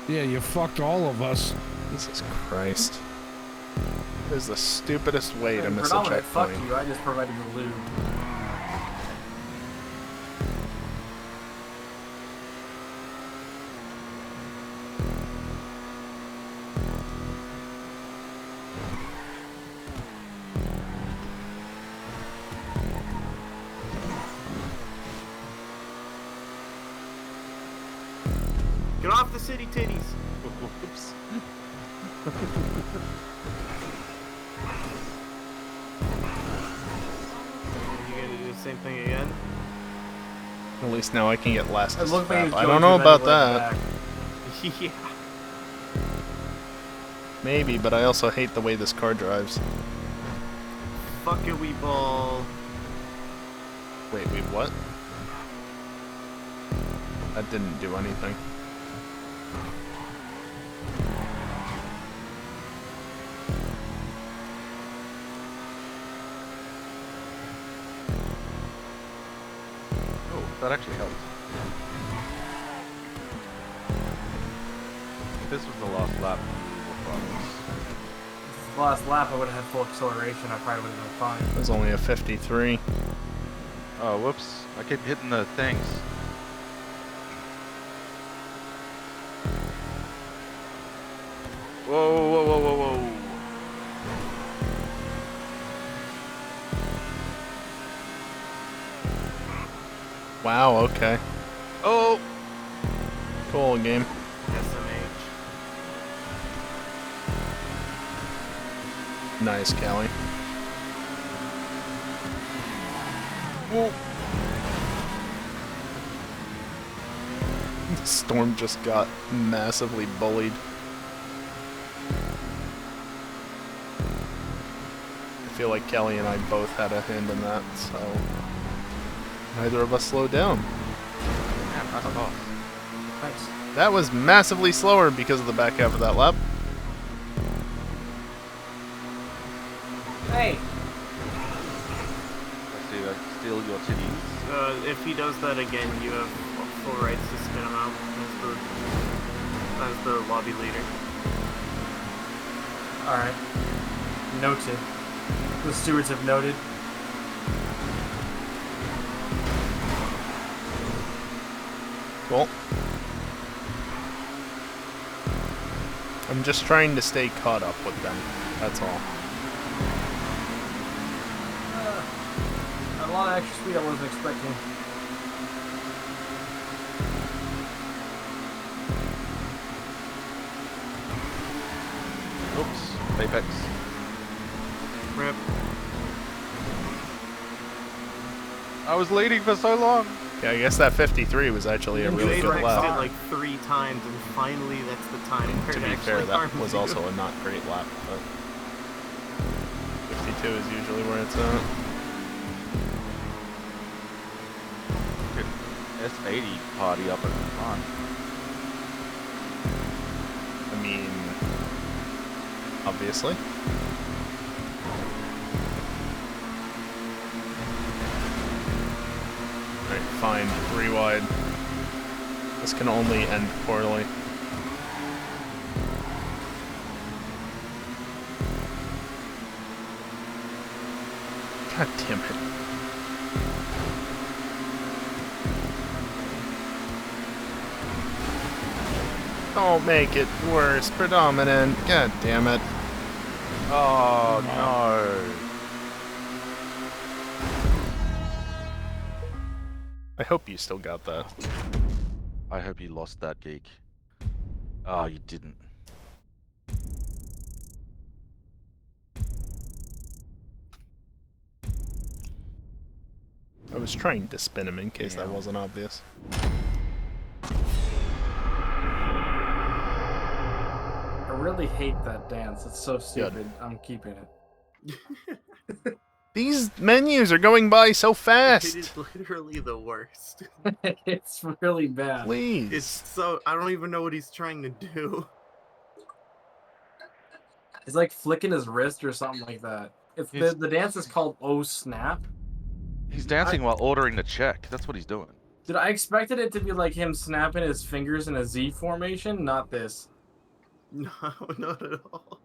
Yeah, you fucked all of us. Jesus Christ. This is the stupidest way to miss a Predominant fuck checkpoint. you, I just provided the lube. Get off the city titties. Oops. You gonna do the same thing again? At least now I can get last. It looked like he was I going don't know too, then he about went that. back. Yeah. Maybe, but I also hate the way this car drives. Fuck it, we ball. Wait, what? That didn't do anything. Oh, that actually helped. If this was the last lap, The last lap, I would have had full acceleration. I probably would have been fine. It was only a 53. oh, whoops. I keep hitting the things. Whoa, whoa, whoa, whoa, whoa. Wow, okay. Oh! Cool game. SMH. Nice, Callie. Whoa! Storm just got massively bullied. I feel like Kelly and I both had a hand in that, so neither of us slowed down. Damn, nice pass. Thanks. That was massively slower because of the back half of that lap. Hey! Let's see, steal your titties. If he does that again, you have full rights to spin him out as the lobby leader. Alright. Noted. The stewards have noted. Cool. I'm just trying to stay caught up with them. That's all. A lot of extra speed I wasn't expecting. Oops, Apex. Rip. I was leading for so long. Yeah, I guess that 53 was actually a really You good Rexed lap. it like 3 times, and finally that's the time where To it be actually fair, that harms was you. also a not great lap, but 52 is usually where it's at. Good S80 party up at the front. I mean, obviously. Alright, fine. 3 wide. This can only end poorly. God damn it. Don't make it worse. Predominant. God damn it. Oh no. I hope you still got that. I hope you lost that, geek. Oh, you didn't. I was trying to spin him in case that Yeah. wasn't obvious. I really hate that dance. It's so stupid. I'm keeping it. These menus are going by so It fast. is literally the worst. It's really bad. Please. It's so I don't even know what he's trying to do. He's like flicking his wrist or something like that. It's the dance is called Oh Snap. He's dancing while ordering the check. That's what he's doing. Dude, I expected it to be like him snapping his fingers in a Z formation, not this. No, not at all.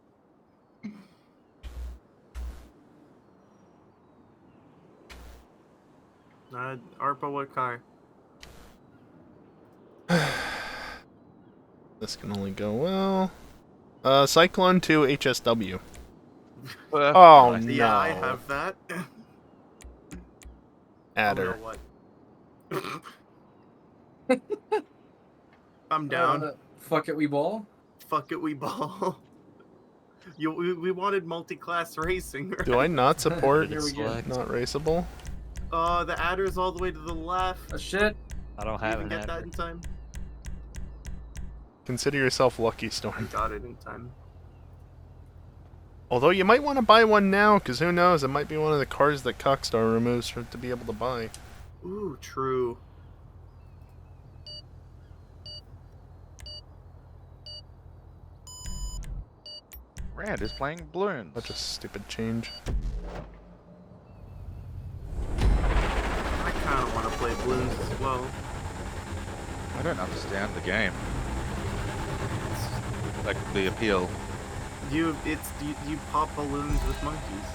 Arpa, what car? This can only go well. Cyclone 2 HSW. Oh no. Yeah, I have that. Adder. Oh, no, what? I'm down. Fuck it, we ball. Fuck it, we ball. We wanted multi-class racing, right? Do I not support Here we go. Select. not raceable? The adder's all the way to the left. Oh shit. I don't You have even an get that adder. in time? Consider yourself lucky, I Storm. got it in time. Although you might want to buy one now, because who knows, it might be one of the cars that Cockstar removes for to be able to buy. Ooh, true. Rand is playing balloons. Such a stupid change. I kind of want to play balloons as well. I don't understand the game. Like the appeal. You pop balloons with monkeys.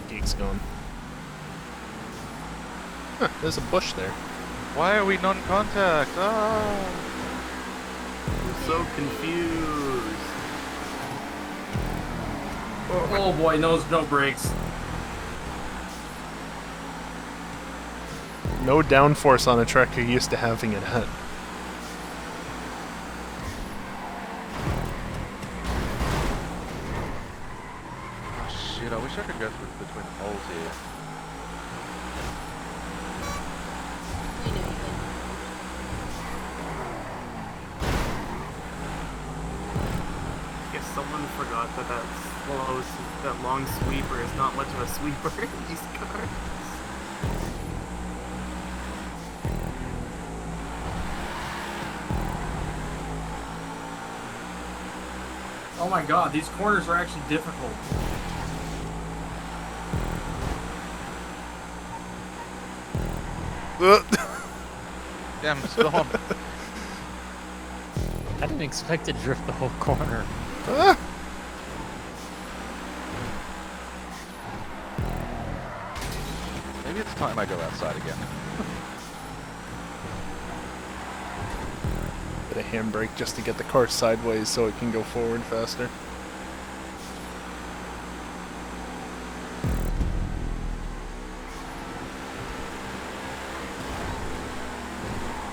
Geek's gone. Huh, there's a bush there. Why are we non-contact? Oh. I'm so confused. Oh boy, no brakes. No downforce on a track you're used to having it at. Oh shit, I wish I could go through between the holes here. You know, Guess someone forgot that that long sweeper is not much of a sweeper in these cars. Oh my god, these corners are actually difficult. Damn, Storm. I didn't expect to drift the whole corner. Ah! Maybe it's time I go outside again. Bit of handbrake just to get the car sideways so it can go forward faster.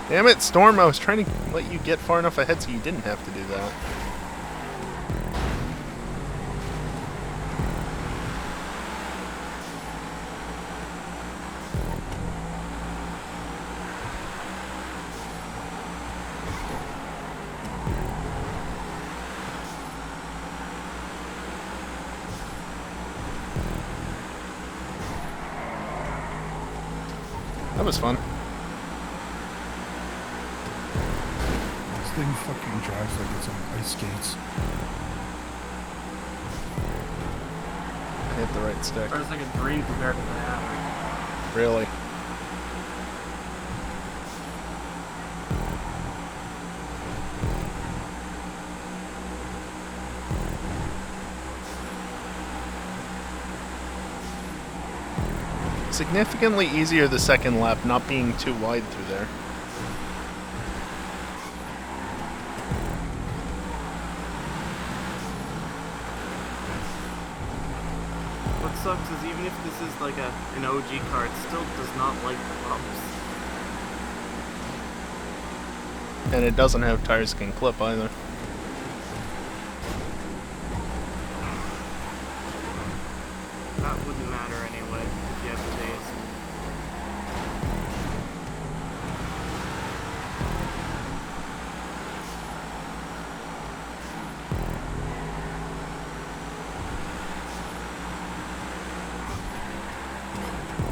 Damn it, Storm, I was trying to let you get far enough ahead so you didn't have to do that. That was fun. This thing fucking drives like it's on ice skates. Hit the right stick. It's like a dream compared to that. Really. Significantly easier the second lap, not being too wide through there. What sucks is even if this is like an OG car, it still does not like the bumps. And it doesn't have tires that can clip either. That wouldn't matter anyway if you have the taste.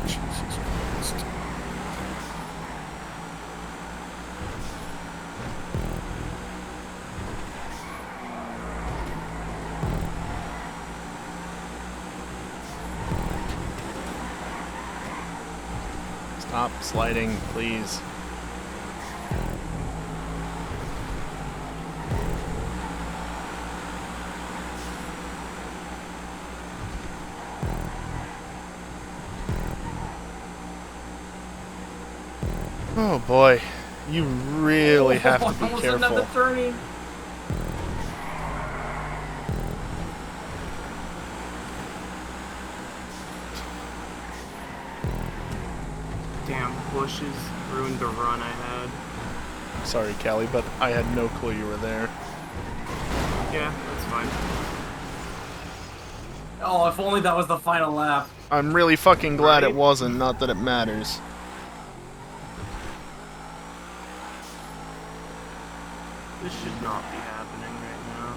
Jesus Christ. Stop sliding, please. Oh boy, you really have to be Almost another careful. turning. Damn Damn, bushes ruined the run I had. Sorry, Callie, but I had no clue you were there. Yeah, that's fine. Oh, if only that was the final lap. I'm really fucking glad it Right? wasn't, not that it matters. This should not be happening right now.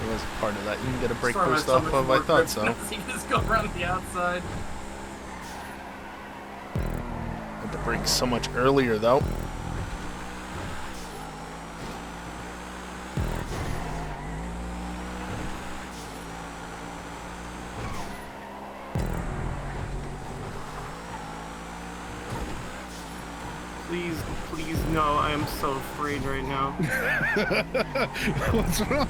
It was part of that. You can get a brake Sorry, boost my off stomach's of, I more thought gripped so. now, so you can just go around the outside. Had to brake so much earlier, though. Please, please, no, I am so afraid right now. What's wrong?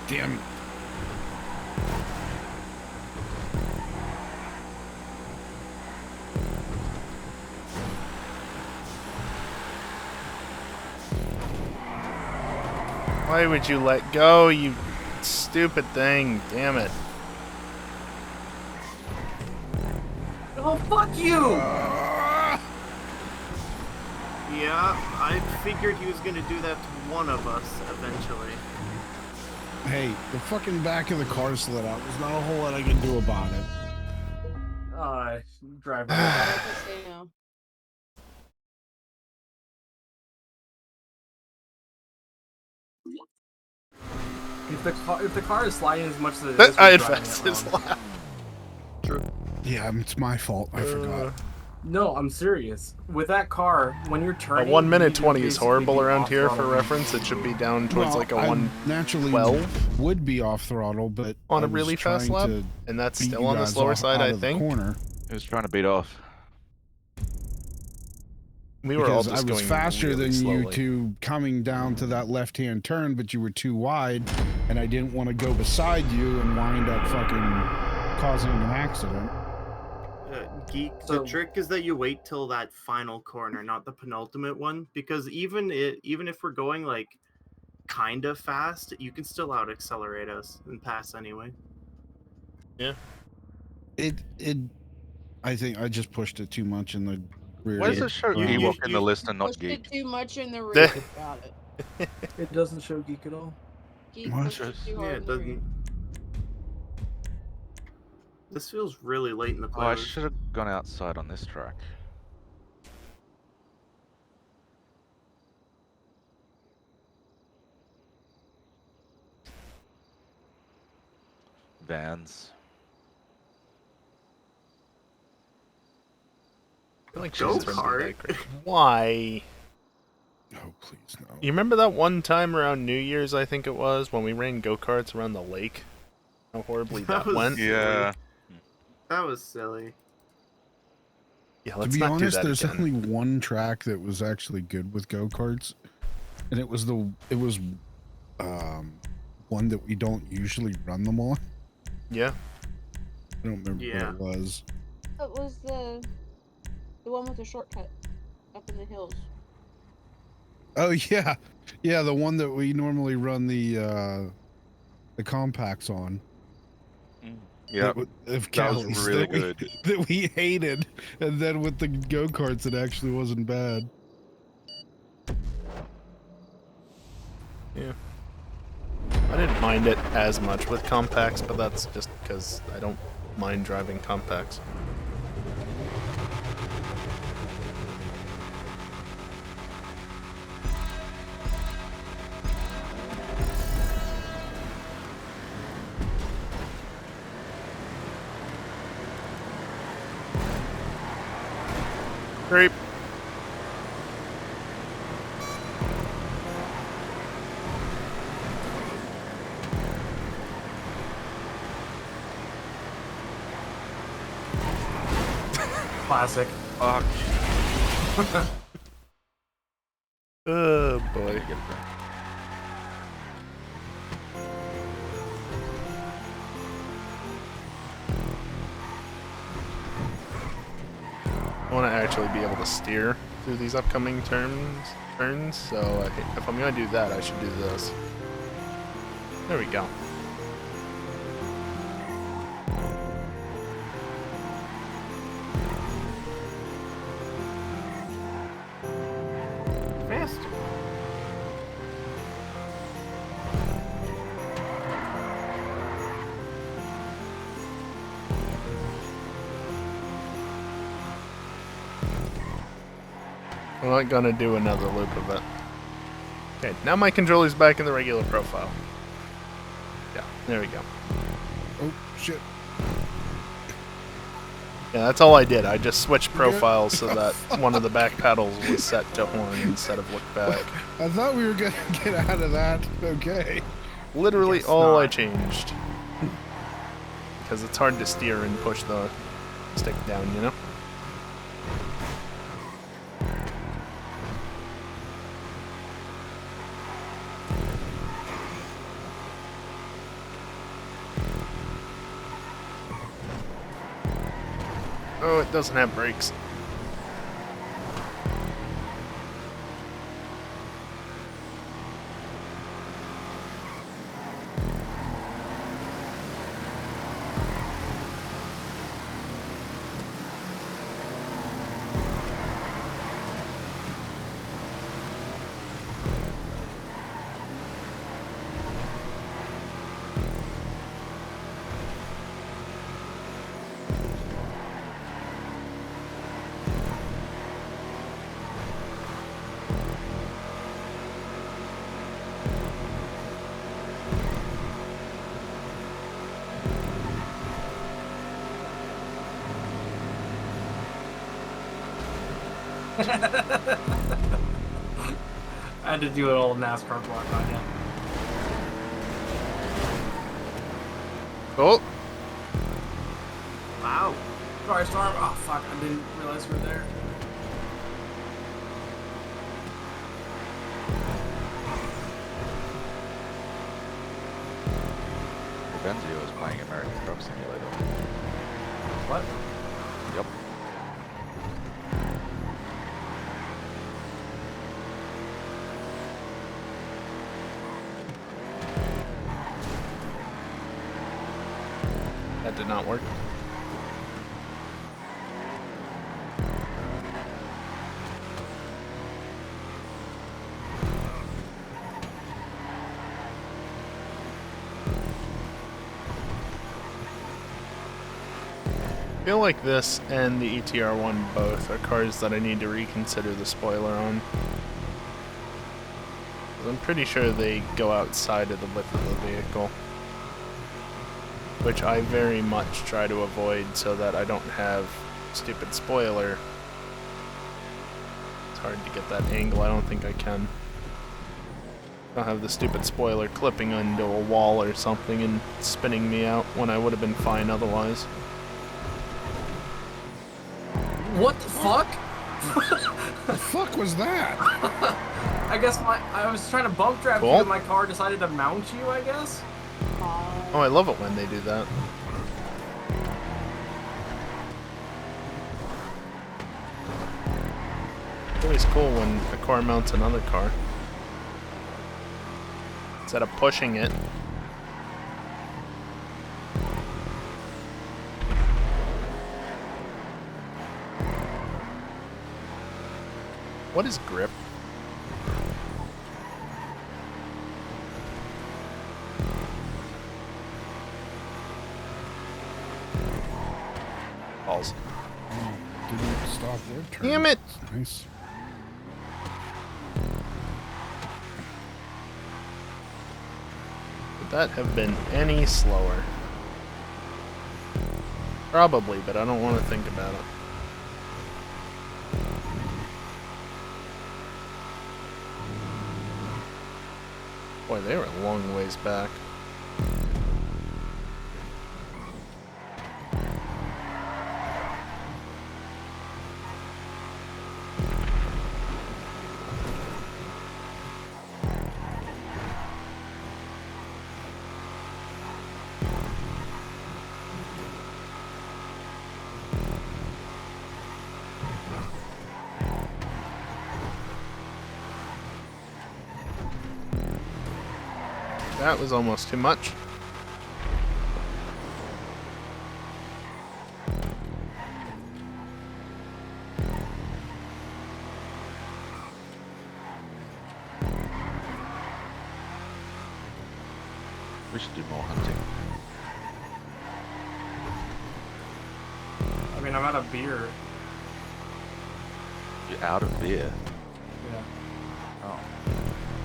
Damn it. Why would you let go, you stupid thing? Damn it. Oh, fuck you! Yeah, I figured he was gonna do that to one of us eventually. Hey, the fucking back of the car slid out. There's not a whole lot I can do about it. Drive. Casino. If the car is sliding as much as it is, I we're driving advanced it his wrong. lap. Yeah, it's my fault. I forgot. No, I'm serious. With that car, when you're turning, 1 you minute need to 20 is basically horrible be around off here for throttle. reference. It should be down towards Well, like a I 112 naturally would be off throttle, but on I a was really fast trying lap. to And that's beat still you on the guys slower off side, out I of the think. corner. He was trying to beat off. We were all Because just I was going faster really than slowly. you two coming down to that left-hand turn, but you were too wide, and I didn't want to go beside you and wind up fucking causing an accident. Geek, So- the trick is that you wait till that final corner, not the penultimate one, because even if we're going like kind of fast, you can still out accelerate us and pass anyway. I think I just pushed it too much in the rear. Why does it show ground. Ewok in the list and not Pushed Geek? it too much in the rear. Got it. It doesn't show geek at all. Geek What? pushed it too Yeah, hard it in the rear. doesn't. This feels really late in the Oh, I playlist. should have gone outside on this track. Vans. I feel like Go Jesus would be kart. that great. Why? Oh, please no. You remember that one time around New Year's, I think it was, when we ran go-karts around the lake? How horribly that was went? silly. Yeah. That was silly. Yeah, To let's be not honest, do that there's again. only one track that was actually good with go-karts, and it was one that we don't usually run them on. Yeah. I don't remember Yeah. what it was. It was the one with the shortcut up in the hills. Oh yeah, yeah, the one that we normally run the compacts on. Yeah. Of That was Callie's really that we- good. that we hated, and then with the go-karts, it actually wasn't bad. Yeah. I didn't mind it as much with compacts, but that's just because I don't mind driving compacts. Great. Classic. Fuck. Oh boy. want to actually be able to steer through these upcoming turns, so if I'm going to do that, I should do this. There we go. Faster. I'm not gonna do another loop of it. Okay, now my controller's back in the regular profile. Yeah, there we go. Oh, shit. Yeah, that's all I did. I just switched profiles so that one of the back pedals was set to horn instead of look back. I thought we were gonna get out of that. Okay. Literally Guess all I not. changed. Because it's hard to steer and push the stick down, you know? Oh, it doesn't have brakes. I had to do an old NASCAR block on you. Oh, Wow. Sorry, Storm. Oh, fuck. I didn't realize you were there. Benzio is playing American Truck Simulator. What? Yep. that did not work. I feel like this and the ETR1 both are cars that I need to reconsider the spoiler on. 'Cause I'm pretty sure they go outside of the width of the vehicle. Which I very much try to avoid so that I don't have stupid spoiler. It's hard to get that angle, I don't think I can. I'll have the stupid spoiler clipping into a wall or something and spinning me out when I would have been fine otherwise. What the fuck? The fuck was that? I guess I was trying to bump draft you Cool. and my car decided to mount you, I guess? Oh, I love it when they do that. It's always cool when a car mounts another car. Instead of pushing it. What is grip? Balls. Didn't stop their turn. Damn it! Nice. Would that have been any slower? Probably, but I don't want to think about it. Boy, they were a long ways back. That was almost too much. We should do more hunting. I mean, I'm out of beer. You're out of beer. Yeah. Oh.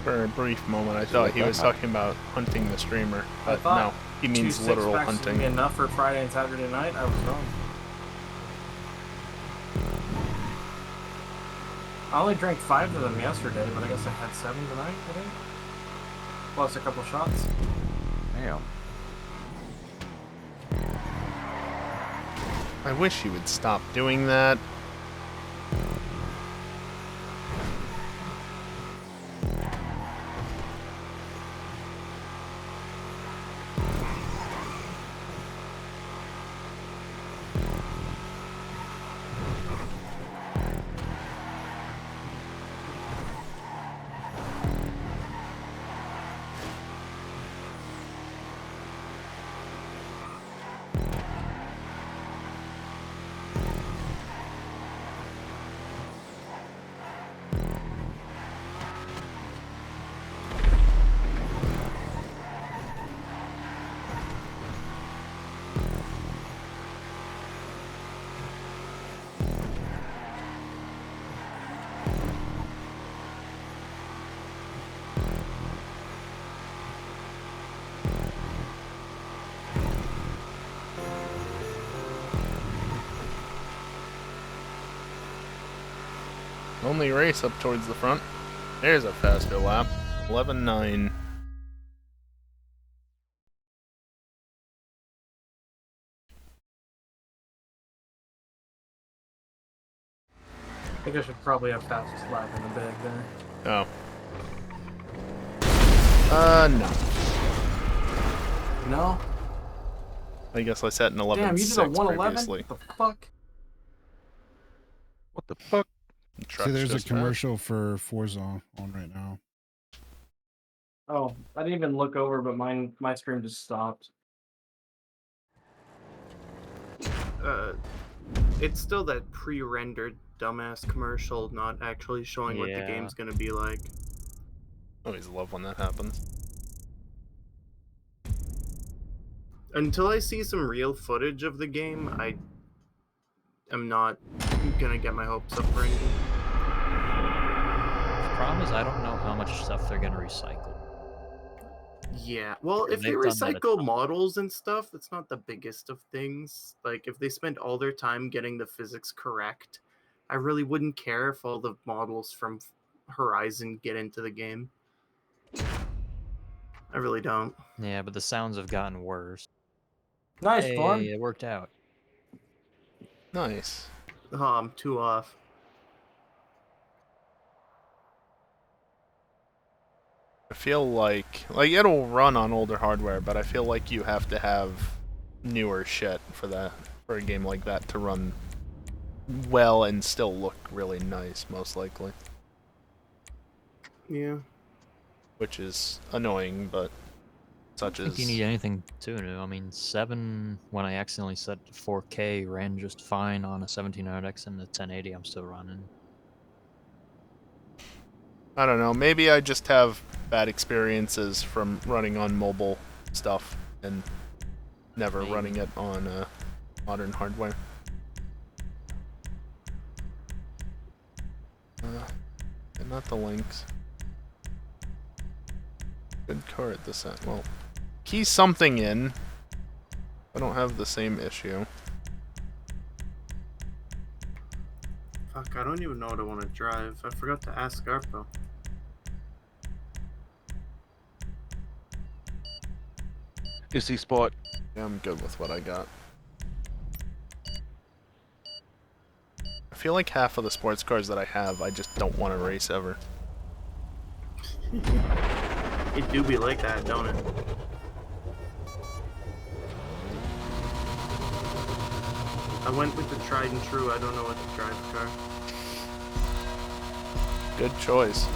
For a brief moment, I thought he was talking about hunting the streamer, but thought no, he means 2 literal six-packs would hunting. be enough for Friday and Saturday night. I was wrong. I only drank 5 of them yesterday, but I guess I had 7 tonight, I think. Plus a couple shots. Damn. I wish he would stop doing that. Only race up towards the front. There's a faster lap. 11.9. I think I should probably have fastest lap in the bag there. Oh. No. No? I guess I set an 11.6 Damn, you did a 111? previously. What the fuck? What the fuck? Truck's So there's a just commercial for Forza on right now. Oh, I didn't even look over, but my stream just stopped. It's still that pre-rendered dumbass commercial, not actually showing what the Yeah. game's gonna be like. I always love when that happens. Until I see some real footage of the game, I am not gonna get my hopes up for anything. The problem is I don't know how much stuff they're gonna recycle. Yeah, well, if they They've done that a recycle ton. models and stuff, it's not the biggest of things. Like, if they spend all their time getting the physics correct, I really wouldn't care if all the models from Horizon get into the game. I really don't. Yeah, but the sounds have gotten worse. Nice, Hey, Storm. it worked out. Nice. Oh, I'm too off. I feel like it'll run on older hardware, but I feel like you have to have newer shit for a game like that to run well and still look really nice, most likely. Yeah. Which is annoying, but such I don't think you need anything too new. I mean, 7, when I accidentally set to 4K, ran just fine on a 1700X and the 1080 I'm still running. I don't know. Maybe I just have bad experiences from running on mobile stuff and never Maybe. running it on modern hardware. And not the links. Good car at this end. Well, key something in. I don't have the same issue. Fuck, I don't even know what I want to drive. I forgot to ask Garpo. Is he spot? Yeah, I'm good with what I got. I feel like half of the sports cars that I have, I just don't want to race ever. It do be like that, don't it? I went with the tried and true. I don't know what to drive the car. Good choice.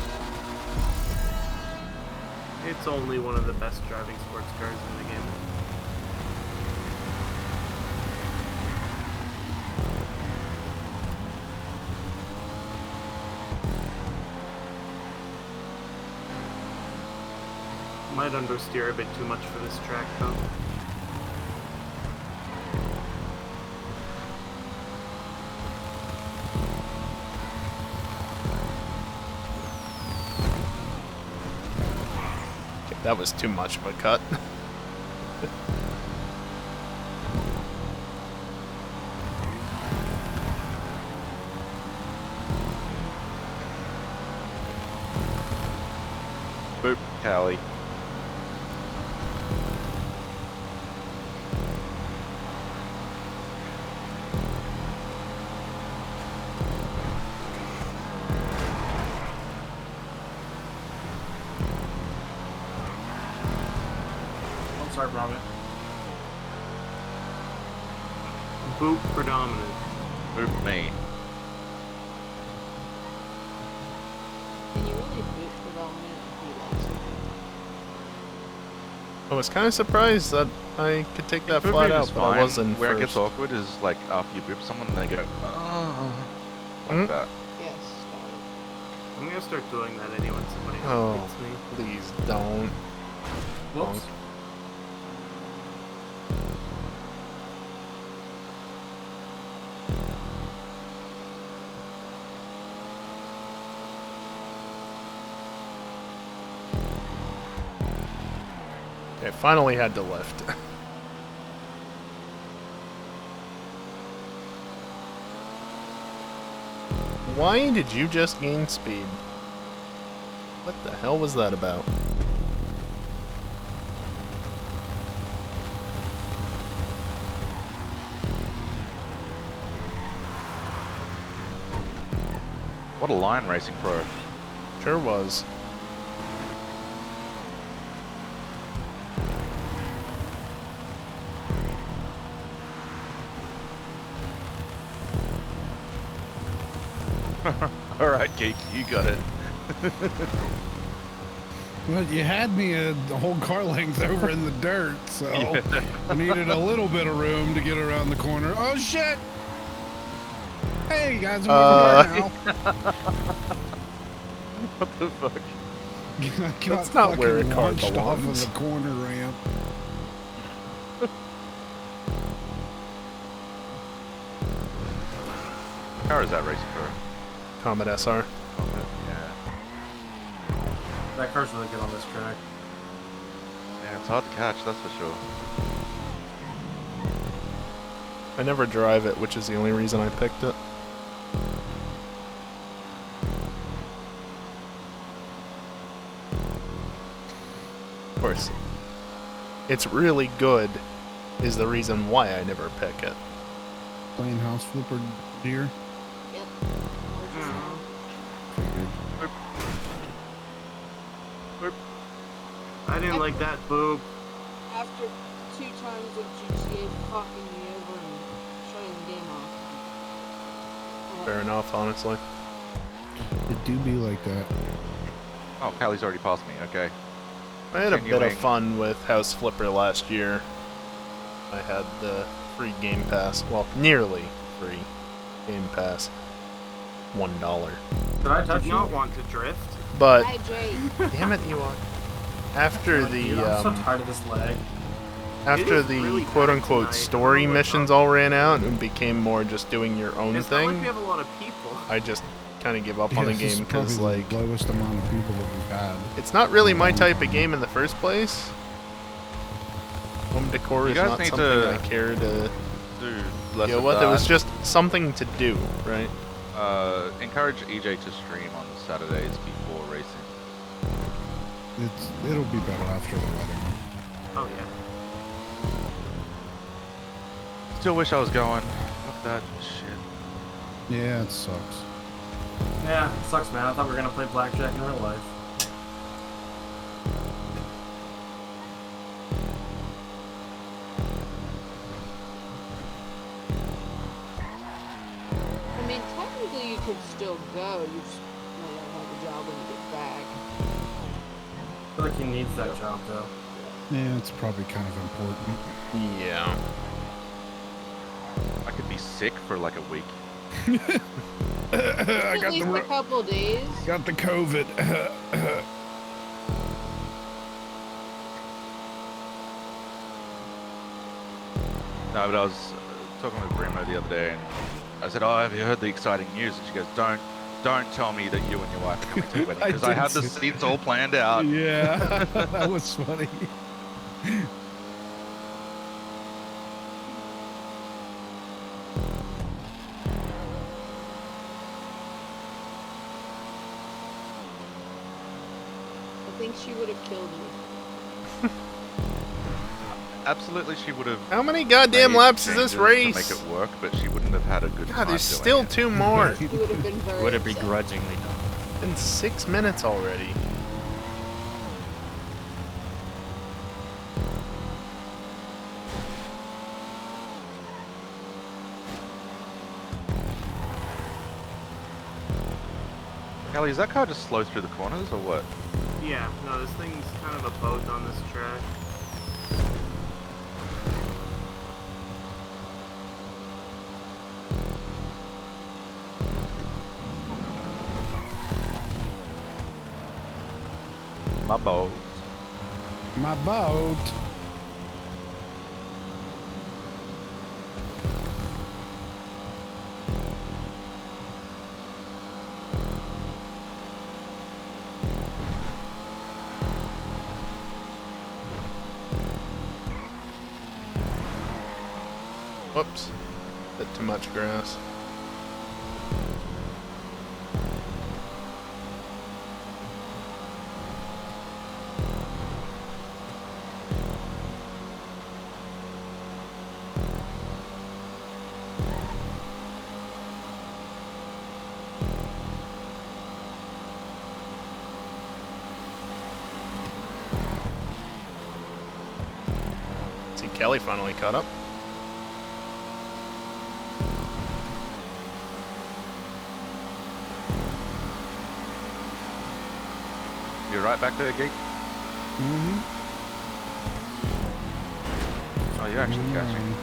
It's only one of the best driving sports cars in the game. Might understeer a bit too much for this track, though. Okay, that was too much of a cut. Boop, Callie. I'm sorry, Robert. Boot predominant. Boop me. Can you really boot predominant if you like something? I was kind of surprised that I could take that Booping flat is out, but I fine. wasn't Where it first. gets awkward is like after you boop someone and they go, oh, like that. Yes, start it. I'm gonna start doing that anyway when somebody Oh, else beats me. please don't. Whoops. Okay, finally had to lift. Why did you just gain speed? What the hell was that about? What a line racing pro. Sure was. Alright, Geek, you got it. Well, you had me a whole car length over in the dirt, so I needed a little bit of room to get around the corner. Oh shit! Hey, you guys are over there now. What the fuck? I got That's not where a fucking car launched off of belongs. the corner ramp. What car is that racing car? Comet SR. Yeah. That car's really good on this track. Yeah, it's hard to catch, that's for sure. I never drive it, which is the only reason I picked it. Of course, it's really good is the reason why I never pick it. Playing house flipper deer. Yep. I didn't like that boop. After 2 times of GTA fucking me over and shutting the game off. Fair enough, honestly. It do be like that. Oh, Callie's already passed me, okay. I had a bit of Continuing. fun with House Flipper last year. I had the free Game Pass. Well, nearly free Game Pass. $1. Did I touch Did you? not want to drift. But, Hi, Jay. damn it, you want. After Dude, I'm so the, tired of this lag. after is the really bad quote-unquote tonight. story I don't know what's missions up. all ran out and became more just doing your own It's not like we thing, have a lot of people. I just kind of give up on the This is game because, probably like, the lowest amount of people that we've had. it's not really my type of game in the first place. Home decor You is guys not need something to I care to Do less deal of with. that. It was just something to do, right? Encourage EJ to stream on Saturdays before racing. It'll be better after the wedding. Oh yeah. Still wish I was going. Fuck that shit. Yeah, it sucks. Yeah, it sucks, man. I thought we were gonna play blackjack in real life. I mean, technically you could still go. You just might not have a job when you get back. feel like he needs that job though. Yeah, it's probably kind of important. Yeah. I could be sick for like a week. I At got least a the couple days. got the COVID. No, but I was talking with Brimo the other day, and I said, "Oh, have you heard the exciting news?" And she goes, "Don't tell me that you and your wife are coming to the wedding, because I had the seats all planned out." Yeah, that was funny. I think she would have killed you. Absolutely, she would have. How many goddamn made laps is this changes race? to make it work, but she wouldn't have had a good time God, there's doing still it. 2 more. She would have been very Would have upset. begrudgingly done. It's been 6 minutes already. Kelly, is that car just slow through the corners or what? Yeah, no, this thing's kind of a boat on this track. My boat. My boat. Whoops. Bit too much grass. See, Kelly finally caught up. You're right back there, Geek? Mm-hmm. Oh, you're actually catching.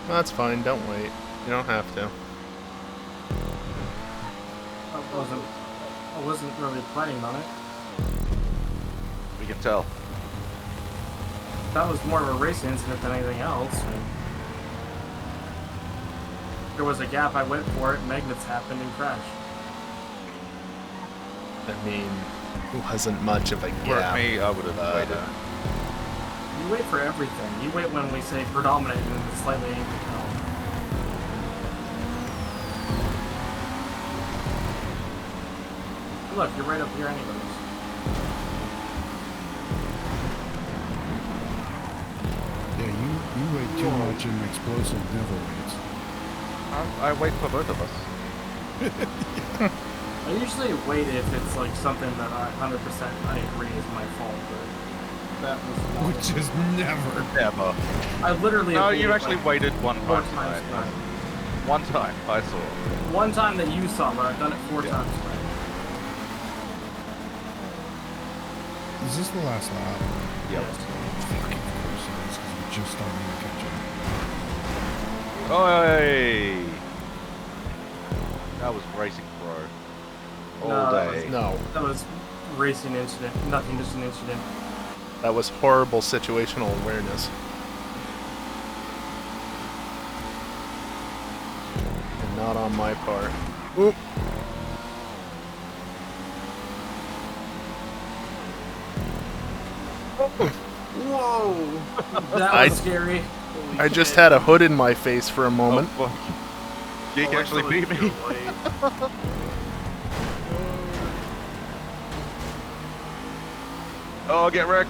Well, that's fine, don't wait. You don't have to. I wasn't really planning on it. We can tell. That was more of a racing incident than anything else. There was a gap, I went for it, magnets happened and crashed. I mean, it wasn't much of a Were it gap. me, I would have waited. You wait for everything. You wait when we say predominant and then slightly angry tone. Look, you're right up here anyways. Yeah, you wait too much and explosive never waits. I wait for both of us. I usually wait if it's like something that I 100% I agree is my fault, but that was not Which is never. Never. I literally No, have you waited, actually like, waited one 4 time times tonight. tonight. One time, I saw. One time that you saw, but I've done it 4 Yeah. times tonight. Is this the last lap? Yep. Fucking of course it is, because we're just starting to catch up. Oi! That was racing pro. All No, that day. No, That was racing incident, nothing, just an incident. that was horrible situational awareness. And not on my part. Oop. Whoa! That I- was scary. Holy I just shit. had a hood in my face for a moment. Oh, fuck. Geek Oh, I actually saw beat it me. go white. Oh, get Rex.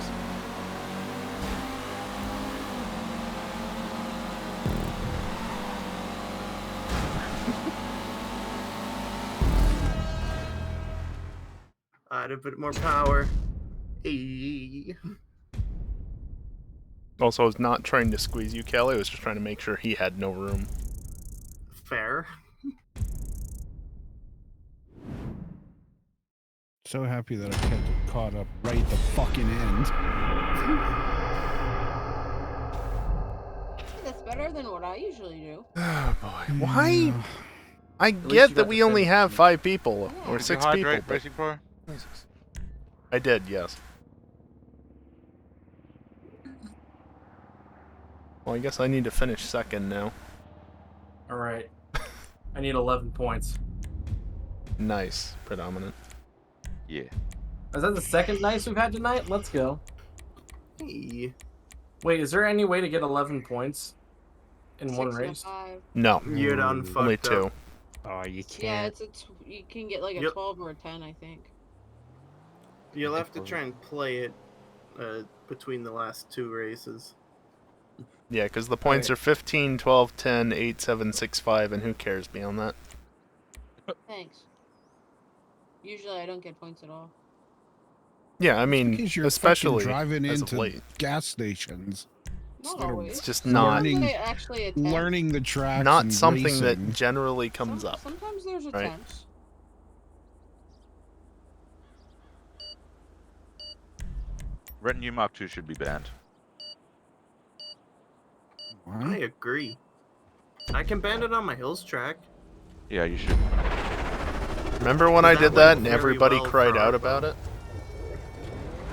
Add a bit more power. Hey. Also, I was not trying to squeeze you, Kelly. I was just trying to make sure he had no room. fair. So happy that I kept it caught up right at the fucking end. That's better than what I usually do. Oh boy, why? I least get you that got we to only finish have it. 5 people or Did 6 you people. hydrate, But Racing Pro? Jesus. I did, yes. Well, I guess I need to finish second now. All right. I need 11 points. Nice, predominant. Yeah. Is that the second nice we've had tonight? Let's go. Hey. Wait, is there any way to get 11 points in one 6 and a race? 5. No, You're done only fucked 2. up. Oh, you Yeah, can't. you can get like a Yep. 12 or a 10, I think. You'll have to try and play it between the last 2 races. Yeah, because the points Alright. are 15, 12, 10, 8, 7, 6, 5, and who cares beyond that? Thanks. Usually I don't get points at all. Yeah, I mean, Because you're fucking especially driving as of into late. gas stations. Not Instead of always. It's just not learning- Sometimes I actually attempt. Learning the tracks not and something that racing. generally comes up. Sometimes there's right? attempts. Retinue Mark II should be banned. I What? agree. I can ban it on my hills track. Yeah, you should. Remember when That I did went that and very everybody well cried for out our about it?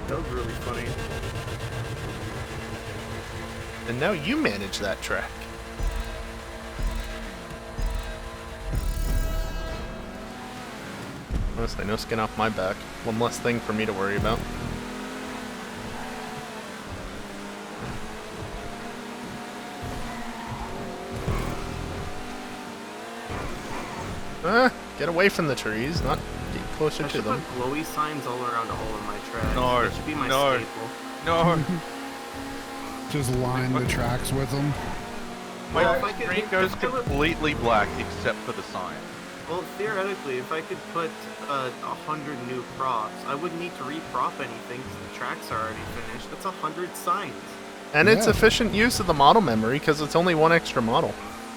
That was really funny. And now you manage that track. Honestly, no skin off my back. One less thing for me to worry about. Get away from the trees, not get closer I to should put them. glowy signs all around all of my tracks. No, That should be my no. staple. No! Just line the tracks with them. My Well, if I could- screen goes if I would- completely black except for the sign. Well, theoretically, if I could put 100 new props, I wouldn't need to re-prop anything because the tracks are already finished. That's 100 signs. And it's Yeah. efficient use of the model memory because it's only one extra model.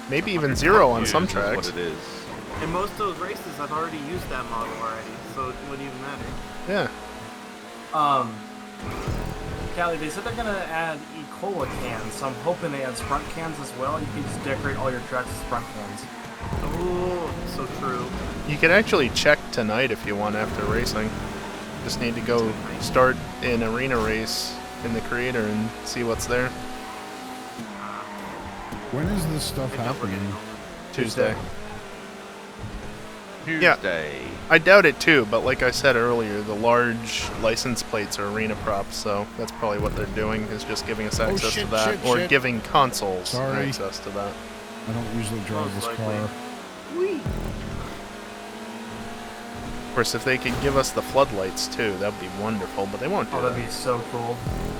Maybe even 0 on some Use is tracks. what it is. In most of those races, I've already used that model already, so it wouldn't even matter. Yeah. Callie, they said they're gonna add E-Cola cans, so I'm hoping they add Sprunk cans as well. You can just decorate all your tracks with Sprunk cans. Oh, so true. You could actually check tonight if you want after racing. Just need to go start an arena race in the creator and see what's there. When is this stuff I doubt we're getting happening? home. Tuesday. Yeah. Tuesday. I doubt it too, but like I said earlier, the large license plates are arena props, so that's probably what they're doing, is just giving us access shit, to that, shit, or shit. giving consoles Sorry. access to that. I don't usually drive this Most likely. car. Whee! Of course, if they could give us the floodlights too, that'd be wonderful, but they won't do Oh, that. that'd be so cool.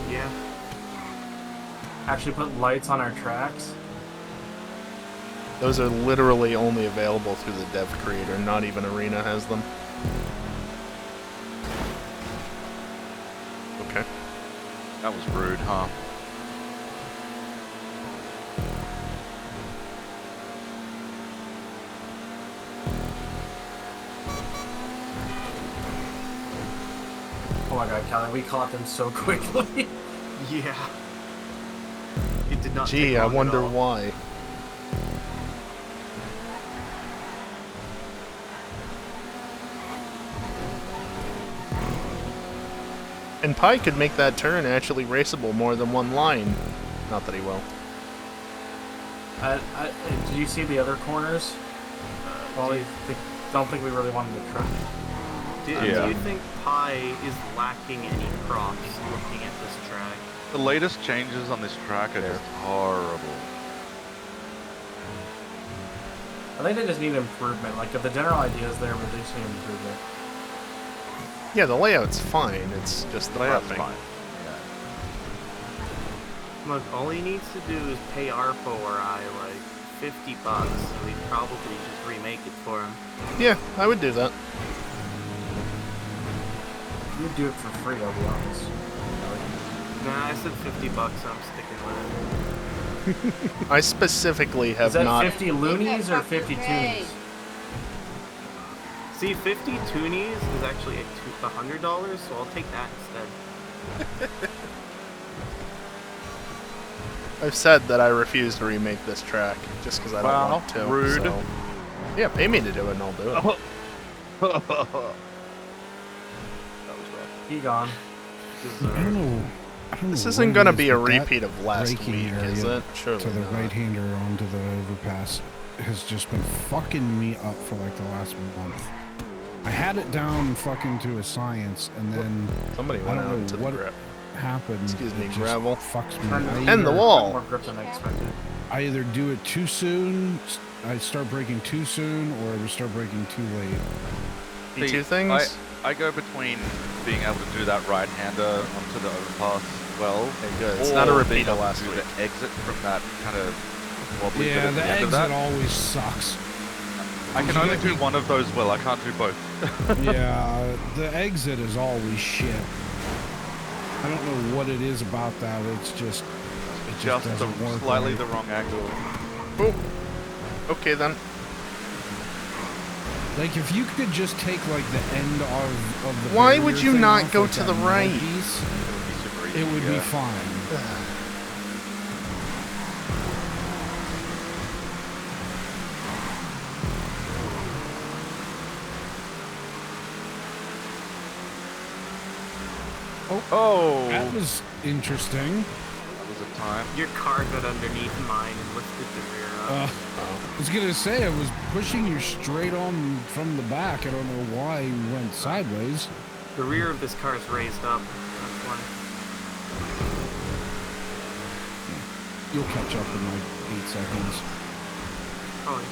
Yeah. Actually put lights on our tracks. Those are literally only available through the dev creator, not even Arena has them. Okay. That was rude, huh? Oh my god, Callie, we caught them so quickly. Yeah. It did not Gee, take I long at wonder all. why. And Pi could make that turn actually raceable more than one line. Not that he will. Did you see the other corners? Well, I don't think we really wanted to try. Yeah. Do you think Pi is lacking any props looking at this track? The latest changes on this track are just horrible. I think they just need improvement. Like, if the general idea is there, but they just need improvement. Yeah, the layout's fine. It's just the Layout's prepping. fine. Look, all he needs to do is pay Arpo or I like $50, and we'd probably just remake it for him. Yeah, I would do that. You'd do it for free, I'll be honest. Nah, I said $50, I'm sticking with it. I specifically have Is that not. 50 loonies or 50 Hey. toonies? See, 50 toonies is actually $100, so I'll take that instead. I've said that I refuse to remake this track just because I don't Wow, want to. rude. So. Yeah, pay me to do it and I'll do it. That was rough. He gone. I don't know. This what isn't it going to is, be a but that repeat of last braking week, is area it? Surely to the not. right-hander onto the overpass has just been fucking me up for like the last month. I had it down fucking to a science, and then Somebody I went out don't into know the what grip. happened. Excuse me, It just gravel. fucks me. And the wall. More grip than I expected. I either do it too soon, I start braking too soon, or I start braking too late. The See, two things? I go between being able to do that right-hander onto the overpass well. Okay, good. It's or not a being repeat able of to last do week. the exit from that kind of wobbly bit Yeah, at the the end of exit that. always sucks. I can only do one of those well. I can't do both. Yeah, the exit is always shit. I don't know what it is about that. It's just it just Just the doesn't work slightly right. the wrong angle. Oh. Okay then. Like if you could just take like the end of the Why barrier would you thing not off, go like to that the metal right? piece, It would be super easy. it would be yeah. fine. Oh, That was interesting. that was a time. Your car got underneath mine and lifted the rear up. I was gonna say I was pushing you straight on from the back. I don't know why you went sideways. The rear of this car is raised up. That's why. You'll catch up in like 8 seconds. Probably.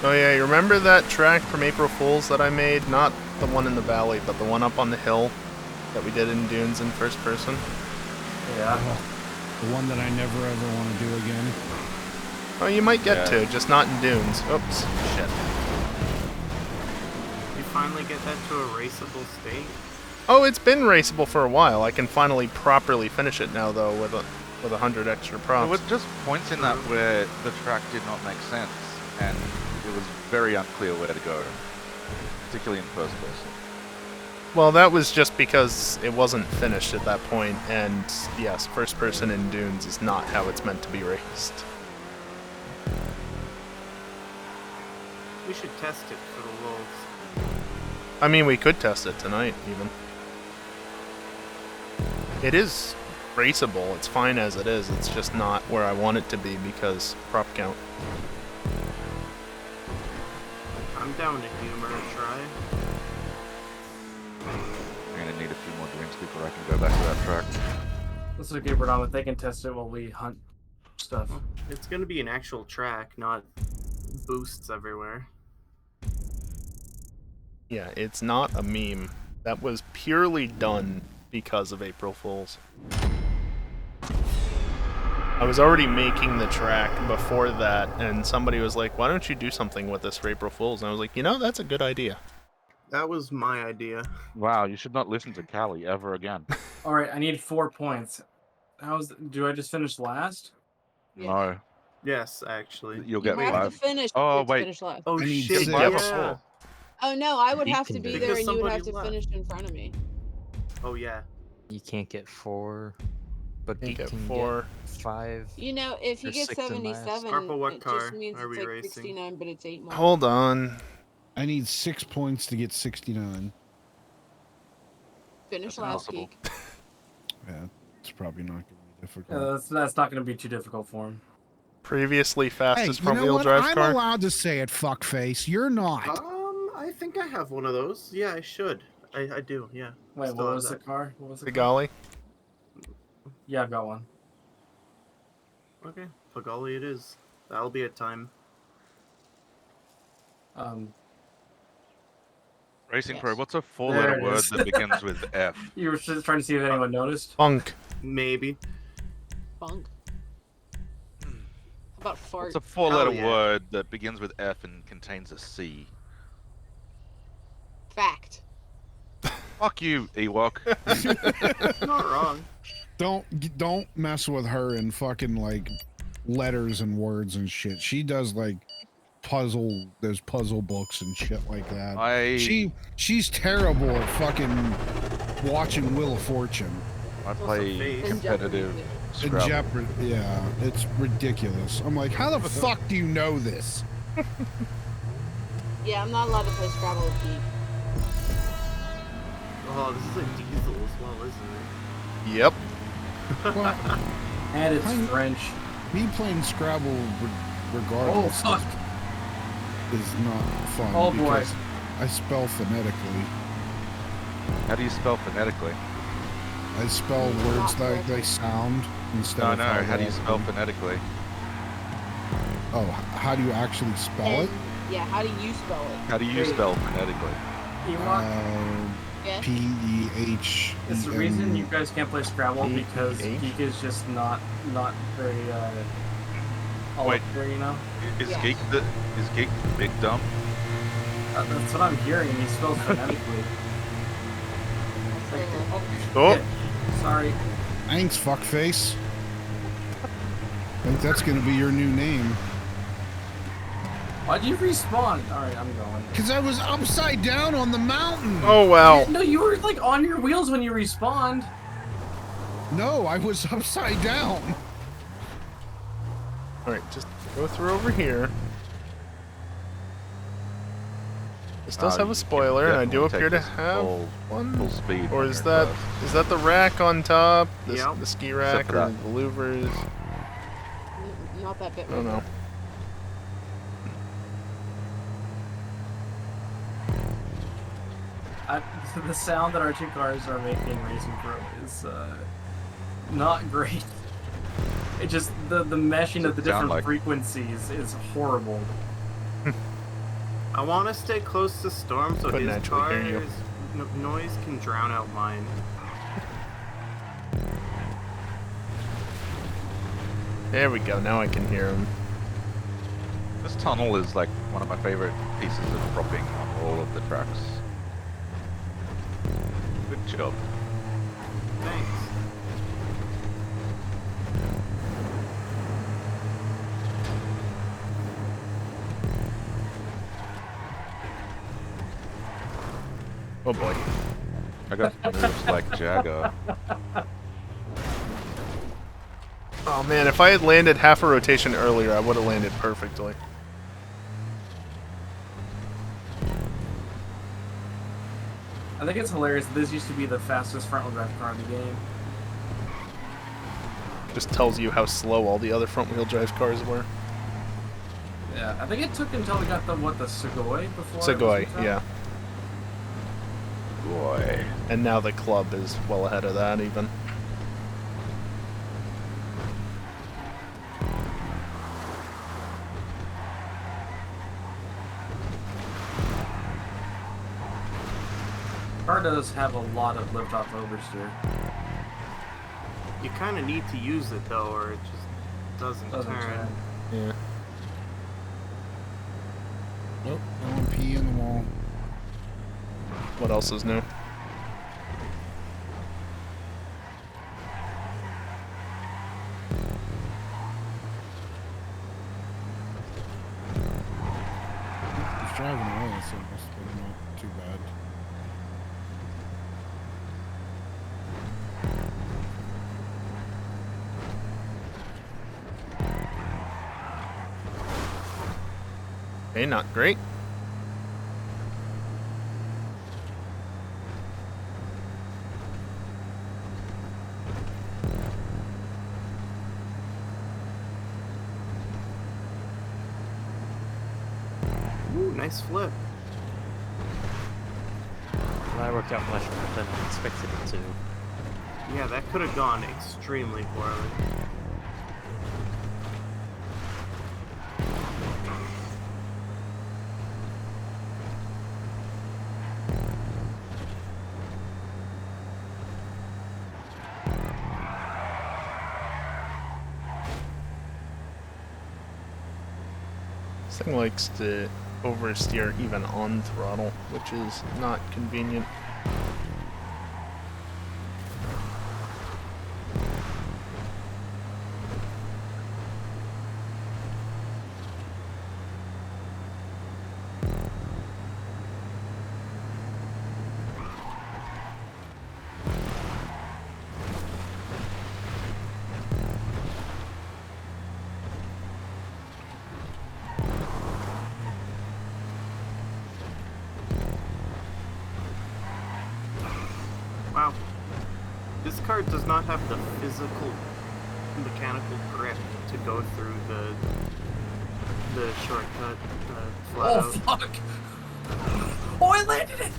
Oh yeah, you remember that track from April Fool's that I made? Not the one in the valley, but the one up on the hill that we did in Dunes in first person? Yeah. The one that I never ever want to do again. Oh, you might get Yeah. to, just not in Dunes. Oops. Shit. You finally get that to a raceable state. Oh, it's been raceable for a while. I can finally properly finish it now, though, with 100 extra There props. were just points in that where the track did not make sense, and it was very unclear where to go, particularly in first person. Well, that was just because it wasn't finished at that point, and yes, first person in Dunes is not how it's meant to be raced. We should test it for the lulz. I mean, we could test it tonight, even. It is raceable. It's fine as it is. It's just not where I want it to be because prop count. I'm down to humor a try. I'm gonna need a few more drinks before I can go back to that track. Let's look at Bernard. They can test it while we hunt stuff. It's gonna be an actual track, not boosts everywhere. Yeah, it's not a meme. That was purely done because of April Fools. I was already making the track before that, and somebody was like, why don't you do something with this for April Fools? And I was like, you know, that's a good idea. That was my idea. Wow, you should not listen to Callie ever again. All right, I need 4 points. Do I just finish last? Yes. No, Yes, actually. you'll You get have 5. to finish. Oh, to wait. Finish last. Oh I need shit, six. Five or yeah. four. Oh no, I would You have can to be do it. there, and you would Because have to somebody finish in front of me. Oh yeah. You can't get 4, but You you get can 4. get 5. You know, if you Or get 6 and last. 77, Scarpa, what it car just means are it's we like racing? 69, but it's 8 more. Hold on. I need 6 points to get 69. Finish That's last, impossible. Geek. Yeah, it's probably not going to be difficult. That's not going to be too difficult for him. Previously Hey, fastest you know front-wheel what? drive I'm car. allowed to say it, fuckface. You're not. I think I have one of those. Yeah, I should. I do, yeah. Wait, Still what have was the that. car? What was the car? Pigali. Yeah, I've got one. Okay, Pagali it is. That'll be a time. Racing Yes. Pro, what's a There 4-letter it word is. that begins with F? You were just trying to see if anyone noticed. Funk. Maybe. Funk. about fart? It's a four-letter yeah. word that begins with F and contains a C. Fact. Fuck you, Ewok. Not wrong. Don't mess with her in fucking like letters and words and shit. She does like there's puzzle books and shit like that. She's terrible at fucking watching Wheel of Fortune. I also play face. competitive And Scrabble. Jeopardy, yeah, it's ridiculous. I'm like, how the fuck do you know this? Yeah, I'm not allowed to play Scrabble with Pete. Oh, this is a diesel as well, isn't Yep. Well, And it's I'm- French. me playing Scrabble Oh, regardless fuck. is not fun Oh, boy. because I spell phonetically. How do you spell phonetically? I spell words that they sound instead No, of no. How do you they- spell phonetically? Oh, how do you actually spell it? Yeah, how do you spell it? How do you Hey. spell phonetically? Ewok, Yeah. P-E-H. it's the reason you guys can't play Scrabble because P-E-H? Geek is just not very all Wait. up there, you know? Is Yeah. Geek big dumb? That's what I'm hearing. He spells phonetically. Oh, shit. Sorry. Thanks, fuckface. I think that's gonna be your new name. Why'd you respawn? Alright, I'm going. Because I was upside down on the mountain. oh wow. No, you were like on your wheels when you respawned. No, I was upside down. All right, just go through over here. This does have You a can spoiler, and I do definitely appear to take this have full one. speed. Or when is you're that close. the rack on top? Yep. The ski rack for or that. the louvers? Not that bit. I don't know. The sound that our two cars are making racing pro is not great. It just the meshing What's of the it sound different like? frequencies is horrible. I want to stay close to Storm so Couldn't his actually hear you. car's noise can drown out mine. There we go. Now I can hear him. This tunnel is like one of my favorite pieces of propping on all of the tracks. Good job. Thanks. Oh boy. I got moves like Jagger. Oh man, if I had landed half a rotation earlier, I would have landed perfectly. I think it's hilarious. This used to be the fastest front-wheel drive car in the game. Just tells you how slow all the other front-wheel drive cars were. Yeah, I think it took until we got the Segoy before. it was Segoy, returned. yeah. Boy. And now the club is well ahead of that even. Car does have a lot of lift-off oversteer. You kind of need to use it though, or it just doesn't turn. Yeah. Nope, no one pee in the wall. What else is new? He's driving away, so it must have been not too bad. Okay, not great. Ooh, nice flip. That worked out much better than I expected it to. Yeah, that could have gone extremely poorly. This thing likes to oversteer even on throttle, which is not convenient. Wow. This car does not have the physical mechanical grip to go through the shortcut flat Oh out. fuck! Oh, I landed it!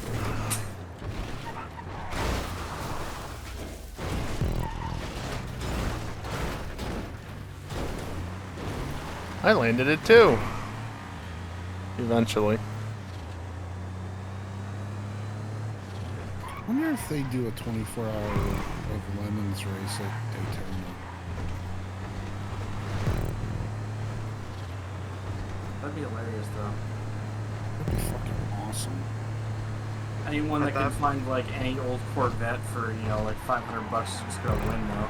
I landed it too. Eventually. I wonder if they do a 24-hour of Lemons race at Daytona. That'd be hilarious, though. That'd be fucking awesome. Anyone At that can that- find like any old Corvette for, you know, like $500 to just go win though.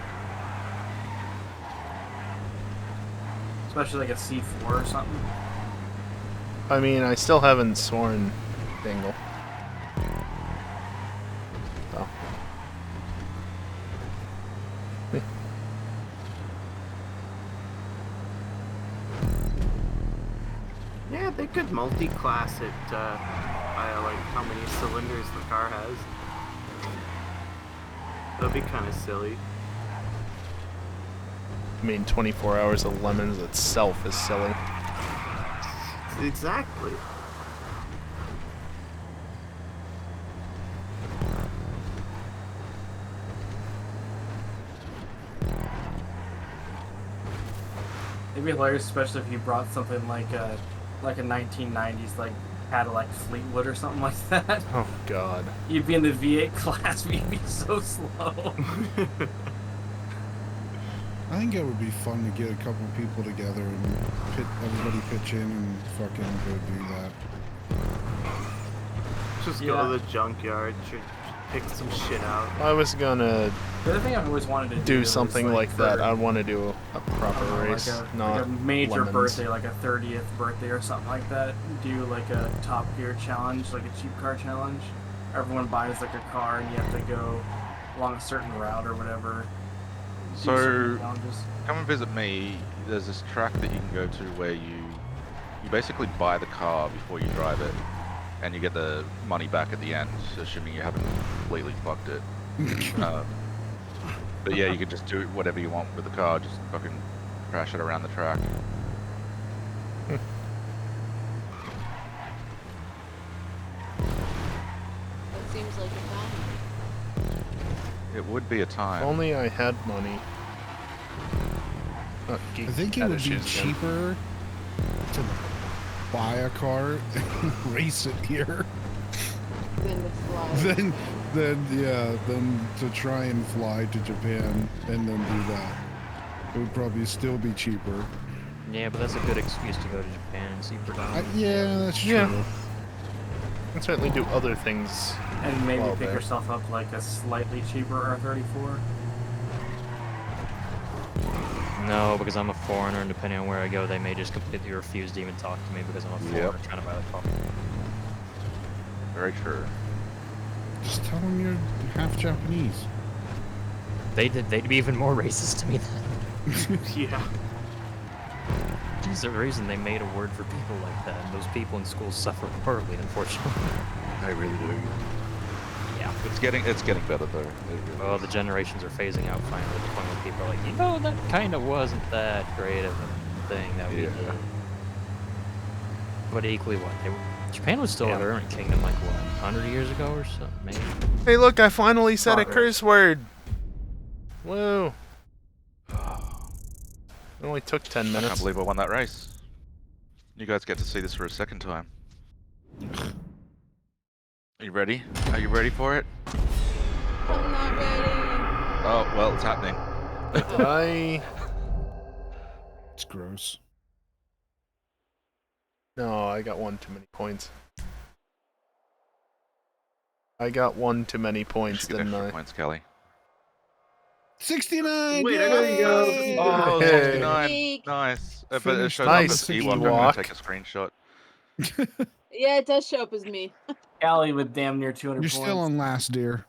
Especially like a C4 or something. I mean, I still haven't sworn Dingle. So. Yeah, they could multi-class it by like how many cylinders the car has. That'd be kind of silly. I mean, 24 hours of Lemons itself is silly. Exactly. It'd be hilarious, especially if you brought something like a 1990s like Cadillac Fleetwood or something like that. Oh, God. You'd be in the V8 class, but you'd be so slow. I think it would be fun to get a couple people together and everybody pitch in and fucking go do that. Just go to the junkyard, pick some shit out. I was gonna The other thing I've always wanted to do is, something like for, that. I want to do a I proper don't know, race, like not a major Lemons. birthday, like a 30th birthday or something like that. Do like a Top Gear challenge, like a cheap car challenge. Everyone buys like a car and you have to go along a certain route or whatever. Do So, certain challenges. come and visit me. There's this track that you can go to where you basically buy the car before you drive it, and you get the money back at the end, assuming you haven't completely fucked it. But yeah, you can just do whatever you want with the car, just fucking crash it around the track. That seems like a time. It would be a If time. only I had money. I think it would be cheaper to buy a car and race it here Then the fly. than to try and fly to Japan and then do that. It would probably still be cheaper. Yeah, but that's a good excuse to go to Japan and see predominant. Yeah, that's true. Yeah. I can certainly do other things. And maybe Well, pick there. yourself up like a slightly cheaper R34. No, because I'm a foreigner, and depending on where I go, they may just completely refuse to even talk to me because I'm a foreigner Yep. trying to buy the car. Very true. Just tell them you're half Japanese. They'd be even more racist to me then. Yeah. There's a reason they made a word for people like that, and those people in schools suffer horribly, unfortunately. I really do. Yeah. It's getting better though. It really Well, is. the generations are phasing out finally to the point where people are like, you know, that kind of wasn't that great of a thing that we Yeah. did. But equally, what? Japan was still Yeah. a hermit kingdom, like, what, 100 years ago or something, maybe? Hey, look! I finally said a Progress. curse word. Whoa! It only took 10 I can't minutes. believe I won that race. You guys get to see this for a second time. Are you ready? Are you ready for it? I'm not ready. Oh, well, it's happening. I It's gross. No, I got one too many points. I got one too many points, Should get didn't extra I? points, Kelly. 69. Wait, I yay! got Oh, Hey. 69. Eek. Nice. But it Finished shows Nice, up as Ewok. I'm Ewok. gonna take a screenshot. Yeah, it does show up as me. Callie with damn near 200 You're points. still on last, dear.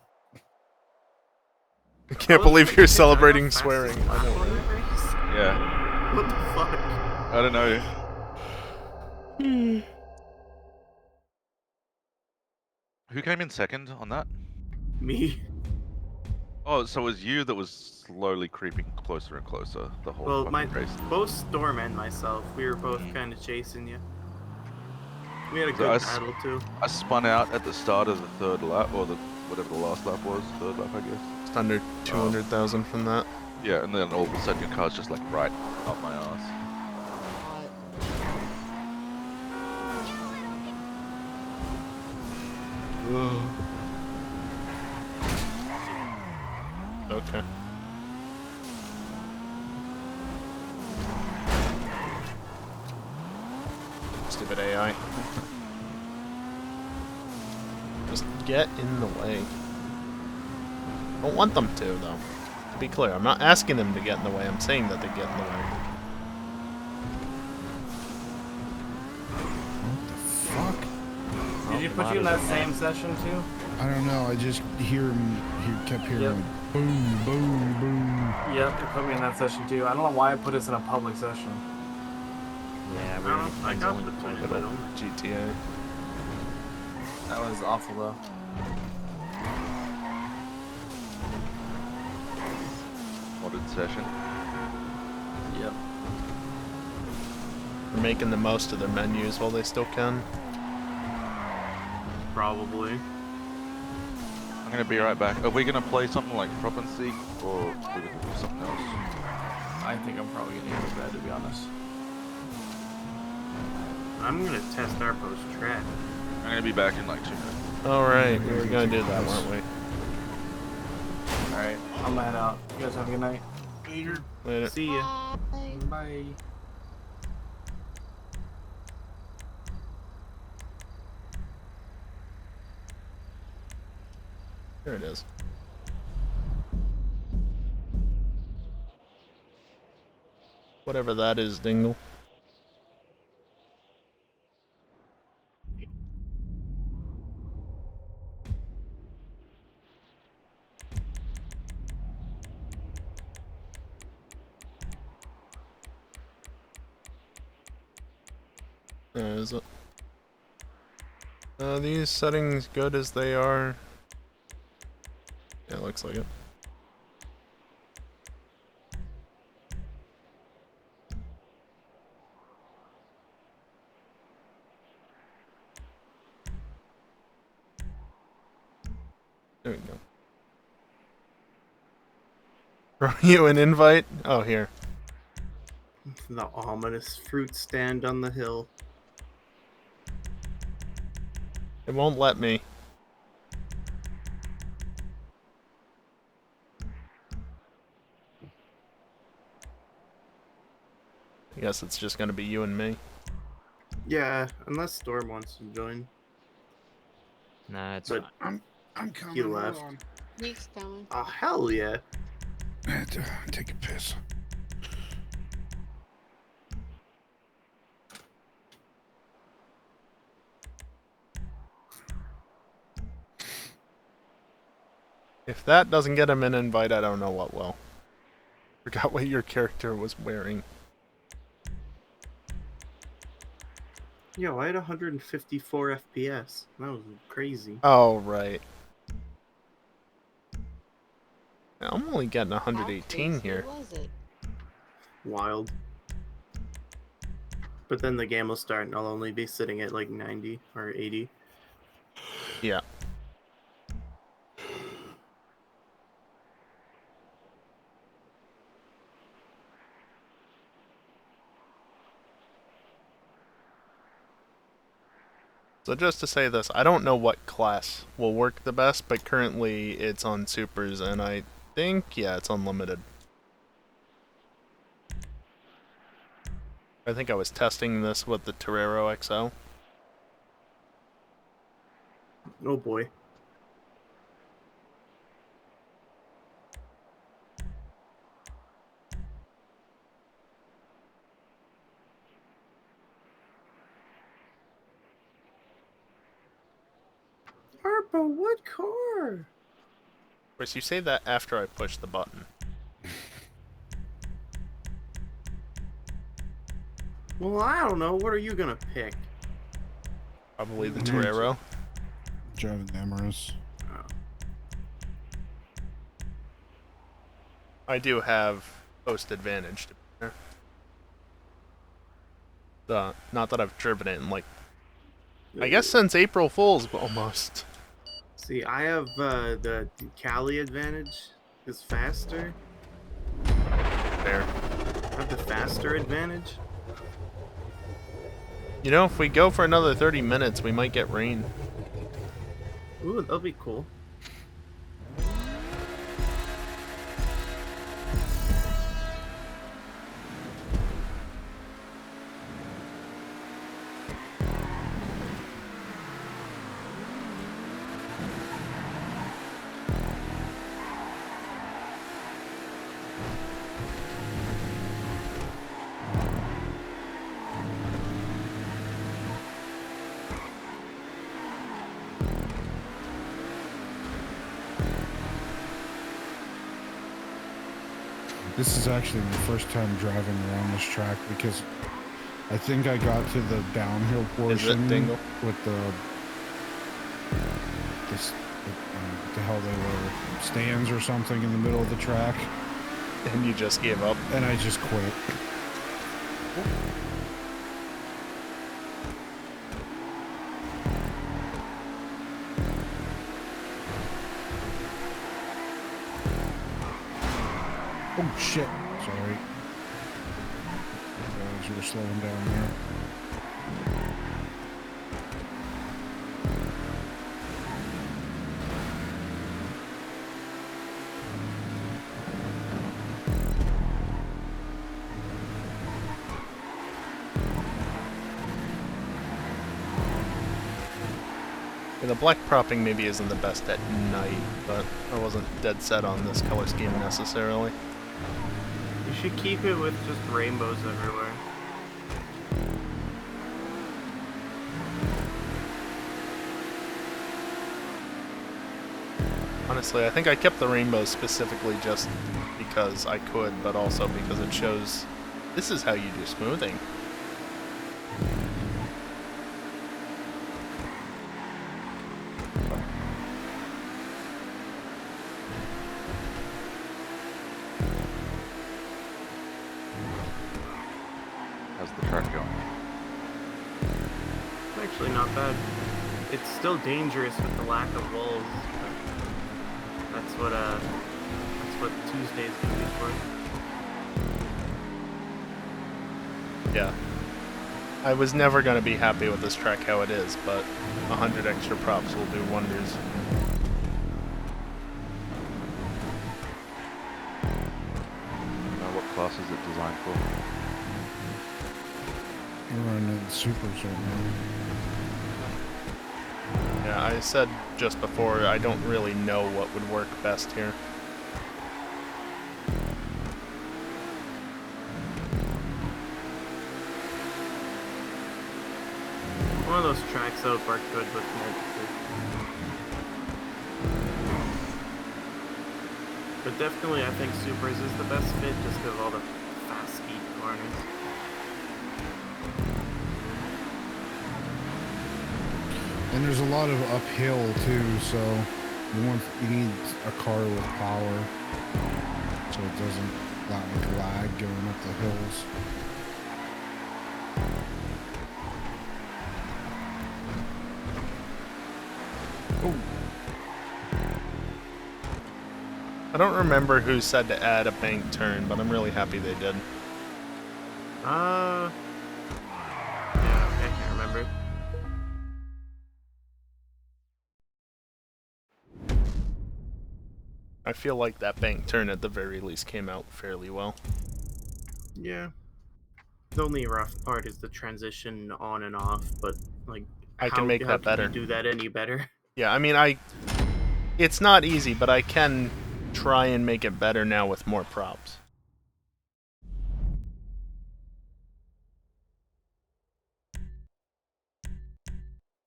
I can't believe you're celebrating swearing. I know, right? Yeah. What the fuck? I don't know. Who came in second on that? Me. Oh, so it was you that was slowly creeping closer and closer the whole Well, fucking race. both Storm and myself, we were both kind of chasing you. We had a So good I s- battle too. I spun out at the start of the third lap, or the whatever the last lap was, third lap, I guess. Just under 200,000 from that. Yeah, and then all of a sudden your car's just like right up my ass. Okay. Stupid AI. Just get in the way. Don't want them to, though. To be clear, I'm not asking them to get in the way, I'm saying that they get in the way. Fuck. Did you put you in that same session too? I don't know. I just hear him. He kept hearing Yep. like, boom, boom, boom. Yep, it put me in that session too. I don't know why I put us in a public session. Yeah, we I were don't- I friends got only the to point, play. but only. GTA. That was awful though. Modded session. Yep. They're making the most of their menus while they still can. Probably. I'm gonna be right back. Are we gonna play something like Prop and Seek, or are we gonna do something else? I think I'm probably gonna go to bed to be honest. I'm gonna test our post track. I'm gonna be back in like 2 minutes. Alright, we were gonna do that, weren't we? Alright, I'm gonna head out. You guys have a good night. Later. See ya. Bye. Bye. There it is. Whatever that is, Dingle. Is it? These settings good as they are. Yeah, looks like it. There we go. Throw you an invite? Oh, here. The ominous fruit stand on the hill. It won't let me. I guess it's just gonna be you and me. Yeah, unless Storm wants to join. Nah, it's But fine. I'm coming. He hold left. on. Nick's coming. oh hell yeah. I had to take a piss. If that doesn't get him an invite, I don't know what will. Forgot what your character was wearing. Yo, I had 154 FPS. That was crazy. Oh, right. I'm only getting How 118 crazy here. was it? Wild. But then the game will start and I'll only be sitting at like 90 or 80. Yeah. So just to say this, I don't know what class will work the best, but currently it's on supers, and I think, yeah, it's unlimited. I think I was testing this with the Torero XL. Oh boy. Harpo, what car? Of course, you say that after I push the button. Well, I don't know. What are you gonna pick? Probably the Magic. Torero. Driving the Emirates. Oh. I do have post advantage to be fair. Not that I've driven it in like, I guess since April Fool's almost. See, I have the Cali advantage is faster. Fair. I have the faster advantage. You know, if we go for another 30 minutes, we might get rain. Ooh, that'll be cool. This is actually my first time driving around this track because I think I got to the downhill portion Dingle? with the hell they were stands or something in the middle of the track, And you just gave up. and I just quit. Oh shit! Sorry. Guys, you were slowing down there. The black propping maybe isn't the best at night, but I wasn't dead set on this color scheme necessarily. You should keep it with just rainbows everywhere. Honestly, I think I kept the rainbows specifically just because I could, but also because it shows this is how you do smoothing. How's the track going? It's actually not bad. It's still dangerous with the lack of walls. That's what Tuesday's gonna be for. Yeah. I was never going to be happy with this track how it is, but 100 extra props will do wonders. What class is it designed for? We're running the supers right now. Yeah, I said just before, I don't really know what would work best here. One of those tracks that would work good with multiple. But definitely I think Supers is the best fit just because of all the fast speed corners. And there's a lot of uphill too, so you need a car with power, so it doesn't like lag going up the hills. Oh, I don't remember who said to add a bank turn, but I'm really happy they did. Yeah, I can't remember. I feel like that bank turn at the very least came out fairly well. Yeah. The only rough part is the transition on and off, but like, I can make that better. Can you do that any better? Yeah, I mean, it's not easy, but I can try and make it better now with more props.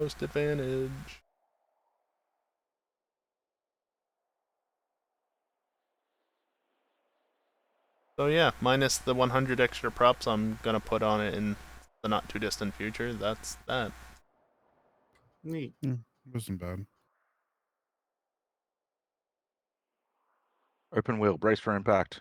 Most advantage. So yeah, minus the 100 extra props I'm gonna put on it in the not too distant future. That's that. Neat. Wasn't bad. Open wheel, brace for impact.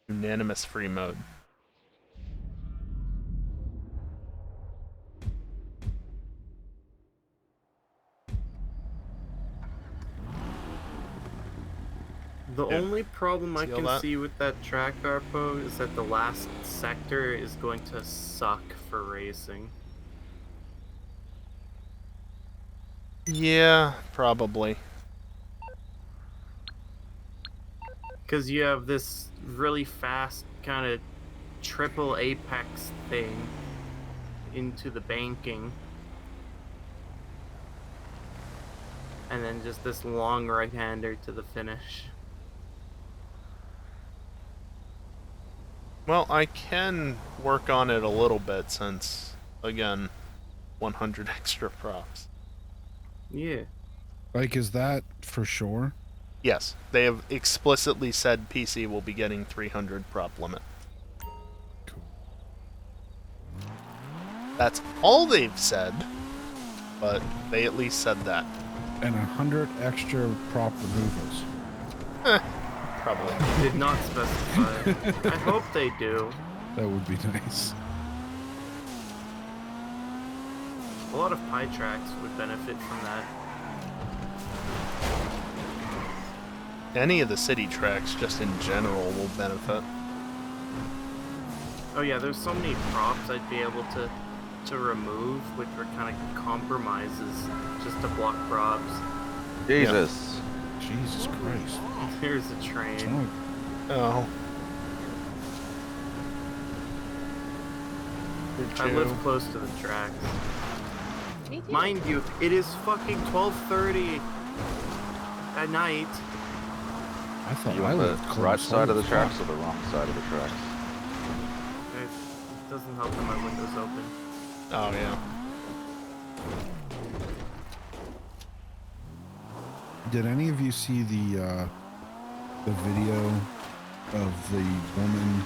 Unanimous free mode. The Yeah. only problem I See all can that? see with that track arpo is that the last sector is going to suck for racing. Yeah, probably. Because you have this really fast kind of triple apex thing into the banking. And then just this long right-hander to the finish. Well, I can work on it a little bit since, again, 100 extra props. Yeah. Like, is that for sure? Yes, they have explicitly said PC will be getting 300 prop limit. Cool. That's all they've said, but they at least said that. And 100 extra prop removals. Probably. Did not specify. I hope they do. That would be nice. A lot of pie tracks would benefit from that. Any of the city tracks, just in general, will benefit. Oh yeah, there's so many props I'd be able to remove, which were kind of compromises just to block props. Jesus. Jesus Christ. Here's a train. Oh. I live close to the tracks. Me too. Mind you, it is fucking 12:30 at night. I thought You I on the lived close. right side of the Holy tracks fuck. or the wrong side of the tracks? It doesn't help that my window's open. Oh, yeah. Did any of you see the video of the woman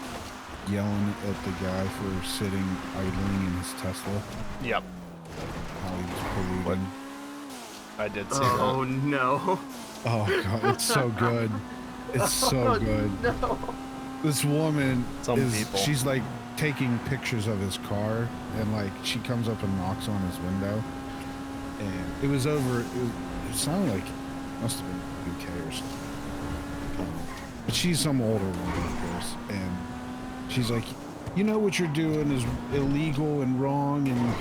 yelling at the guy for sitting idling in his Tesla? Yep, How he was polluting. I did see Oh no. Oh god, it's so good. It's so good. No. This woman People. she's like taking pictures of his car, and like she comes up and knocks on his window, and it sounded like it must have been UK or something. But she's some older woman, of course, and she's like, you know what you're doing is illegal and wrong, and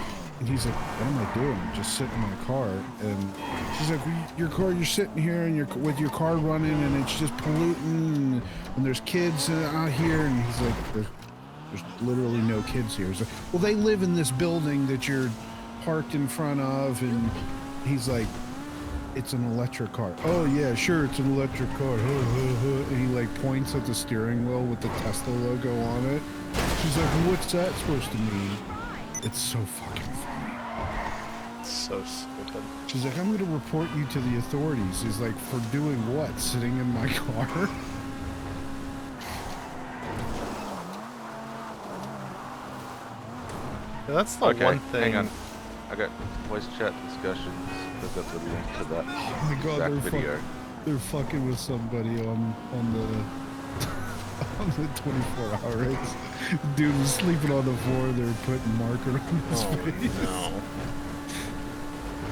he's like, what am I doing? I'm just sitting in my car. And she's like, your car, you're sitting here and you're with your car running and it's just polluting, and there's kids out here. And he's like, there's literally no kids here. He's like, well, they live in this building that you're parked in front of. And he's like, it's an electric car. Oh yeah, sure, it's an electric car. And he like points at the steering wheel with the Tesla logo on it. She's like, what's that supposed to mean? It's so fucking funny. So stupid. She's like, I'm gonna report you to the authorities. He's like, for doing what? Sitting in my car? Yeah, that's the Okay, one thing. hang on. I got voice chat discussions. I've got the link to that Oh my god, exact video. they're fucking with somebody on the on the 24-hour race. Dude was sleeping on the floor. They're putting marker on his face. No.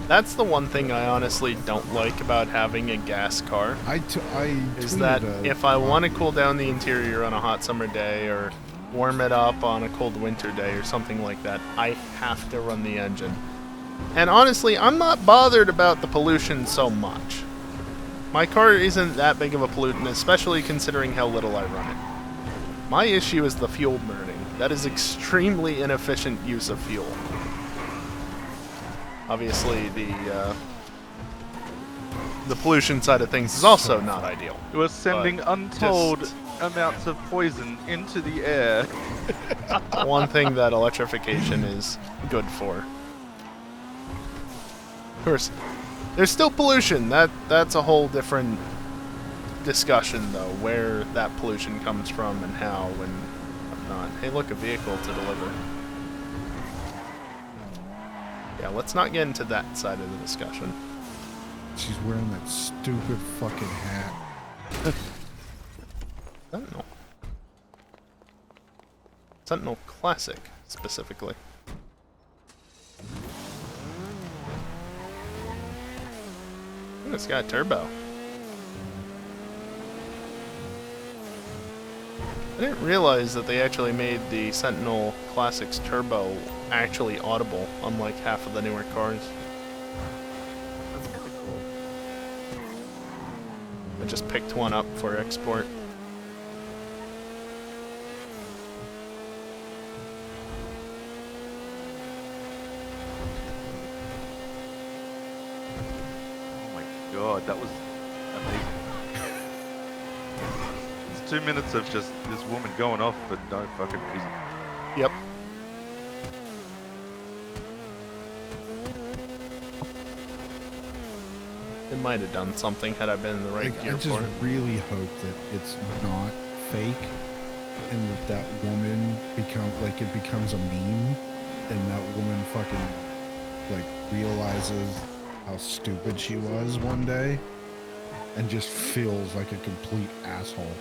That's the one thing I honestly don't like about having a gas car. I Is tweeted that a- if I want to cool down the interior on a hot summer day or warm it up on a cold winter day or something like that, I have to run the engine. And honestly, I'm not bothered about the pollution so much. My car isn't that big of a pollutant, especially considering how little I run it. My issue is the fuel burning. That is extremely inefficient use of fuel. Obviously, the pollution side of things is also not ideal. You are sending But untold just- amounts of poison into the air. One thing that electrification is good for. Of course, there's still pollution. That's a whole different discussion, though, where that pollution comes from and how and whatnot. Hey, look, a vehicle to deliver. Yeah, let's not get into that side of the discussion. She's wearing that stupid fucking hat. Sentinel. Sentinel Classic, specifically. Ooh, it's got a turbo. I didn't realize that they actually made the Sentinel Classic's turbo actually audible, unlike half of the newer cars. That's kind of cool. I just picked one up for export. Oh my god, that was amazing. It's 2 minutes of just this woman going off for no fucking reason. Yep. It might have done something had I been in the right Like, I gear just for it. really hope that it's not fake, and that woman becomes a meme, and that woman fucking like realizes how stupid she was one day, and just feels like a complete asshole.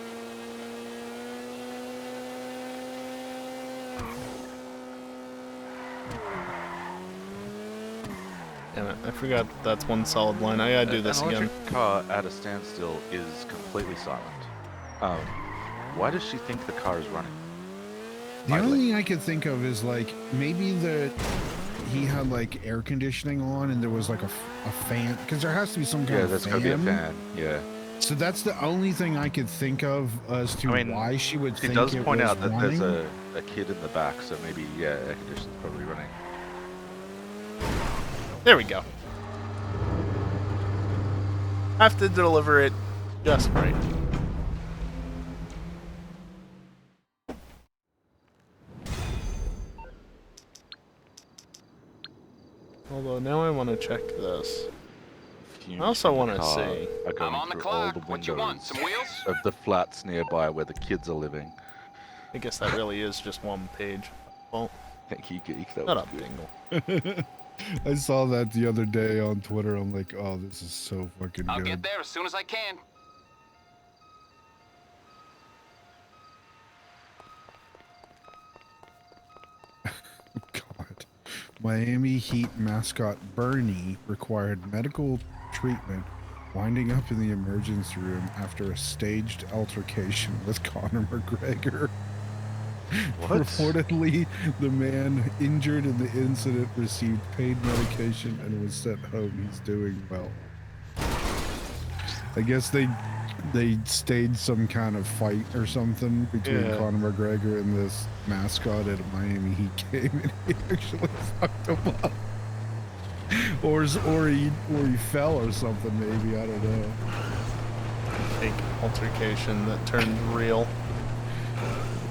Damn it, I forgot that's one solid line. I gotta do this An again. electric car at a standstill is completely silent. Why does she think the car is running? The Idling. only thing I could think of is like maybe he had like air conditioning on and there was like a fan, because there has to be some kind Yeah, of there's fan. gotta be a fan. Yeah. So that's the only thing I could think of as to I mean, why she would She think does it point was out that running. there's a kid in the back, so maybe, yeah, air conditioning's probably running. There we go. Have to deliver it just right. Although now I want to check this. Fumes I also from the want to car see. are going I'm on the through all clock. the What you want? windows Some wheels? of the flats nearby where the kids are living. I guess that really is just one page. Well, Thank you, Geek. That shut was up, good. Dingle. I saw that the other day on Twitter. I'm like, oh, this is so fucking I'll good. get there as soon as I can. God. Miami Heat mascot Bernie required medical treatment, winding up in the emergency room after a staged altercation with Conor McGregor. What? Reportedly, the man injured in the incident received pain medication and was sent home. He's doing well. I guess they staged some kind of fight or something between Yeah. Conor McGregor and this mascot at a Miami Heat game, and he actually fucked him up. Or he fell or something, maybe, I don't know. Fake altercation that turned real.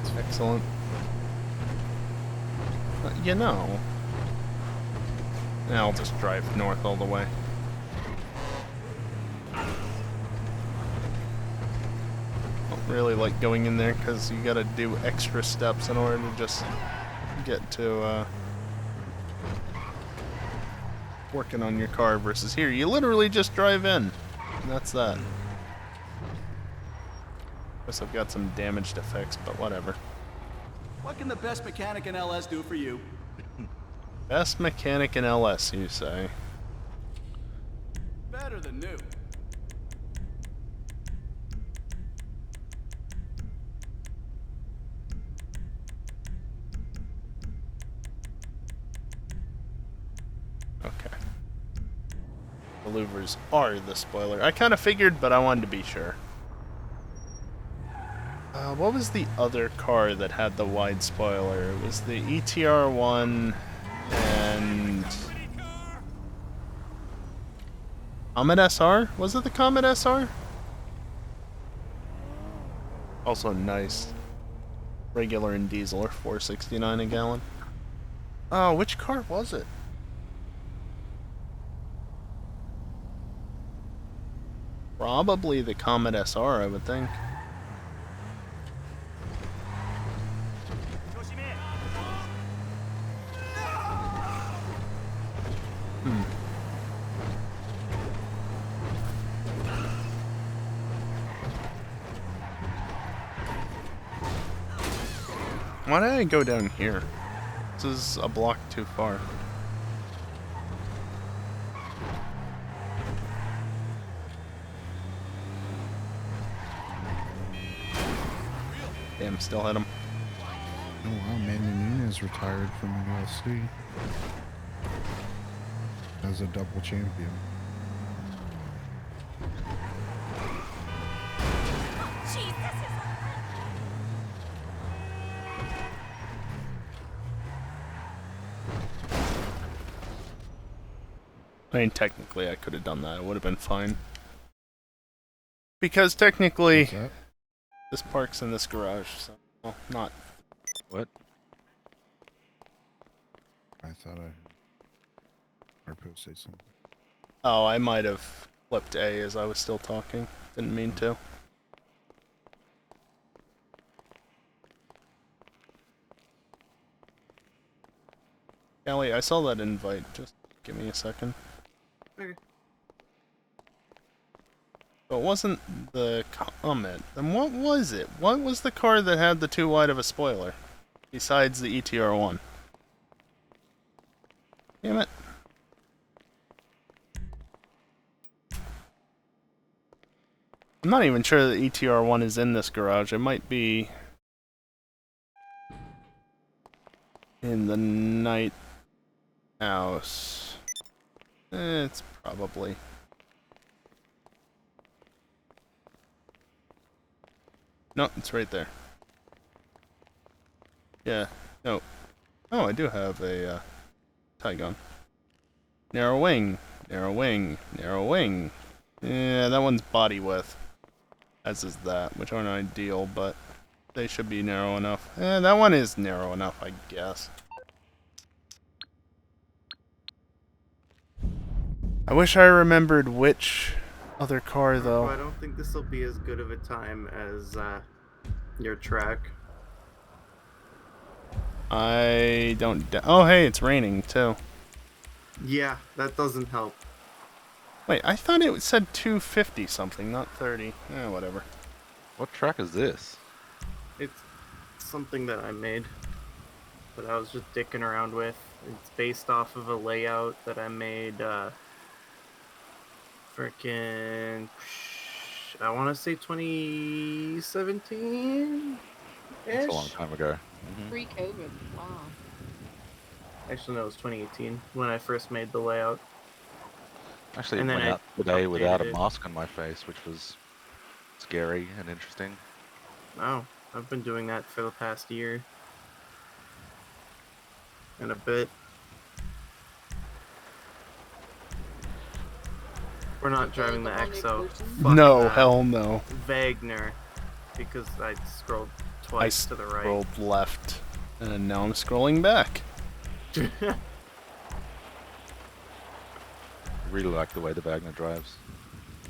It's excellent. You know. Yeah, I'll just drive north all the way. Don't really like going in there because you gotta do extra steps in order to just get to working on your car versus here. You literally just drive in. And that's that. Guess I've got some damage to fix, but whatever. What can the best mechanic in LS do for you? Best mechanic in LS, you say? Better than new. Okay. louvers are the spoiler. I kind of figured, but I wanted to be sure. What was the other car that had the wide spoiler? It was the ETR one and Comet SR? Was it the Comet SR? Also nice. Regular and diesel are $4.69 a gallon. Oh, which car was it? Probably the Comet SR, I would think. Why did I go down here? This is a block too far. Damn, still hit him. Oh wow, Manny Nunez retired from UFC as a double champion. I mean, technically, I could have done that. It would have been fine. Because technically, What's that? this park's in this garage, so well, not. What? I thought I heard Harpo say something. Oh, I might have flipped A as I was still talking. Didn't mean to. Callie, I saw that invite. Just give me a second. Okay. So it wasn't the Comet. Then what was it? What was the car that had the too wide of a spoiler? Besides the ETR1. Damn it. I'm not even sure the ETR1 is in this garage. It might be in the night house. It's probably. No, it's right there. Yeah. No. Oh, I do have a Tygon. Narrow wing. Narrow wing. Narrow wing. Yeah, that one's body width. As is that, which aren't ideal, but they should be narrow enough. That one is narrow enough, I guess. I wish I remembered which other car, though. I don't think this will be as good of a time as your track. I don't. Oh, hey, it's raining too. Yeah, that doesn't help. Wait, I thought it said 250 something, not 30. Whatever. What track is this? It's something that I made, but I was just dicking around with. It's based off of a layout that I made, frickin', I want to say 2017? That's a long time ago. Pre-COVID. Wow. Actually, no, it was 2018 when I first made the layout. Actually, And it then went I out today without a updated it. mask on my face, which was scary and interesting. Wow, I've been doing that for the past year and a bit. We're not driving the XO. No, hell no. Wagner, because I scrolled twice to the right. Scrolled left, and now I'm scrolling back. Really like the way the Wagner drives.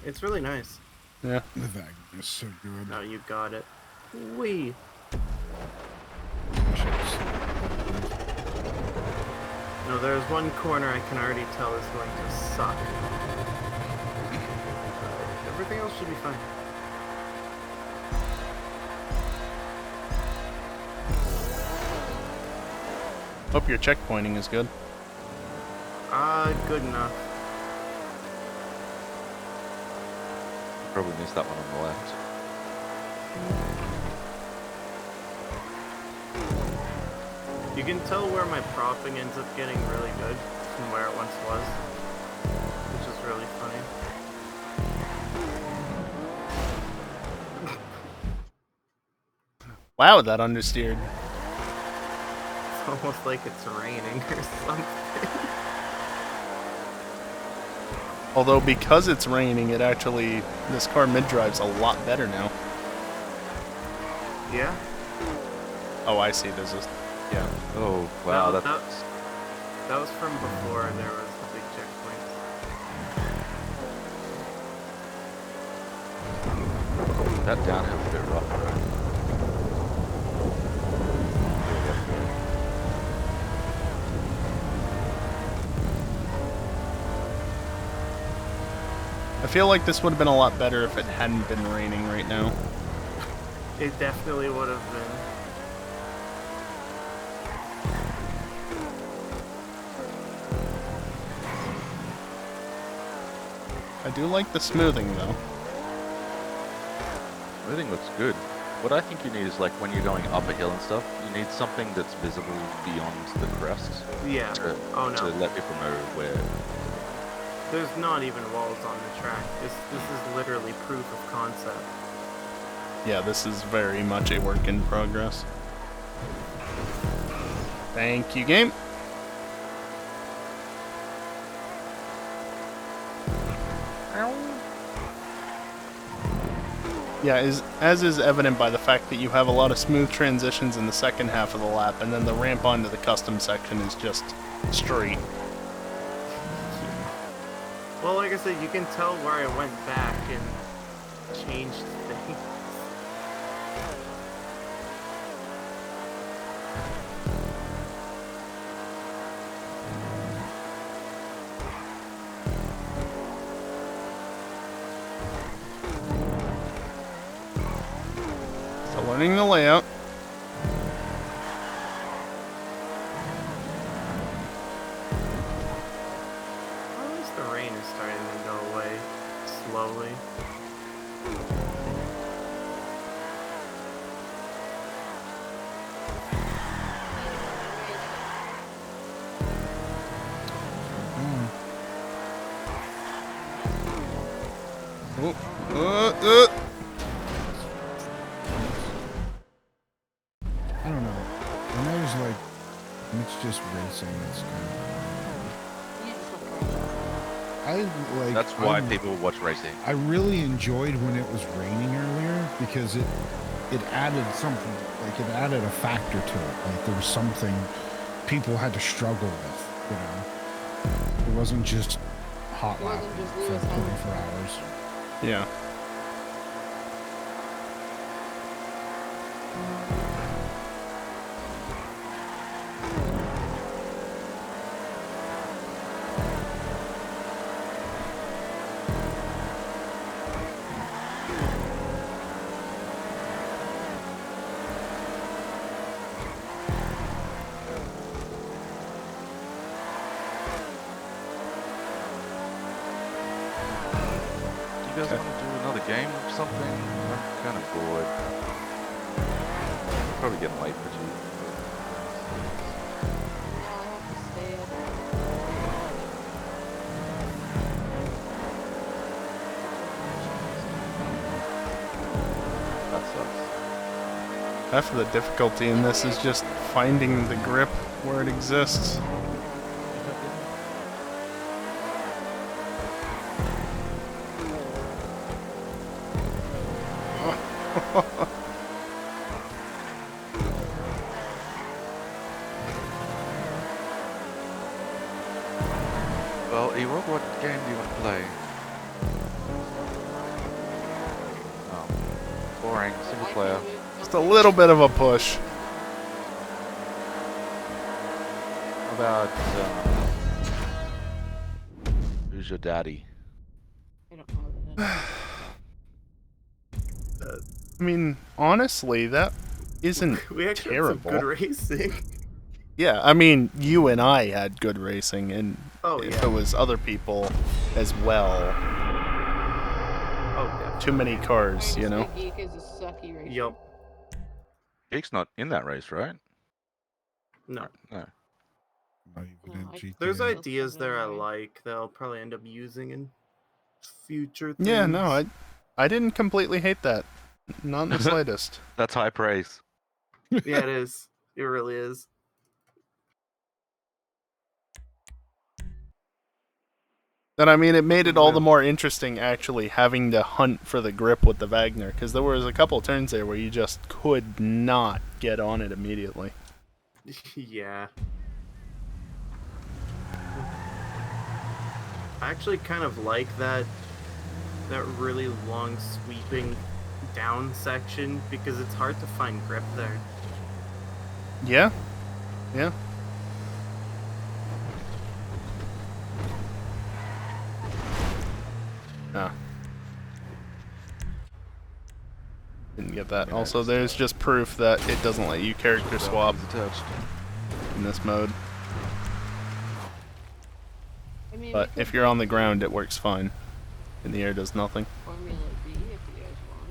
It's really nice. Yeah. The Wagner is so good. No, you got it. Wee. No, there's one corner I can already tell is going to suck. Everything else should be fine. Hope your checkpointing is good. Good enough. Probably missed that one on the left. You can tell where my propping ends up getting really good from where it once was, which is really funny. Wow, that understeered. It's almost like it's raining or something. Although because it's raining, this car mid-drive's a lot better now. Yeah. Oh, I see. There's a, yeah. Oh, wow, No, that's... that was from before there was the big checkpoint. That downhill's a bit rough, right? I feel like this would have been a lot better if it hadn't been raining right now. It definitely would have been. I do like the smoothing, though. Smoothing looks good. What I think you need is, like, when you're going up a hill and stuff, you need something that's visible beyond the crests. Yeah. To, Oh no. to let people know where... There's not even walls on the track. This is literally proof of concept. Yeah, this is very much a work in progress. Thank you, game. Yeah, as is evident by the fact that you have a lot of smooth transitions in the second half of the lap, and then the ramp onto the custom section is just straight. Well, like I said, you can tell where I went back and changed things. So learning the layout. At least the rain is starting to go away slowly. I don't know. When I was like, it's just racing. It's kind of. I like. That's why people watch racing. I really enjoyed when it was raining earlier because it added something. Like it added a factor to it. Like there was something people had to struggle with. You know, it wasn't just hot It wasn't lapping just for Lewis 24 hours. Yeah. Do you guys want to do another game or something? I'm kind of bored. Probably getting late for you. Now I have to stay up. That sucks. Half of the difficulty in this is just finding the grip where it exists. Well, Ewok, what game do you want to play? Boring, single player. Just a little bit of a push. How about, Who's Your Daddy? I don't know what that is. I mean, honestly, that isn't We actually terrible. had some good racing. Yeah, I mean, you and I had good racing, and Oh, if yeah. it was other people as well, Oh, definitely. too many cars, you know? Geek is a sucky racer. Yup. Geek's not in that race, right? No. No. Not even in No, I- GTA. There's Still ideas suck it there I anyway. like that I'll probably end up using in future things. Yeah, no, I didn't completely hate that. Not in the slightest. That's high praise. Yeah, it is. It really is. And I mean, it made it all the Yeah. more interesting actually having to hunt for the grip with the Wagner, because there was a couple turns there where you just could not get on it immediately. Yeah. I actually kind of like that really long sweeping down section because it's hard to find grip there. Yeah, yeah. Ah. Didn't get that. Also, there's just proof that it doesn't let you character swap Attached. in this mode. I mean, But we if could you're on do the ground, it works fine. In the air, does nothing. Formula B if you guys want.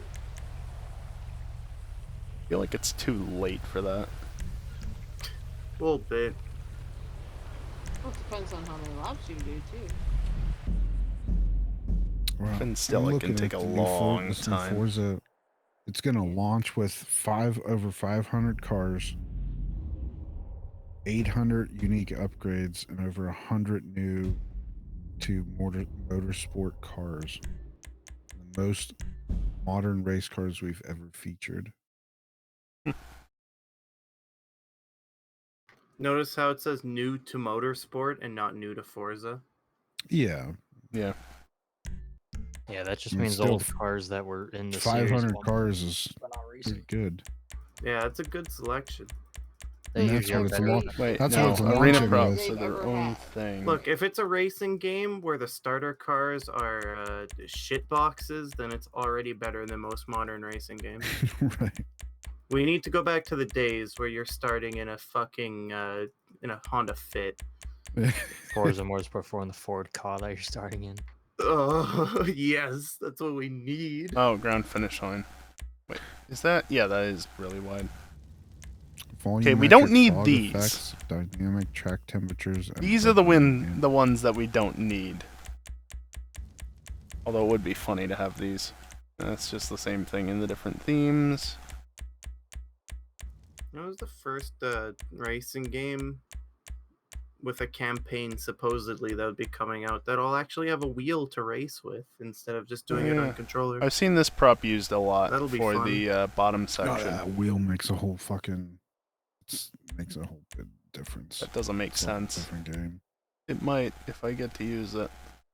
I feel like it's too late for that. A little bit. Well, it depends on how many laps you do too. Wow. Even still, I'm it can looking take at a the new long this new time. Forza. It's gonna launch with over 500 cars, 800 unique upgrades, and over 100 new to motorsport cars. The most modern race cars we've ever featured. Notice how it says new to motorsport and not new to Forza? Yeah, Yeah. Yeah, that just I mean, means still all the cars that were in the series. 500 won't cars is be not pretty racing. good. Yeah, it's a good selection. They And that's usually what are it's better. launch. Wait, That's no. what it's Arena launching Props with. are They've their ever own had. thing. Look, if it's a racing game where the starter cars are shit boxes, then it's already better than most modern racing games. Right. We need to go back to the days where you're starting in a fucking in a Honda Fit. Forza Motorsport 4 and the Ford Ka that you're starting in. Oh yes, that's what we need. Oh, ground finish line. Wait, is that? Yeah, that is really wide. Okay, we don't Volumetric need fog these. effects, dynamic track temperatures. And These are the buffering the ones that we don't need. Although it would be funny to have these. That's just the same thing in the different themes. That was the first racing game with a campaign supposedly that would be coming out that'll actually have a wheel to race with instead of just doing it on Yeah. controller. I've seen this prop used a lot That'll be for fun. the bottom Oh, section. that wheel makes a whole fucking makes a whole big difference. That doesn't make It's like a sense. different game. It might if I get to use it.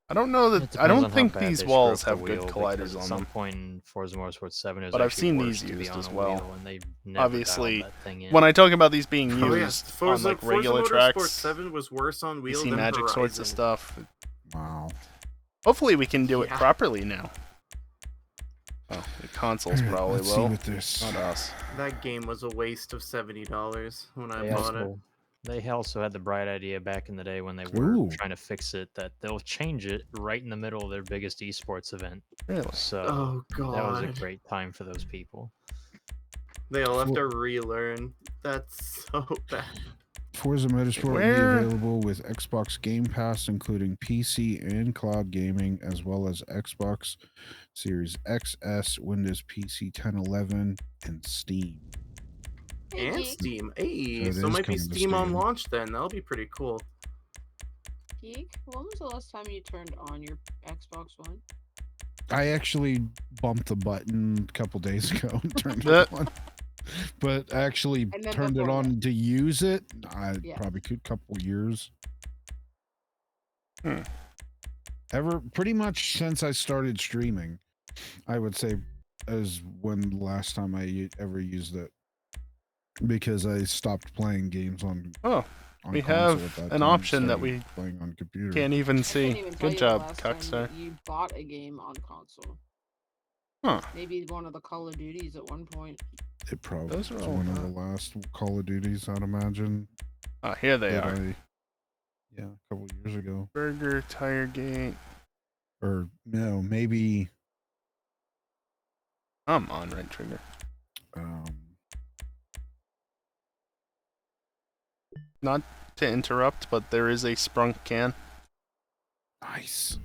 I don't know It that. depends I don't on how think bad these they screw walls up the have good wheel, because colliders at on some them. point in Forza Motorsport 7, it was But I've actually seen worse these to be used on as a well. wheel, and they never Obviously, dialed that thing in. when I talk about these being Oh used yes, on Forza, like Forza regular Motorsport tracks, 7 was worse on you wheel see than magic Horizon. sorts of stuff. Wow. Hopefully, we can do it Yeah. properly now. Oh, the console's Alright, probably let's see will. what this. Not us. That game was a waste of $70 when I They bought it. also, they also had the bright idea back in the day when they were Ooh. trying to fix it that they'll change it right in the middle of their biggest esports event. Really? So Oh that was a god. great time for those people. They'll have For- to relearn. That's so bad. Forza Motorsport will be Where- available with Xbox Game Pass, including PC and cloud gaming, as well as Xbox Series XS, Windows PC 1011, and Steam. Hey, And Geek. Steam. Hey, So it so is might be coming to Steam on Steam. launch then. That'll be pretty cool. Geek, when was the last time you turned on your Xbox One? I actually bumped the button a couple days ago and turned That- it on. But actually And then turned it before on to use it, I Yeah. probably could couple years. Hmm. Pretty much since I started streaming, I would say is when the last time I ever used it, because I stopped playing games on. Oh, on we console have at that an time, option that started we playing on computer. can't even I see. can't even tell Good you job, the last time Cockstar. that you bought a game on console. Huh. Maybe one of the Call of Duties at one point. It probably Those are was all one of that. the last Call of Duties, I'd imagine. Oh, here they that are. Yeah, a couple years ago. Burger, Tire Gate. Or no, maybe I'm on right trigger. um Not to interrupt, but there is a sprunk can. Nice.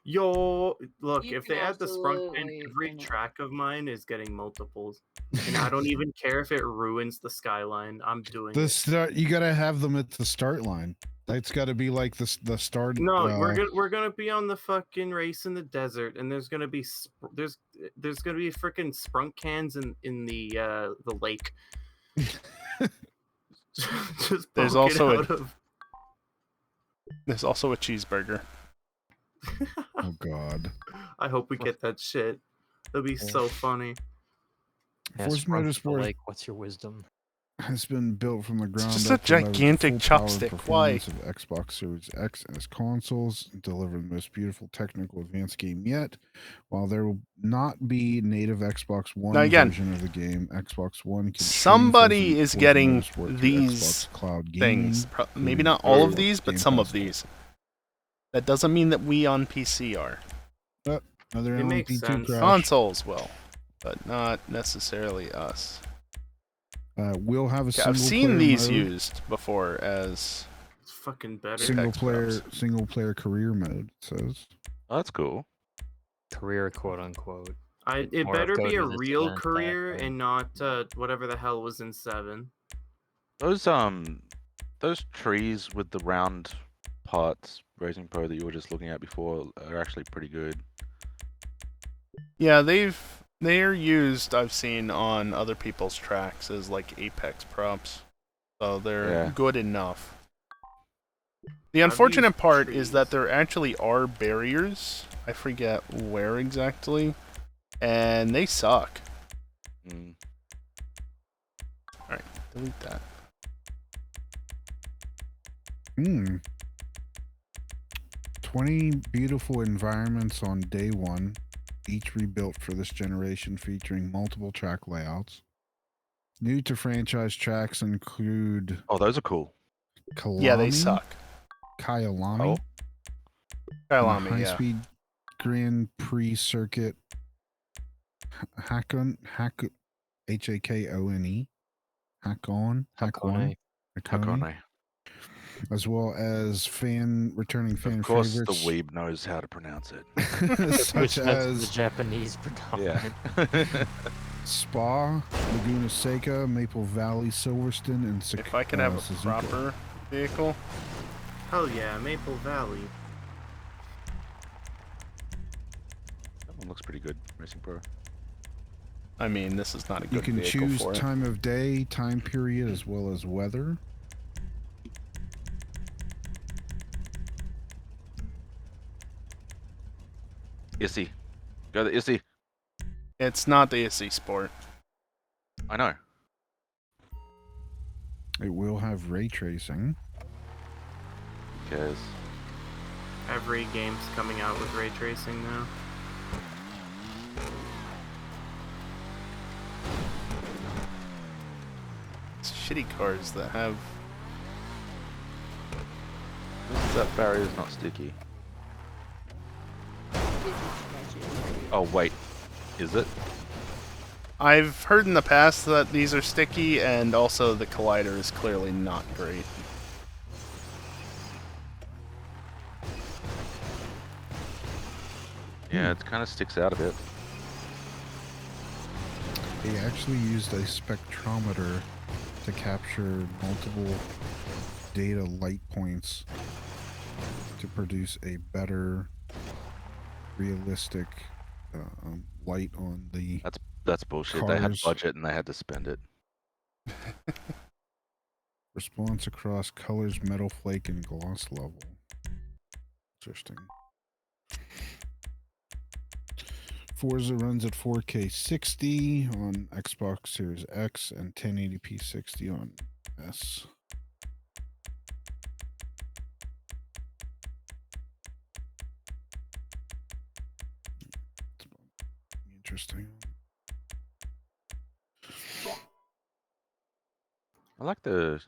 Yo, look, You if can they add the sprunk pin, absolutely every finish. track of mine is getting multiples. And I don't even care if it ruins the skyline. I'm doing The it. start, you gotta have them at the start line. That's got to be like the start. No, we're gonna be on the fucking race in the desert, and there's gonna be there's gonna be freaking sprunk cans in the lake. Just There's poking also out of. There's also a cheeseburger. Oh God. I hope we get that shit. That'd be so funny. Forza Ask Sprunk to the Motorsport lake, what's your wisdom? has been built from the ground just up a to leverage the gigantic full power and chopstick. performance of Xbox Series X and its consoles, deliver the most beautiful technical advanced game yet. While there will not be native Xbox One Now again, version of the game, Xbox One can somebody stream is Forza getting Motorsport through these Xbox Cloud things. Gaming, Maybe including not all of Xbox these, but Game some Pass of these. That doesn't mean that we on PC are. Another It makes LMP2 sense. crash. Consoles will, but not necessarily us. We'll have a Okay, I've single seen player these mode, used before as It's fucking better. single player career mode. It says. Oh, that's cool. Career, quote unquote. It More of better be a Cody's this real event, that career thing. and not whatever the hell was in 7. Those trees with the round parts, Racing Pro, that you were just looking at before, are actually pretty good. yeah, they're used. I've seen on other people's tracks as like Apex props, so they're Yeah. good enough. The I've unfortunate used part is that trees. there actually are barriers. I forget where exactly, and they suck. Mm. Alright, delete that. 20 beautiful environments on day one, each rebuilt for this generation, featuring multiple track layouts. New to franchise tracks include Oh, those are cool. Kalami, Yeah, they suck. Kyalami, Oh. and a Kyalami, yeah. high-speed Grand Prix circuit, Hakone, Hakone, Hakone. Hakone. as well as returning fan Of course, favorites, the weeb knows how to pronounce it. such Which that's the as Japanese predominant. Yeah. Spa, Laguna Seca, Maple Valley, Silverstone, and If I could have a Suzuka. proper vehicle. Hell yeah, Maple Valley. That one looks pretty good, Racing Pro. I mean, this is not a You good can vehicle choose for it. time of day, time period, as well as weather. Issy. Go to Issy. It's not the ISI Sport. I know. It will have ray tracing. Who cares? Every game's coming out with ray tracing now. It's shitty cars that have. That barrier's not sticky. Oh, wait. Is it? I've heard in the past that these are sticky, and also the collider is clearly not great. Yeah, it kind of sticks out a bit. They actually used a spectrometer to capture multiple data light points to produce a better, realistic light on the That's bullshit. They had cars. budget and they had to spend it. Response across colors, metal flake, and gloss level. Interesting. Forza runs at 4K 60 on Xbox Series X and 1080p 60 on S. Interesting. I like the.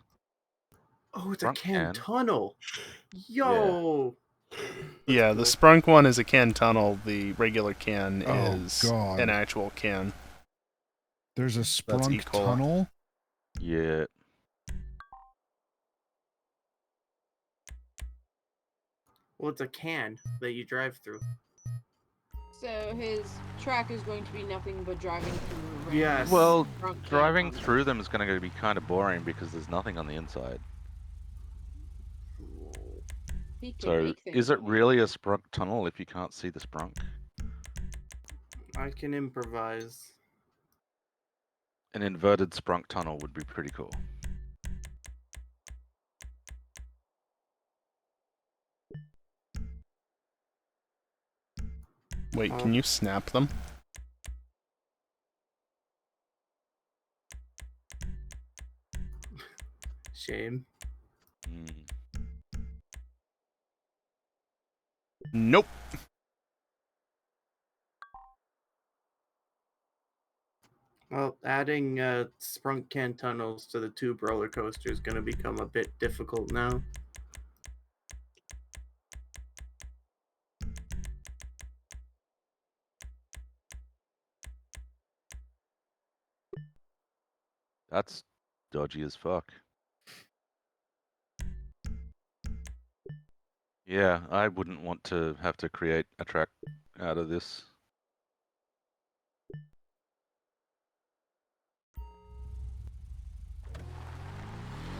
Oh, it's a Front can can. tunnel. Yo. Yeah, the cool. Sprunk one is a can tunnel. The regular can Oh, is God. an actual can. There's a Sprunk equal. tunnel. Yeah. Well, it's a can that you drive through. So his track is going to be nothing but driving through. Yes. Well, front can driving tunnels. through them is going to be kind of boring because there's nothing on the inside. He can So, make things is it on the really a inside. sprunk tunnel if you can't see the sprunk? I can improvise. An inverted sprunk tunnel would be pretty cool. Wait, can you snap them? Shame. Hmm. Nope. Well, adding sprunk can tunnels to the tube roller coaster is going to become a bit difficult now. That's dodgy as fuck. Yeah, I wouldn't want to have to create a track out of this.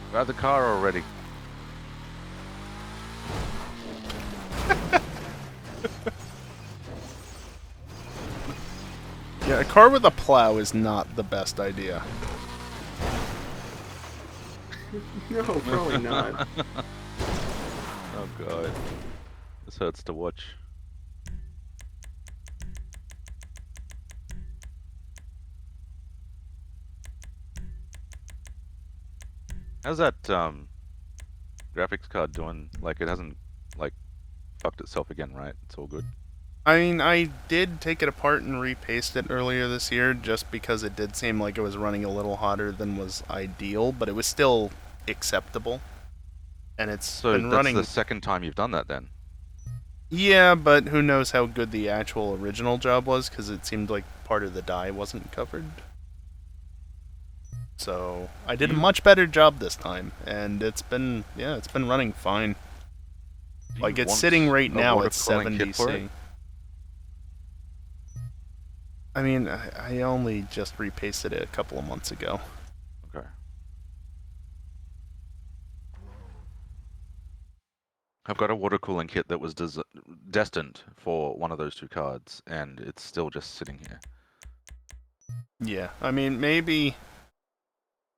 Grab the car already. Yeah, a car with a plow is not the best idea. No, probably not. Oh god. This hurts to watch. How's that graphics card doing? Like it hasn't like fucked itself again, right? It's all good. I mean, I did take it apart and repaste it earlier this year just because it did seem like it was running a little hotter than was ideal, but it was still acceptable. And it's So been that's running... the second time you've done that then? Yeah, but who knows how good the actual original job was, because it seemed like part of the die wasn't covered. So, I did a much better job this time, and it's been running fine. Do Like, you it's want sitting right a now water at cooling kit for it? 70C. I mean, I only just repasted it a couple of months ago. Okay. I've got a water cooling kit that was destined for one of those two cards, and it's still just sitting here. Yeah, I mean, maybe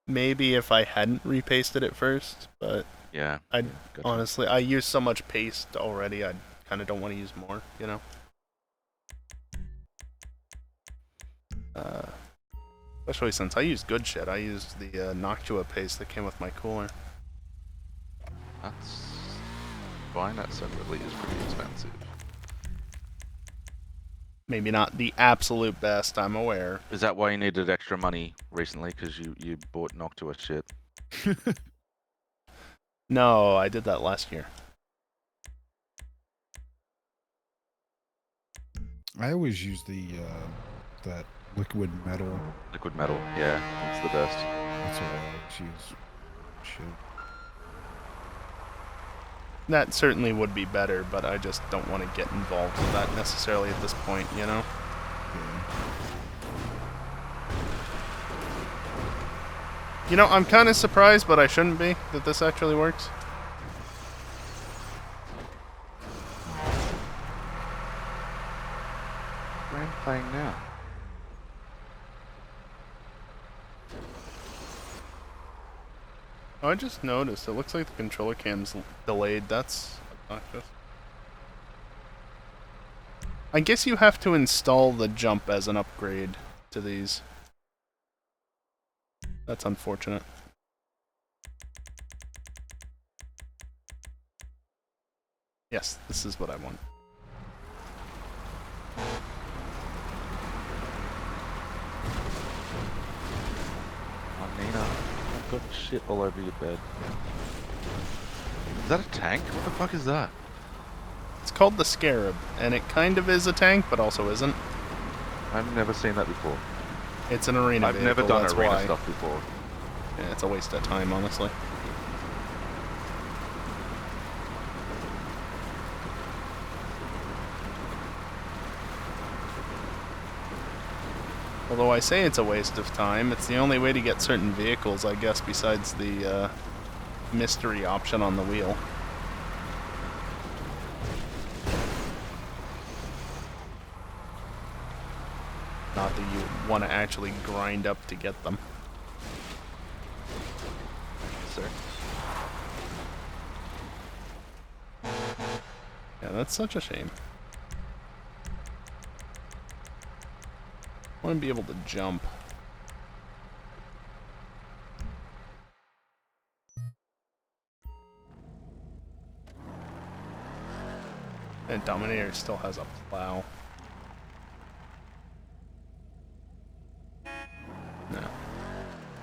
if I hadn't repasted it first, but Yeah. I Gotcha. honestly, I use so much paste already, I kind of don't want to use more, you know? Especially since I used good shit. I used the Noctua paste that came with my cooler. That's buying that separately is pretty expensive. Maybe not the absolute best, I'm aware. Is that why you needed extra money recently? Because you bought Noctua shit? No, I did that last year. I always use the that liquid metal. Liquid metal, yeah, it's the best. That's what I always use. Shit. That certainly would be better, but I just don't want to get involved with that necessarily at this point, you know? You know, I'm kind of surprised, but I shouldn't be, that this actually works. What am I playing now? Oh, I just noticed. It looks like the controller cam's delayed. That's obnoxious. I guess you have to install the jump as an upgrade to these. That's unfortunate. Yes, this is what I want. Oh, Nina, I've got shit all over your bed. Is that a tank? What the fuck is that? It's called the Scarab, and it kind of is a tank, but also isn't. I've never seen that before. It's an arena I've vehicle, never done that's arena why. stuff before. Yeah, it's a waste of time, honestly. Although I say it's a waste of time, it's the only way to get certain vehicles, I guess, besides the mystery option on the wheel. Not that you want to actually grind up to get them. Sir. Yeah, that's such a shame. I want to be able to jump. And Dominator still has a plow. No.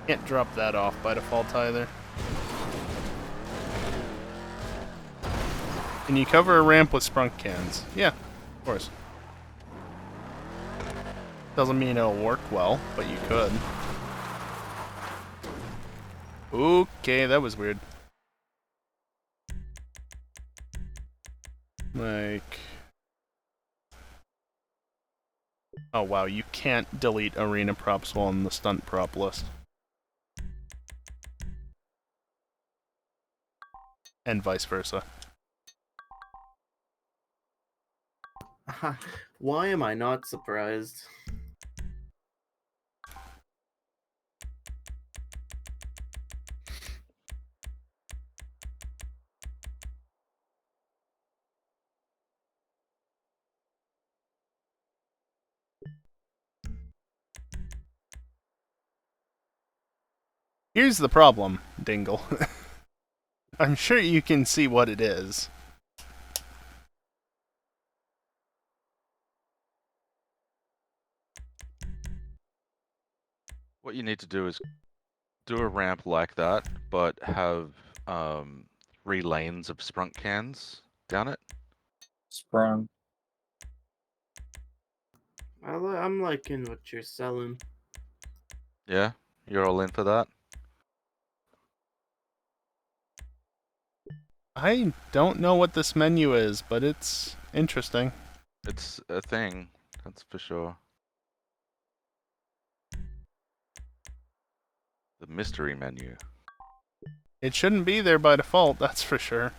Can't drop that off by default either. Can you cover a ramp with sprunk cans? Yeah, of course. Doesn't mean it'll work well, but you could. Okay, that was weird. Like... Oh wow, you can't delete arena props while on the stunt prop list. And vice versa. Why am I not surprised? Here's the problem, Dingle. I'm sure you can see what it is. What you need to do is do a ramp like that, but have 3 lanes of sprunk cans down it. Sprung. I'm liking what you're selling. Yeah, you're all in for that. I don't know what this menu is, but it's interesting. It's a thing, that's for sure. The mystery menu. It shouldn't be there by default, that's for sure.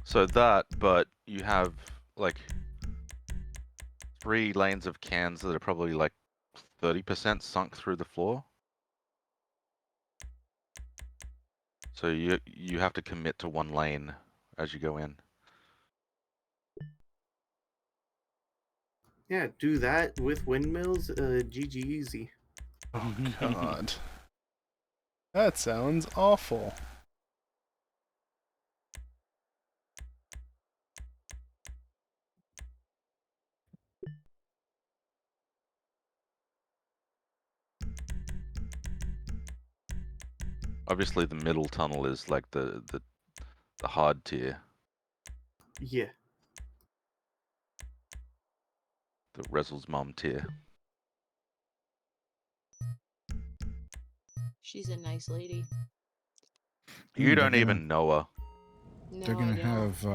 So that, but you have like 3 lanes of cans that are probably like 30% sunk through the floor. So you have to commit to 1 lane as you go in. Yeah, do that with windmills. GG easy. Oh god. That sounds awful. Obviously the middle tunnel is like the hard tier. Yeah. The Rezel's mom tier. She's a nice lady. You don't even know her. No, They're gonna I don't. have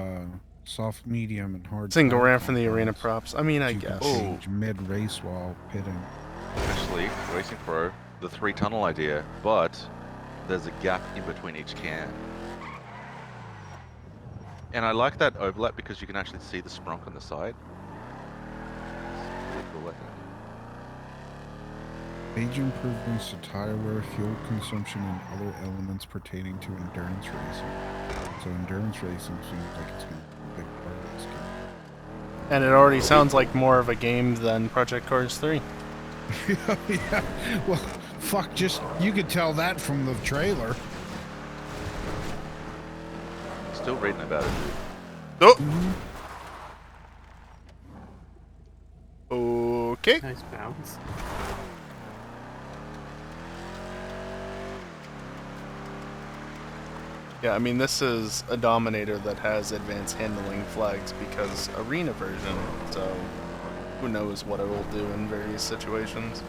soft, medium, and hard. Single track ramp from the arena compounds props. I mean, I you can guess. change mid-race while pitting. Actually, Racing Pro, the 3 tunnel idea, but there's a gap in between each can. And I like that overlap because you can actually see the sprunk on the side. It's really cool, I think. Major improvements to tire wear, fuel consumption, and other elements pertaining to endurance racing. So endurance racing seems like it's going to be a big part of this game. And it already sounds like more of a game than Project Cars 3. Yeah, well, fuck, just, you could tell that from the trailer. Still reading about it. Oh! Okay. Nice bounce. Yeah, I mean, this is a Dominator that has advanced handling flags because arena version, so who knows what it'll do in various situations.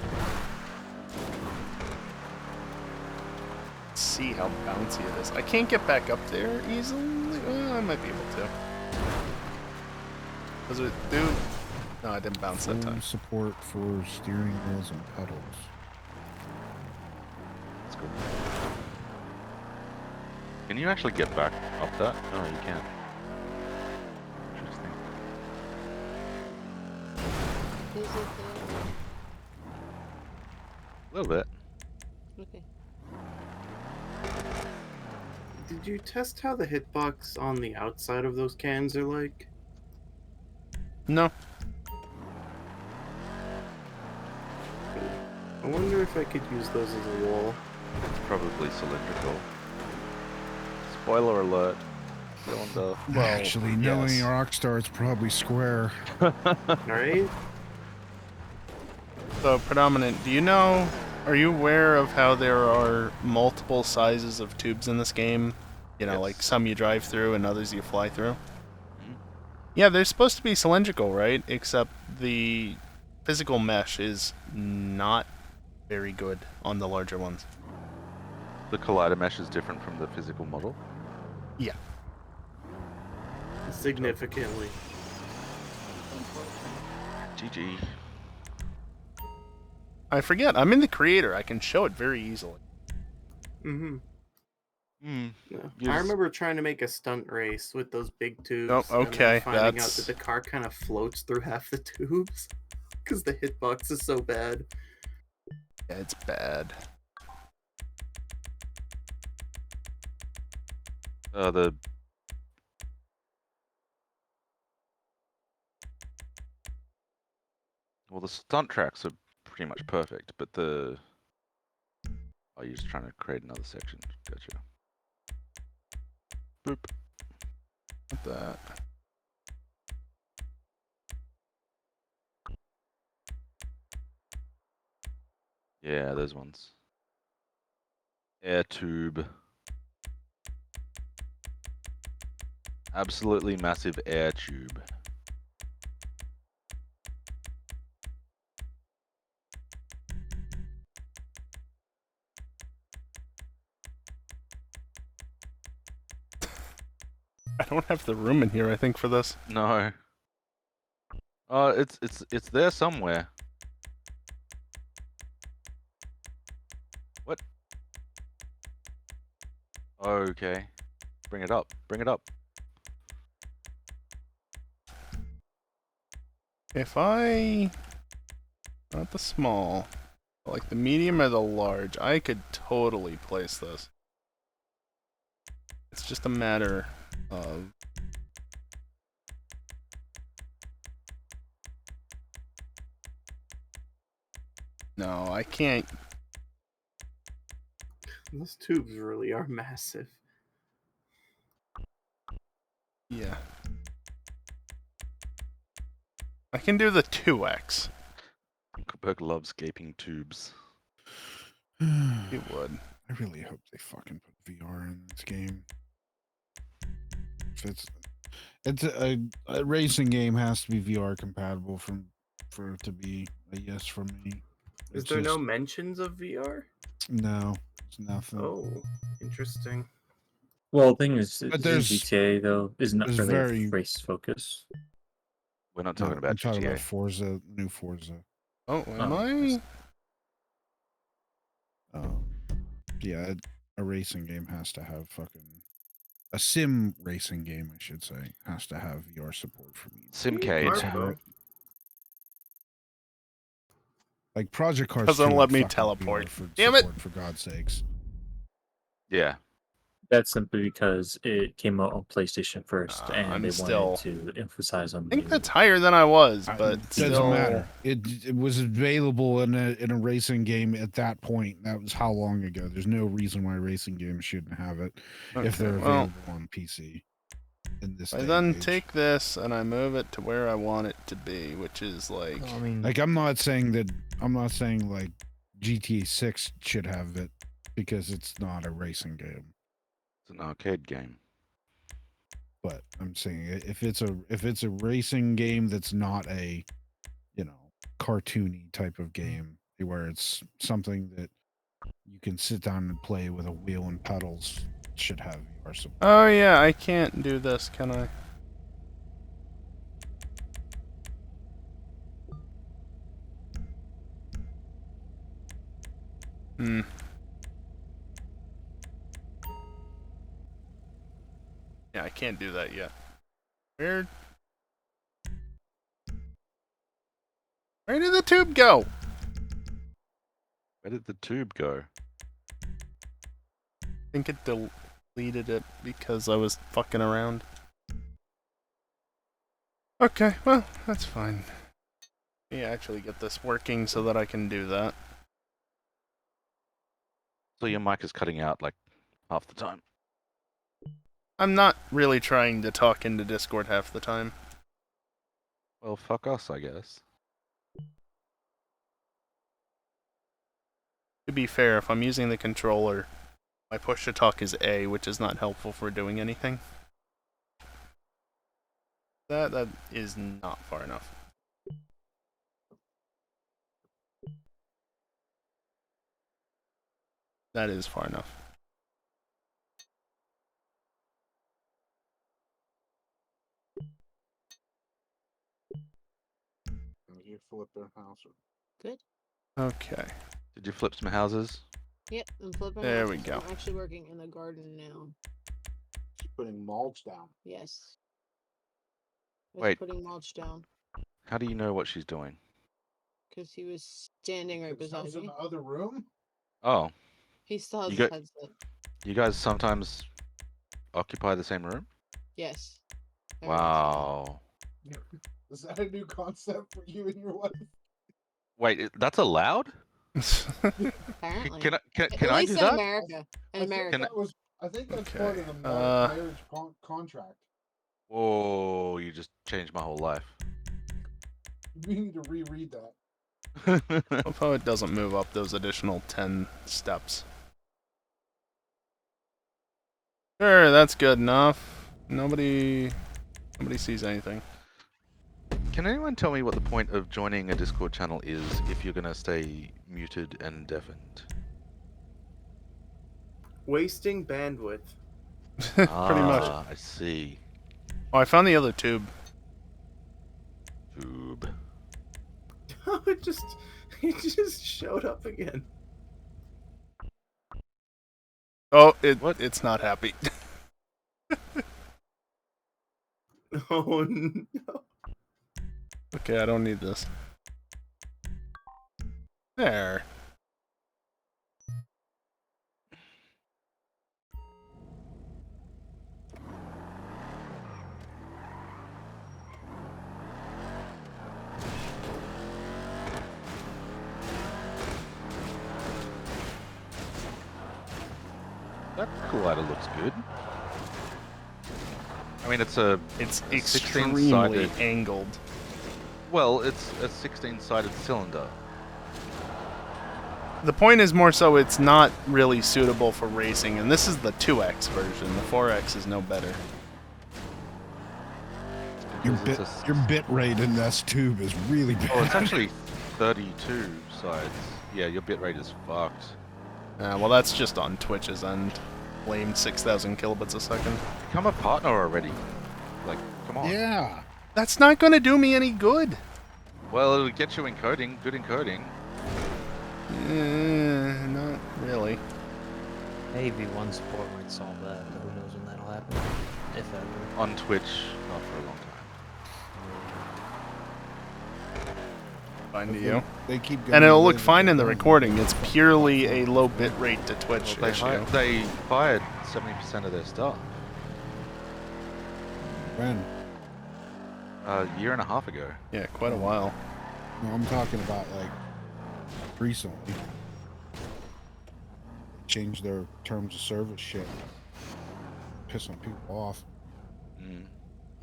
see how bouncy it is. I can't get back up there easily. I might be able to. Does it do? No, I didn't bounce that Full time. support for steering wheels and pedals. That's good. Can you actually get back up that? No, you can't. Interesting. Is it A little bit. okay? Did you test how the hitbox on the outside of those cans are like? No. I wonder if I could use those as a wall. It's probably cylindrical. Spoiler alert. Cylinder. Well, Actually, knowing yes. Rockstar, it's probably square. Right? So, Predominant, do you know, are you aware of how there are multiple sizes of tubes in this game? You know, Yes. like some you drive through and others you fly through? Mhm. Yeah, they're supposed to be cylindrical, right? Except the physical mesh is not very good on the larger ones. The collider mesh is different from the physical model. Yeah. Significantly. GG. I forget, I'm in the creator. I can show it very easily. Mm-hmm. Hmm. Yeah. You I just- remember trying to make a stunt race with those big tubes. Oh, and okay, then finding out that's- that the car kind of floats through half the tubes because the hitbox is so bad. Yeah, it's bad. The well, the stunt tracks are pretty much perfect, but the oh, you're just trying to create another section. Gotcha. Boop. What that? Yeah, those ones. Air tube. Absolutely massive air tube. I don't have the room in here, I think, for this. No. It's there somewhere. What? Okay. Bring it up. Bring it up. If I... Not the small, but like the medium or the large, I could totally place this. It's just a matter of... No, I can't... Those tubes really are massive. Yeah. I can do the 2x. Berg loves gaping tubes. He would. I really hope they fucking put VR in this game. If it's a racing game has to be VR compatible for it to be a yes for me. Is It's there no just- mentions of VR? No, it's nothing. Oh, interesting. Well, the thing is, But there's- GTA though is not there's really very- race focus. We're not No, talking about I'm talking GTA. about Forza, new Forza. Oh, am Oh, I? Yeah, a racing game has to have fucking a sim racing game, I should say, has to have VR support for me. Simcade. Marco. Like Project Cars Doesn't 2 let had me fucking teleport. VR for Damn it! support, for God's sakes. Yeah. That's simply because it came out on PlayStation first, and I'm they still- wanted to emphasize on. I think the- that's higher than I was, It but doesn't still... matter. It was available in a racing game at that point. That was how long ago. There's no reason why racing games shouldn't have it if they're Okay, well, available on PC. In this I day then and age. take this and I move it to where I want it to be, which is like... I mean, Like I'm not saying like GTA 6 should have it because it's not a racing game. It's an arcade game. But I'm saying if it's a racing game that's not a, you know, cartoony type of game where it's something that you can sit down and play with a wheel and pedals. It should have VR support. Oh yeah, I can't do this, can I? Hmm. Yeah, I can't do that yet. Where did the tube go? Where did the tube go? I think it deleted it because I was fucking around. Okay, well, that's fine. Yeah, actually get this working so that I can do that. So your mic is cutting out like half the time. I'm not really trying to talk into Discord half the time. Well, fuck us, I guess. To be fair, if I'm using the controller, my push to talk is A, which is not helpful for doing anything. That is not far enough. That is far enough. You flip their house. Good. Okay. Did you flip some houses? Yep, I'm flipping. There houses. we go. I'm actually working in the garden now. Just putting mulch down. Yes. I was Wait. putting mulch down How do you know what she's doing? because he was standing right beside in me. the other room. Oh, He still has You his got- headset. you guys sometimes occupy the same room? Yes. Very Wow. Is that a new concept for you and your wife? Wait, that's allowed? Apparently. Can I At I least do in that? America. In America. I think that's Okay, part of the marriage contract. Whoa, you just changed my whole life. We need to reread that. Hope how it doesn't move up those additional 10 steps. Sure, that's good enough. Nobody sees anything. Can anyone tell me what the point of joining a Discord channel is if you're gonna stay muted and deafened? Wasting bandwidth. Pretty much. I see. Oh, I found the other tube. Tube. it just showed up again. Oh, What? it's not happy. Oh no. Okay, I don't need this. There. That collider looks good. I mean, it's a extremely 16-sided angled. Well, it's a 16-sided cylinder. The point is more so it's not really suitable for racing, and this is the 2X version. The 4X is no better. Your Because it's bit rate in this tube is really bad. Oh, it's actually 32 sides. Yeah, your bitrate is fucked. Well, that's just on Twitch's end. Lame 6,000 kilobits a second. Become a partner already. Like, come on. Yeah. That's not going to do me any good. Well, it'll get you encoding, good encoding. Not really. Maybe one support might solve that, but who knows when that'll happen. If ever. On Twitch, not for a long time. Fine to you. They keep going And it'll look with fine it. in the recording. It's purely a low bit rate to Twitch Well, issue. they fired 70% of their staff When? a year and a half ago. Yeah, quite a while. No, I'm talking about like recently. Changed their terms of service shit. Pissing people off. Mm.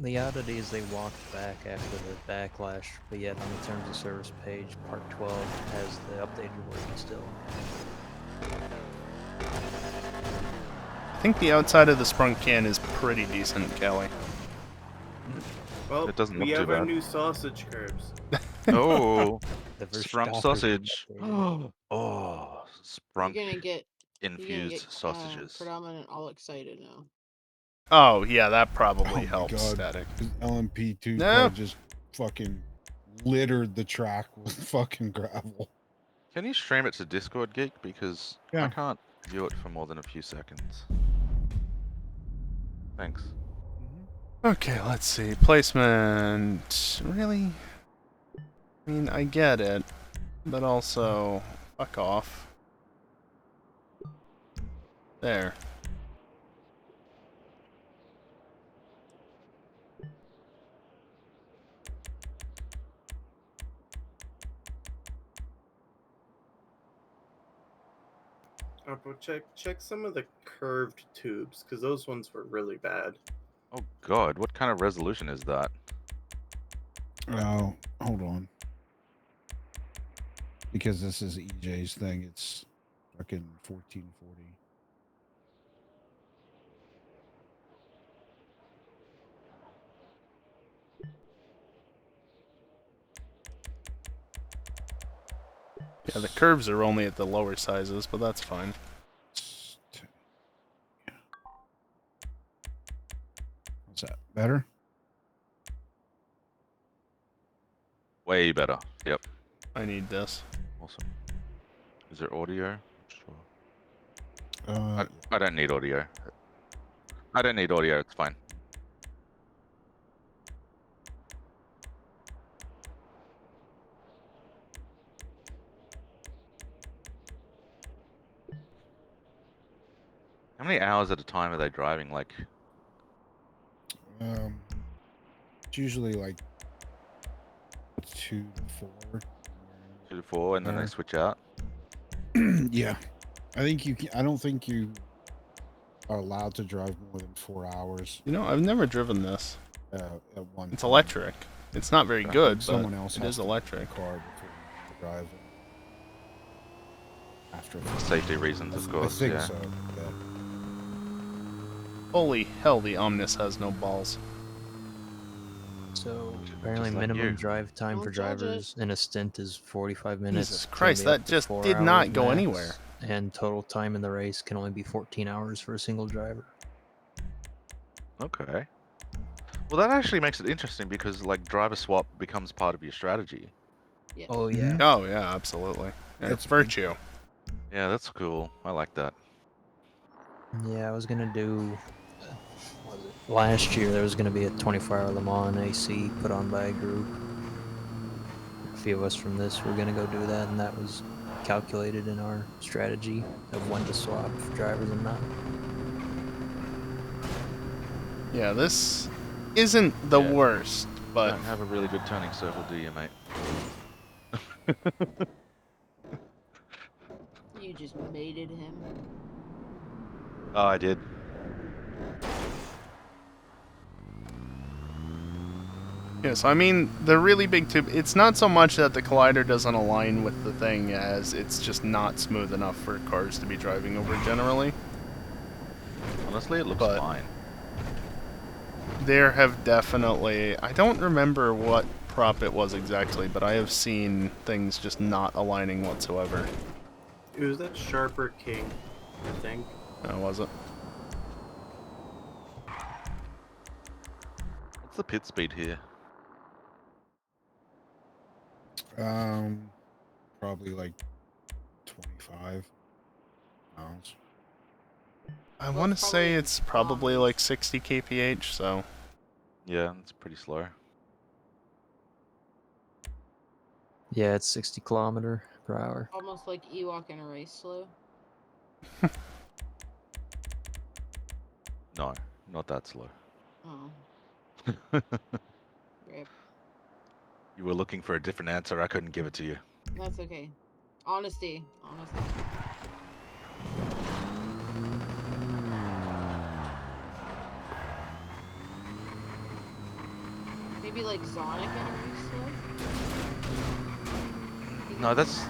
The oddity is they walked back after the backlash, but yet on the terms of service page, part 12 has the updated wording still. I think the outside of the sprung can is pretty decent, Kelly. Well, It doesn't we look too have our bad. new sausage curbs. Oh, The sprung Verstappen sausage. updated. Oh, sprunk You're gonna get infused sausages. predominant all excited now. Oh yeah, that probably Oh my helps. God. Static. His LMP2 No. car just fucking littered the track with fucking gravel. Can you stream it to Discord, Geek? Because I Yeah. can't view it for more than a few seconds. Thanks. Okay, let's see. Placement. Really? I mean, I get it, but also, fuck off. There. But check some of the curved tubes, because those ones were really bad. Oh God, what kind of resolution is that? Oh, hold on. Because this is EJ's thing, it's fucking 1440. Yeah, the curves are only at the lower sizes, but that's fine. What's that? Better? Way better. Yep. I need this. Awesome. Is there audio? Sure. Uh, I don't need audio. I don't need audio. It's fine. How many hours at a time are they driving? Like, it's usually like 2 to 4. 2 to 4, and then they switch out. Yeah, I think you. I don't think you are allowed to drive more than 4 hours. You know, I've never driven this. At one. It's time. electric. It's not very good, Someone but else it has is to electric. Car before you drive it. After For safety reasons, of course. I think Yeah. so. Yeah. Holy hell, the Omnis has no balls. So apparently, Just like minimum you. drive time Don't for judge it. drivers in a stint is 45 minutes. Jesus can Christ, be up that to just 4 did not hours go max, anywhere. And total time in the race can only be 14 hours for a single driver. Okay. Well, that actually makes it interesting because, like, driver swap becomes part of your strategy. Yes. Oh yeah. Oh yeah, absolutely. It's It's virtue. Yeah, that's cool. I like that. Yeah, I was gonna do. What was it? Last year there was gonna be a 24-hour Le Mans AC put on by a group. A few of us from this were gonna go do that, and that was calculated in our strategy of when to swap drivers and not. Yeah, this isn't the Yeah. worst, but Don't have a really good turning circle, do you, mate? You just mated him. Oh, I did. yes, I mean, the really big tube, it's not so much that the collider doesn't align with the thing as it's just not smooth enough for cars to be driving over generally. Honestly, it looks But- fine. There have definitely, I don't remember what prop it was exactly, but I have seen things just not aligning whatsoever. It was that Sharper King, I think. Was it? What's the pit speed here? Probably like 25 miles. I Well, want to it's say probably it's probably kilometers. like 60 kph, so Yeah, it's pretty slow. Yeah, it's 60 km/h. Almost like Ewok in a race slow. No, not that slow. Oh, rip. You were looking for a different answer. I couldn't give it to you. That's okay. Honesty. Honesty. Maybe like Sonic in a race slow? No, that's...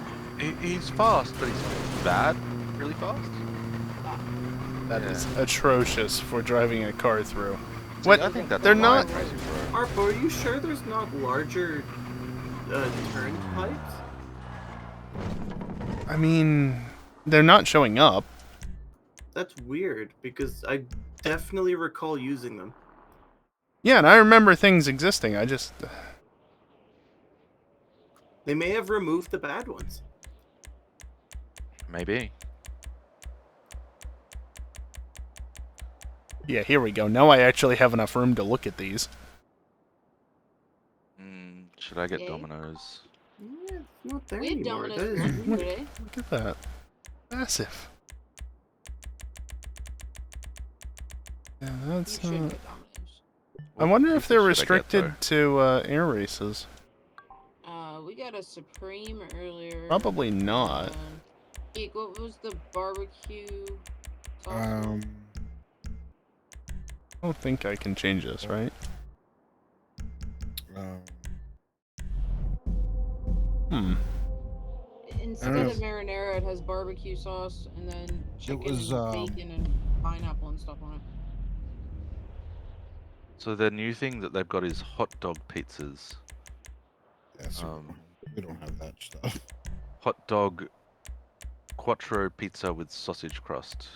he's fast, but he's bad. Really fast. that Yeah. is atrocious for driving a car through. See, What? I think that's They're why not- I'm racing for it. Arpo, are you sure there's not larger turnpikes? I mean, They're not showing up. That's weird because I definitely recall using them. Yeah, and I remember things existing. I just... They may have removed the bad ones. Maybe. Yeah, here we go. Now I actually have enough room to look at these. Should I get Yay. Domino's? Yeah, it's not there We had anymore. Domino's That is for lunch weird. today. Look at that. Massive. Yeah, You that's... should get Domino's. I wonder if they're What should I get, restricted to air races. We got a Supreme earlier. Probably not. Geek, what was the barbecue sauce? Um, I don't think I can change this, right? Hmm. Instead of marinara, it has barbecue sauce and then chicken was, and bacon and pineapple and stuff on it. So the new thing that they've got is hot dog pizzas. yeah, so we don't have that stuff. Hot dog quattro pizza with sausage crust.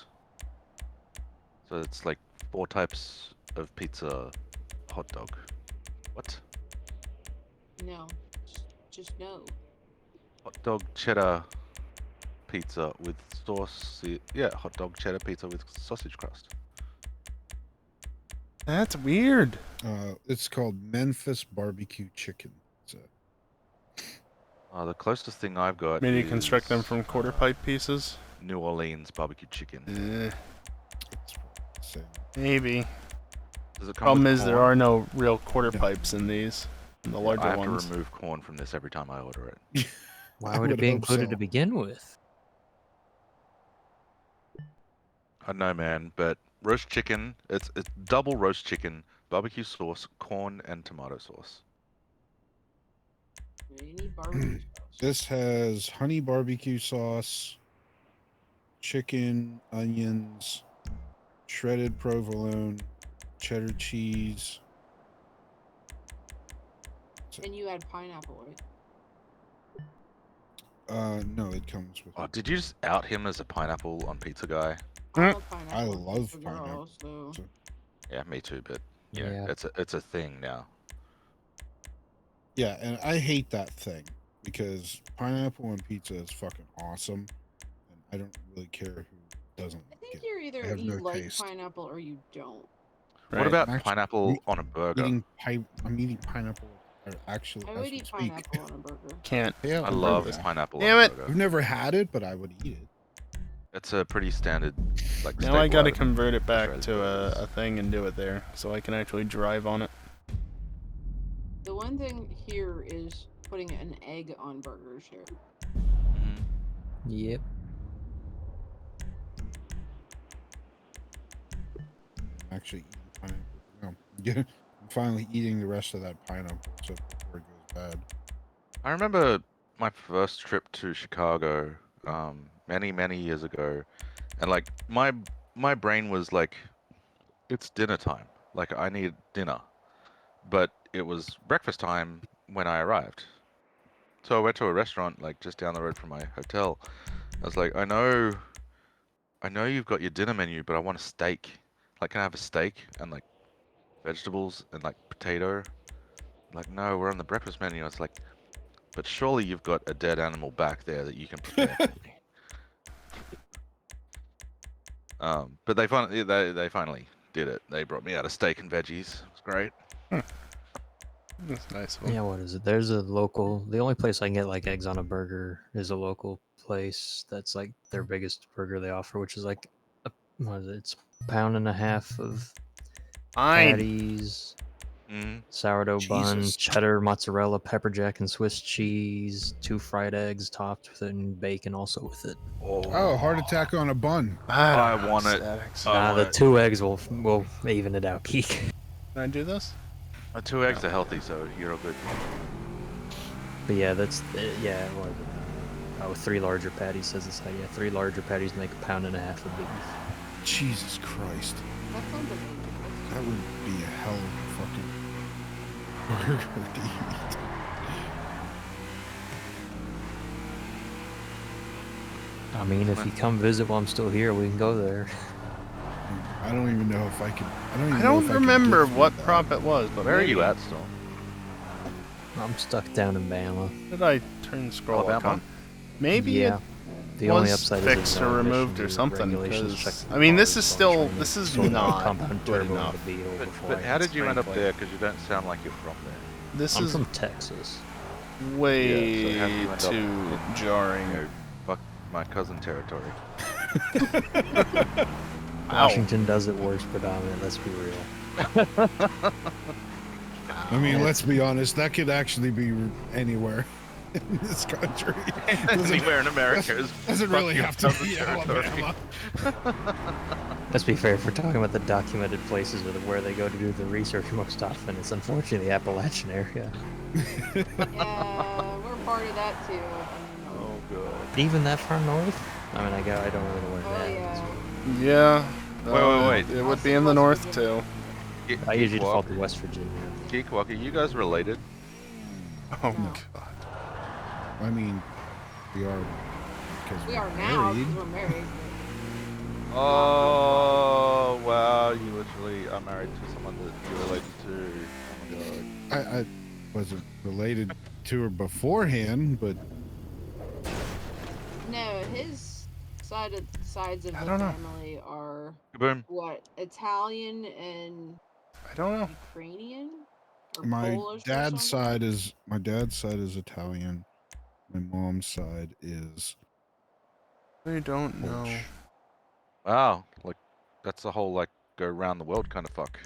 So it's like 4 types of pizza hot dog. What? No, just no. Hot dog cheddar pizza with sauce. Yeah, hot dog cheddar pizza with sausage crust. That's weird. It's called Memphis barbecue chicken. So, The closest thing I've got Maybe is construct them from quarter pipe pieces. New Orleans barbecue chicken. it's the same. Maybe. Does it come Problem with is there corn? are no real quarter pipes in these. In the larger I have ones. to remove corn from this every time I order it. Why I would it would be hope included so. to begin with? I know, man, but roast chicken, it's double roast chicken, barbecue sauce, corn, and tomato sauce. You need barbecue sauce. This has honey barbecue sauce, chicken, onions, shredded provolone, cheddar cheese. And you had pineapple, right? No, it comes with. Oh, did you just out him as a pineapple on pizza guy? I love pineapple. I on love pizza girl, pineapple. so- So- Yeah, me too, but Yeah. it's a thing now. Yeah, and I hate that thing because pineapple on pizza is fucking awesome, and I don't really care who doesn't I think like it. you're I either have you no like taste. pineapple or you don't. What Right. about I'm actually pineapple on a burger? I'm eating pineapple. Actually, I as would we eat speak. pineapple on a burger. Can't. Yeah, I on love burger. pineapple Damn on a it. burger. I've never had it, but I would eat it. It's a pretty standard, like. Now I staple gotta item convert in it back Australian to burgers. a thing and do it there, so I can actually drive on it. The one thing here is putting an egg on burgers here. Mhm. Yep. I'm actually eating pineapple. No, yeah, I'm finally eating the rest of that pineapple so before it goes bad. I remember my first trip to Chicago, many years ago, and like my brain was like, it's dinner time. Like I need dinner, but it was breakfast time when I arrived. So I went to a restaurant like just down the road from my hotel. I was like, I know you've got your dinner menu, but I want a steak. Like, can I have a steak and like vegetables and like potato? Like, no, we're on the breakfast menu. I was like, but surely you've got a dead animal back there that you can prepare for me. But they finally did it. They brought me out a steak and veggies. It was great. That's nice. One. Yeah, what is it? There's a local. The only place I can get like eggs on a burger is a local place that's like their biggest burger they offer, which is like what is it? It's a pound and a half of Fine. patties, Mm. sourdough bun, Jesus. cheddar, mozzarella, pepper jack, and Swiss cheese. 2 fried eggs topped with it, and bacon also with it. Oh, heart attack on a bun. I want it. Statics. I The want it. 2 eggs will even it out, Geek. Can I do this? 2 eggs are healthy, so you're all good. But yeah, that's yeah. What is it? Oh, 3 larger patties says it's like, yeah, 3 larger patties make a pound and a half of beef. Jesus Christ. That sounds amazing. That would be a hell of a fucking burger to eat. I mean, if you come visit while I'm still here, we can go there. I don't even know if I could. I don't remember what prop it was, but Where are maybe. you at, Storm? I'm stuck down in Bama. Did I turn scroll Alabama? on? Maybe Yeah. it The only was upside fixed is or no removed or emissions something. regulations check 'Cause, the I mean, this cars is while still trying to this is sort out not compound good turbo enough. into Beetle before But I how can did you end up crank there? like- Because you don't sound like you're from there. This I'm is from Texas. way Yeah, so how did you end up too in, jarring. You know, fuck my cousin territory. Washington does it worse predominant, let's be real. I mean, let's be honest. That could actually be anywhere in this country. Anywhere in America is Doesn't really fucking have to cousin be territory. Alabama. Let's be fair, if we're talking about the documented places where they go to do the research most often, it's unfortunately the Appalachian area. Yeah, we're part of that too. Oh god. Even that far north? I mean, I don't really know where Oh that is. yeah. Yeah. Wait. It would be in the north too. I usually default to West Virginia. Geekwalk, are you guys related? Oh No. god. I mean, we are. Because We we're are now married. because we're married. Oh wow, you literally are married to someone that you're related to. Oh my god. I wasn't related to her beforehand, but No, his sides of I the don't know. family are Boom. what, Italian and I don't know. Ukrainian or my Polish or dad's something? side is Italian. My mom's side is I don't know. Polish. Wow, like that's a whole like go around the world kind of fuck.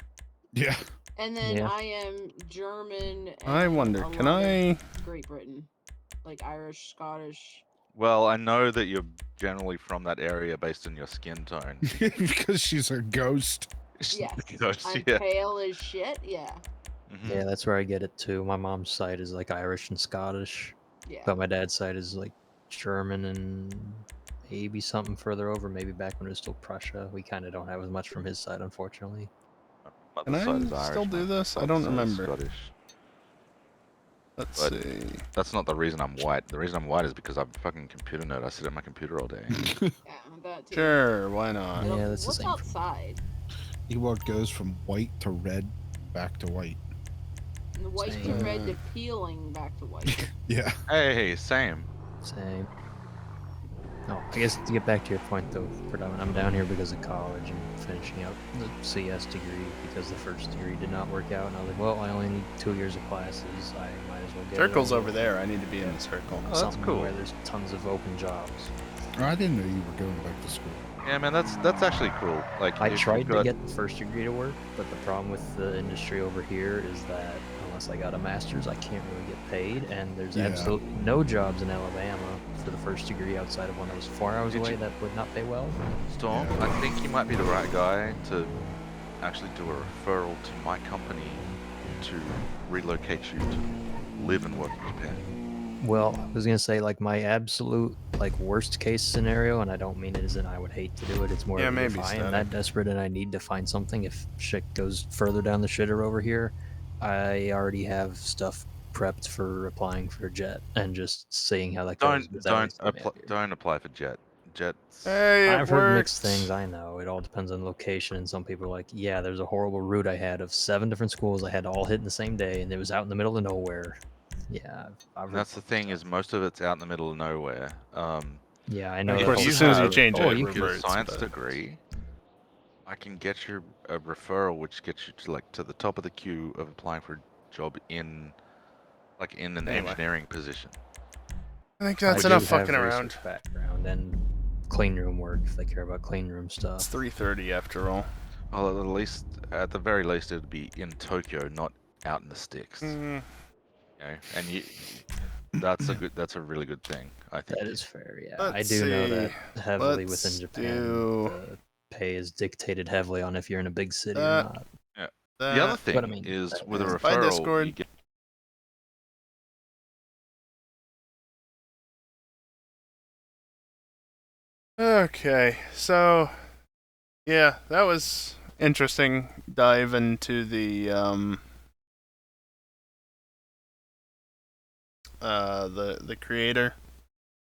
Yeah. And then Yeah. I am German and I wonder, a can lot of I? Great Britain, like Irish, Scottish. Well, I know that you're generally from that area based on your skin tone. Because she's a ghost. Yes, Because, I'm yeah. pale as shit. Yeah, Mhm. Yeah, that's where I get it too. My mom's side is like Irish and Scottish, yeah. but my dad's side is like German and maybe something further over, maybe back when it was still Prussia. We kind of don't have as much from his side, unfortunately. Can Mother's side I is Irish, still do my this? I father's don't side is remember. Scottish. Let's But- see. That's not the reason I'm white. The reason I'm white is because I'm a fucking computer nerd. I sit at my computer all day. Yeah, that too. Sure, why not? Yeah, that's the What's same. outside? Ewok goes from white to red back to white. The white to Same. red to peeling back to white. Yeah. Hey, same. Same. Oh, I guess to get back to your point though, predominant, I'm down here because of college and finishing up the CS degree because the first degree did not work out, and I was like, well, I only need 2 years of classes. I might as well get Circle's it over there. I need to be in the circle. Oh, that's something cool. where there's tons of open jobs. Oh, I didn't know you were going back to school. Yeah, man, that's actually cool. Like I if you've tried to got- get the first degree to work, but the problem with the industry over here is that unless I got a master's, I can't really get paid, and there's Yeah. absolutely no jobs in Alabama for the first degree outside of one that was 4 hours Did away you- that would not pay well. Storm, I think you might be the right guy to actually do a referral to my company to relocate you to live and work in Japan. Well, I was gonna say like my absolute like worst case scenario, and I don't mean it as in I would hate to do it. It's more Yeah, of if maybe I am static. that desperate and I need to find something. If shit goes further down the shitter over here, I already have stuff prepped for applying for Jet and just seeing how that goes. because that Don't always got me up here. don't apply for Jet. Jet's Hey, it I've heard mixed works. things. I know it all depends on location, and some people are like, "Yeah, there's a horrible route I had of 7 different schools I had to all hit in the same day, and it was out in the middle of nowhere." Yeah, I've and heard that's the thing is most of it's out in the middle of nowhere. yeah, I know. Of if that course, whole you as soon as you have- change oh, it, it you If you reverts. have a science but- degree, I can get you a referral which gets you to like to the top of the queue of applying for a job in like in an Anyway. engineering position. I think I that's do enough have fucking around. research background and clean room work if they care about clean room It's stuff. 3:30 after all. Well, at the very least, it'd be in Tokyo, not out in the sticks. Mm, You know, and that's a really good thing. I think. That is fair, yeah. I Let's do know that see. heavily Let's within Japan, do the pay is dictated heavily on if you're in a big city or that. not. The other that- thing but I mean, is that with a is- Bye, referral, Discord. you get Okay, so yeah, that was interesting dive into the creator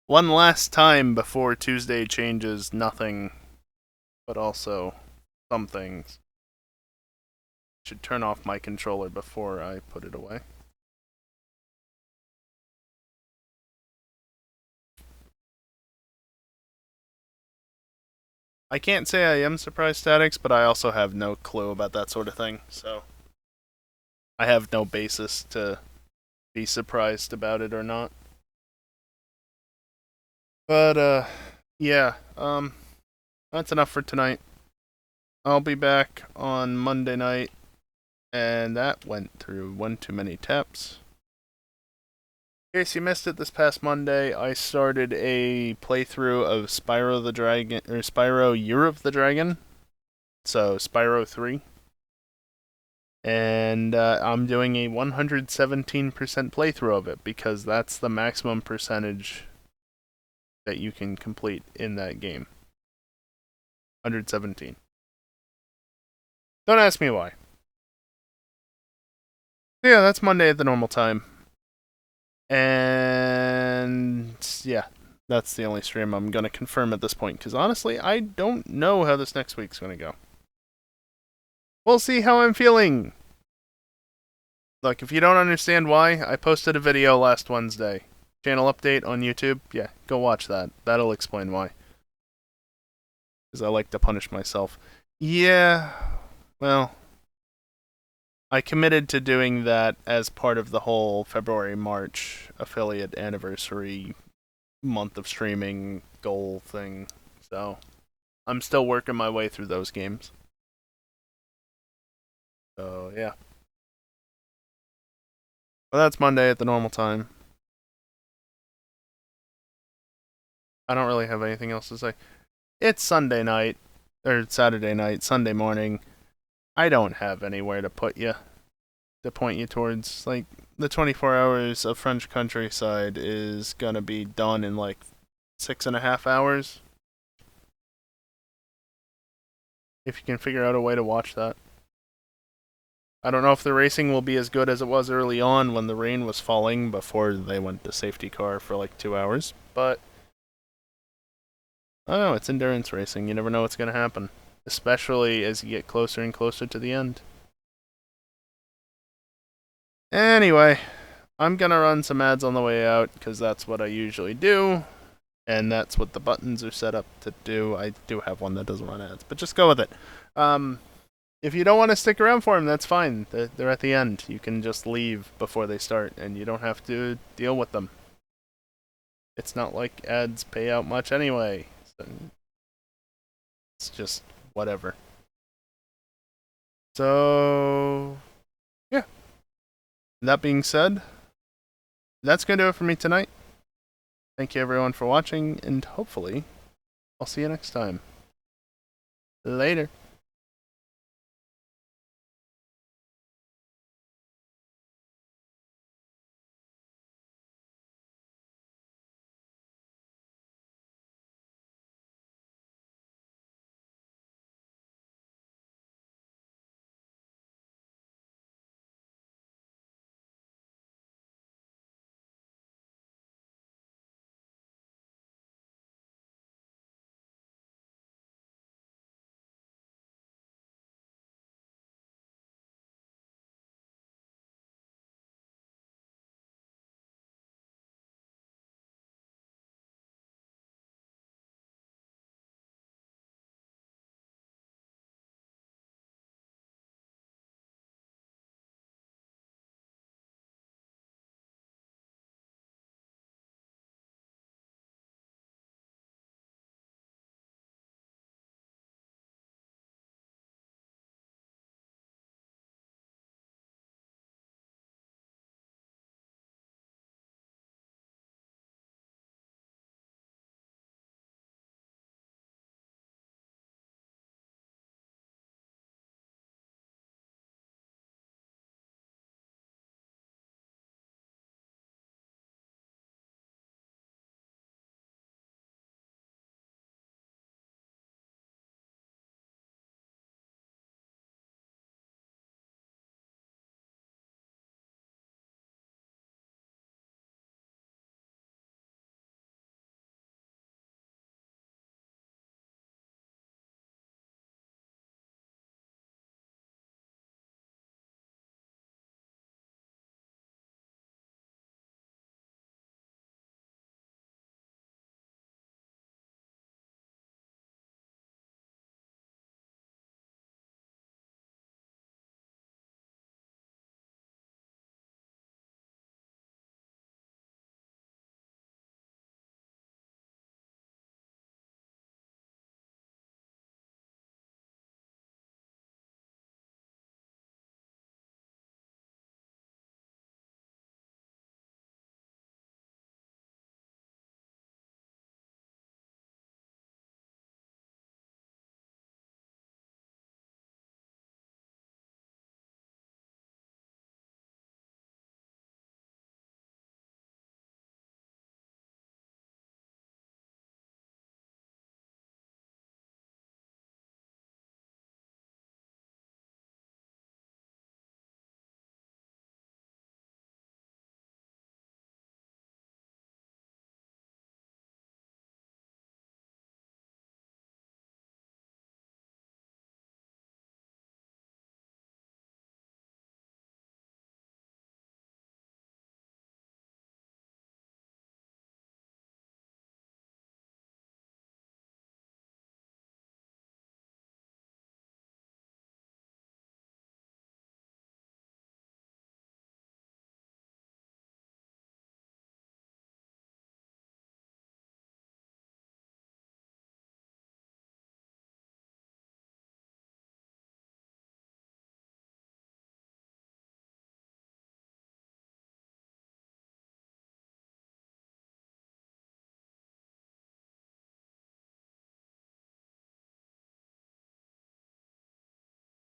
one last time before Tuesday changes nothing, but also some things. Should turn off my controller before I put it away. I can't say I am surprised statics, but I also have no clue about that sort of thing, so I have no basis to be surprised about it or not. But yeah, that's enough for tonight. I'll be back on Monday night, and that went through one too many taps. In case you missed it, this past Monday, I started a playthrough of Spyro the Dragon, or Spyro Year of the Dragon, so Spyro 3. And I'm doing a 117% playthrough of it, because that's the maximum percentage that you can complete in that game. 117. Don't ask me why. Yeah, that's Monday at the normal time. And yeah, that's the only stream I'm going to confirm at this point, because honestly, I don't know how this next week's going to go. We'll see how I'm feeling. Look, if you don't understand why, I posted a video last Wednesday. Channel update on YouTube. Yeah, go watch that. That'll explain why. Because I like to punish myself. Yeah, well, I committed to doing that as part of the whole February-March affiliate anniversary month of streaming goal thing. So, I'm still working my way through those games. So, yeah. Well, that's Monday at the normal time. I don't really have anything else to say. It's Sunday night, or Saturday night, Sunday morning. I don't have anywhere to put you, to point you towards. Like, the 24 hours of French countryside is gonna be done in like 6.5 hours. If you can figure out a way to watch that. I don't know if the racing will be as good as it was early on when the rain was falling before they went to safety car for like 2 hours, but I don't know, it's endurance racing. You never know what's going to happen, especially as you get closer and closer to the end. Anyway, I'm going to run some ads on the way out because that's what I usually do, and that's what the buttons are set up to do. I do have one that doesn't run ads, but just go with it. If you don't want to stick around for them, that's fine. They're at the end. You can just leave before they start, and you don't have to deal with them. It's not like ads pay out much anyway. So it's just whatever. So, yeah. That being said, that's going to do it for me tonight. Thank you everyone for watching, and hopefully, I'll see you next time. Later.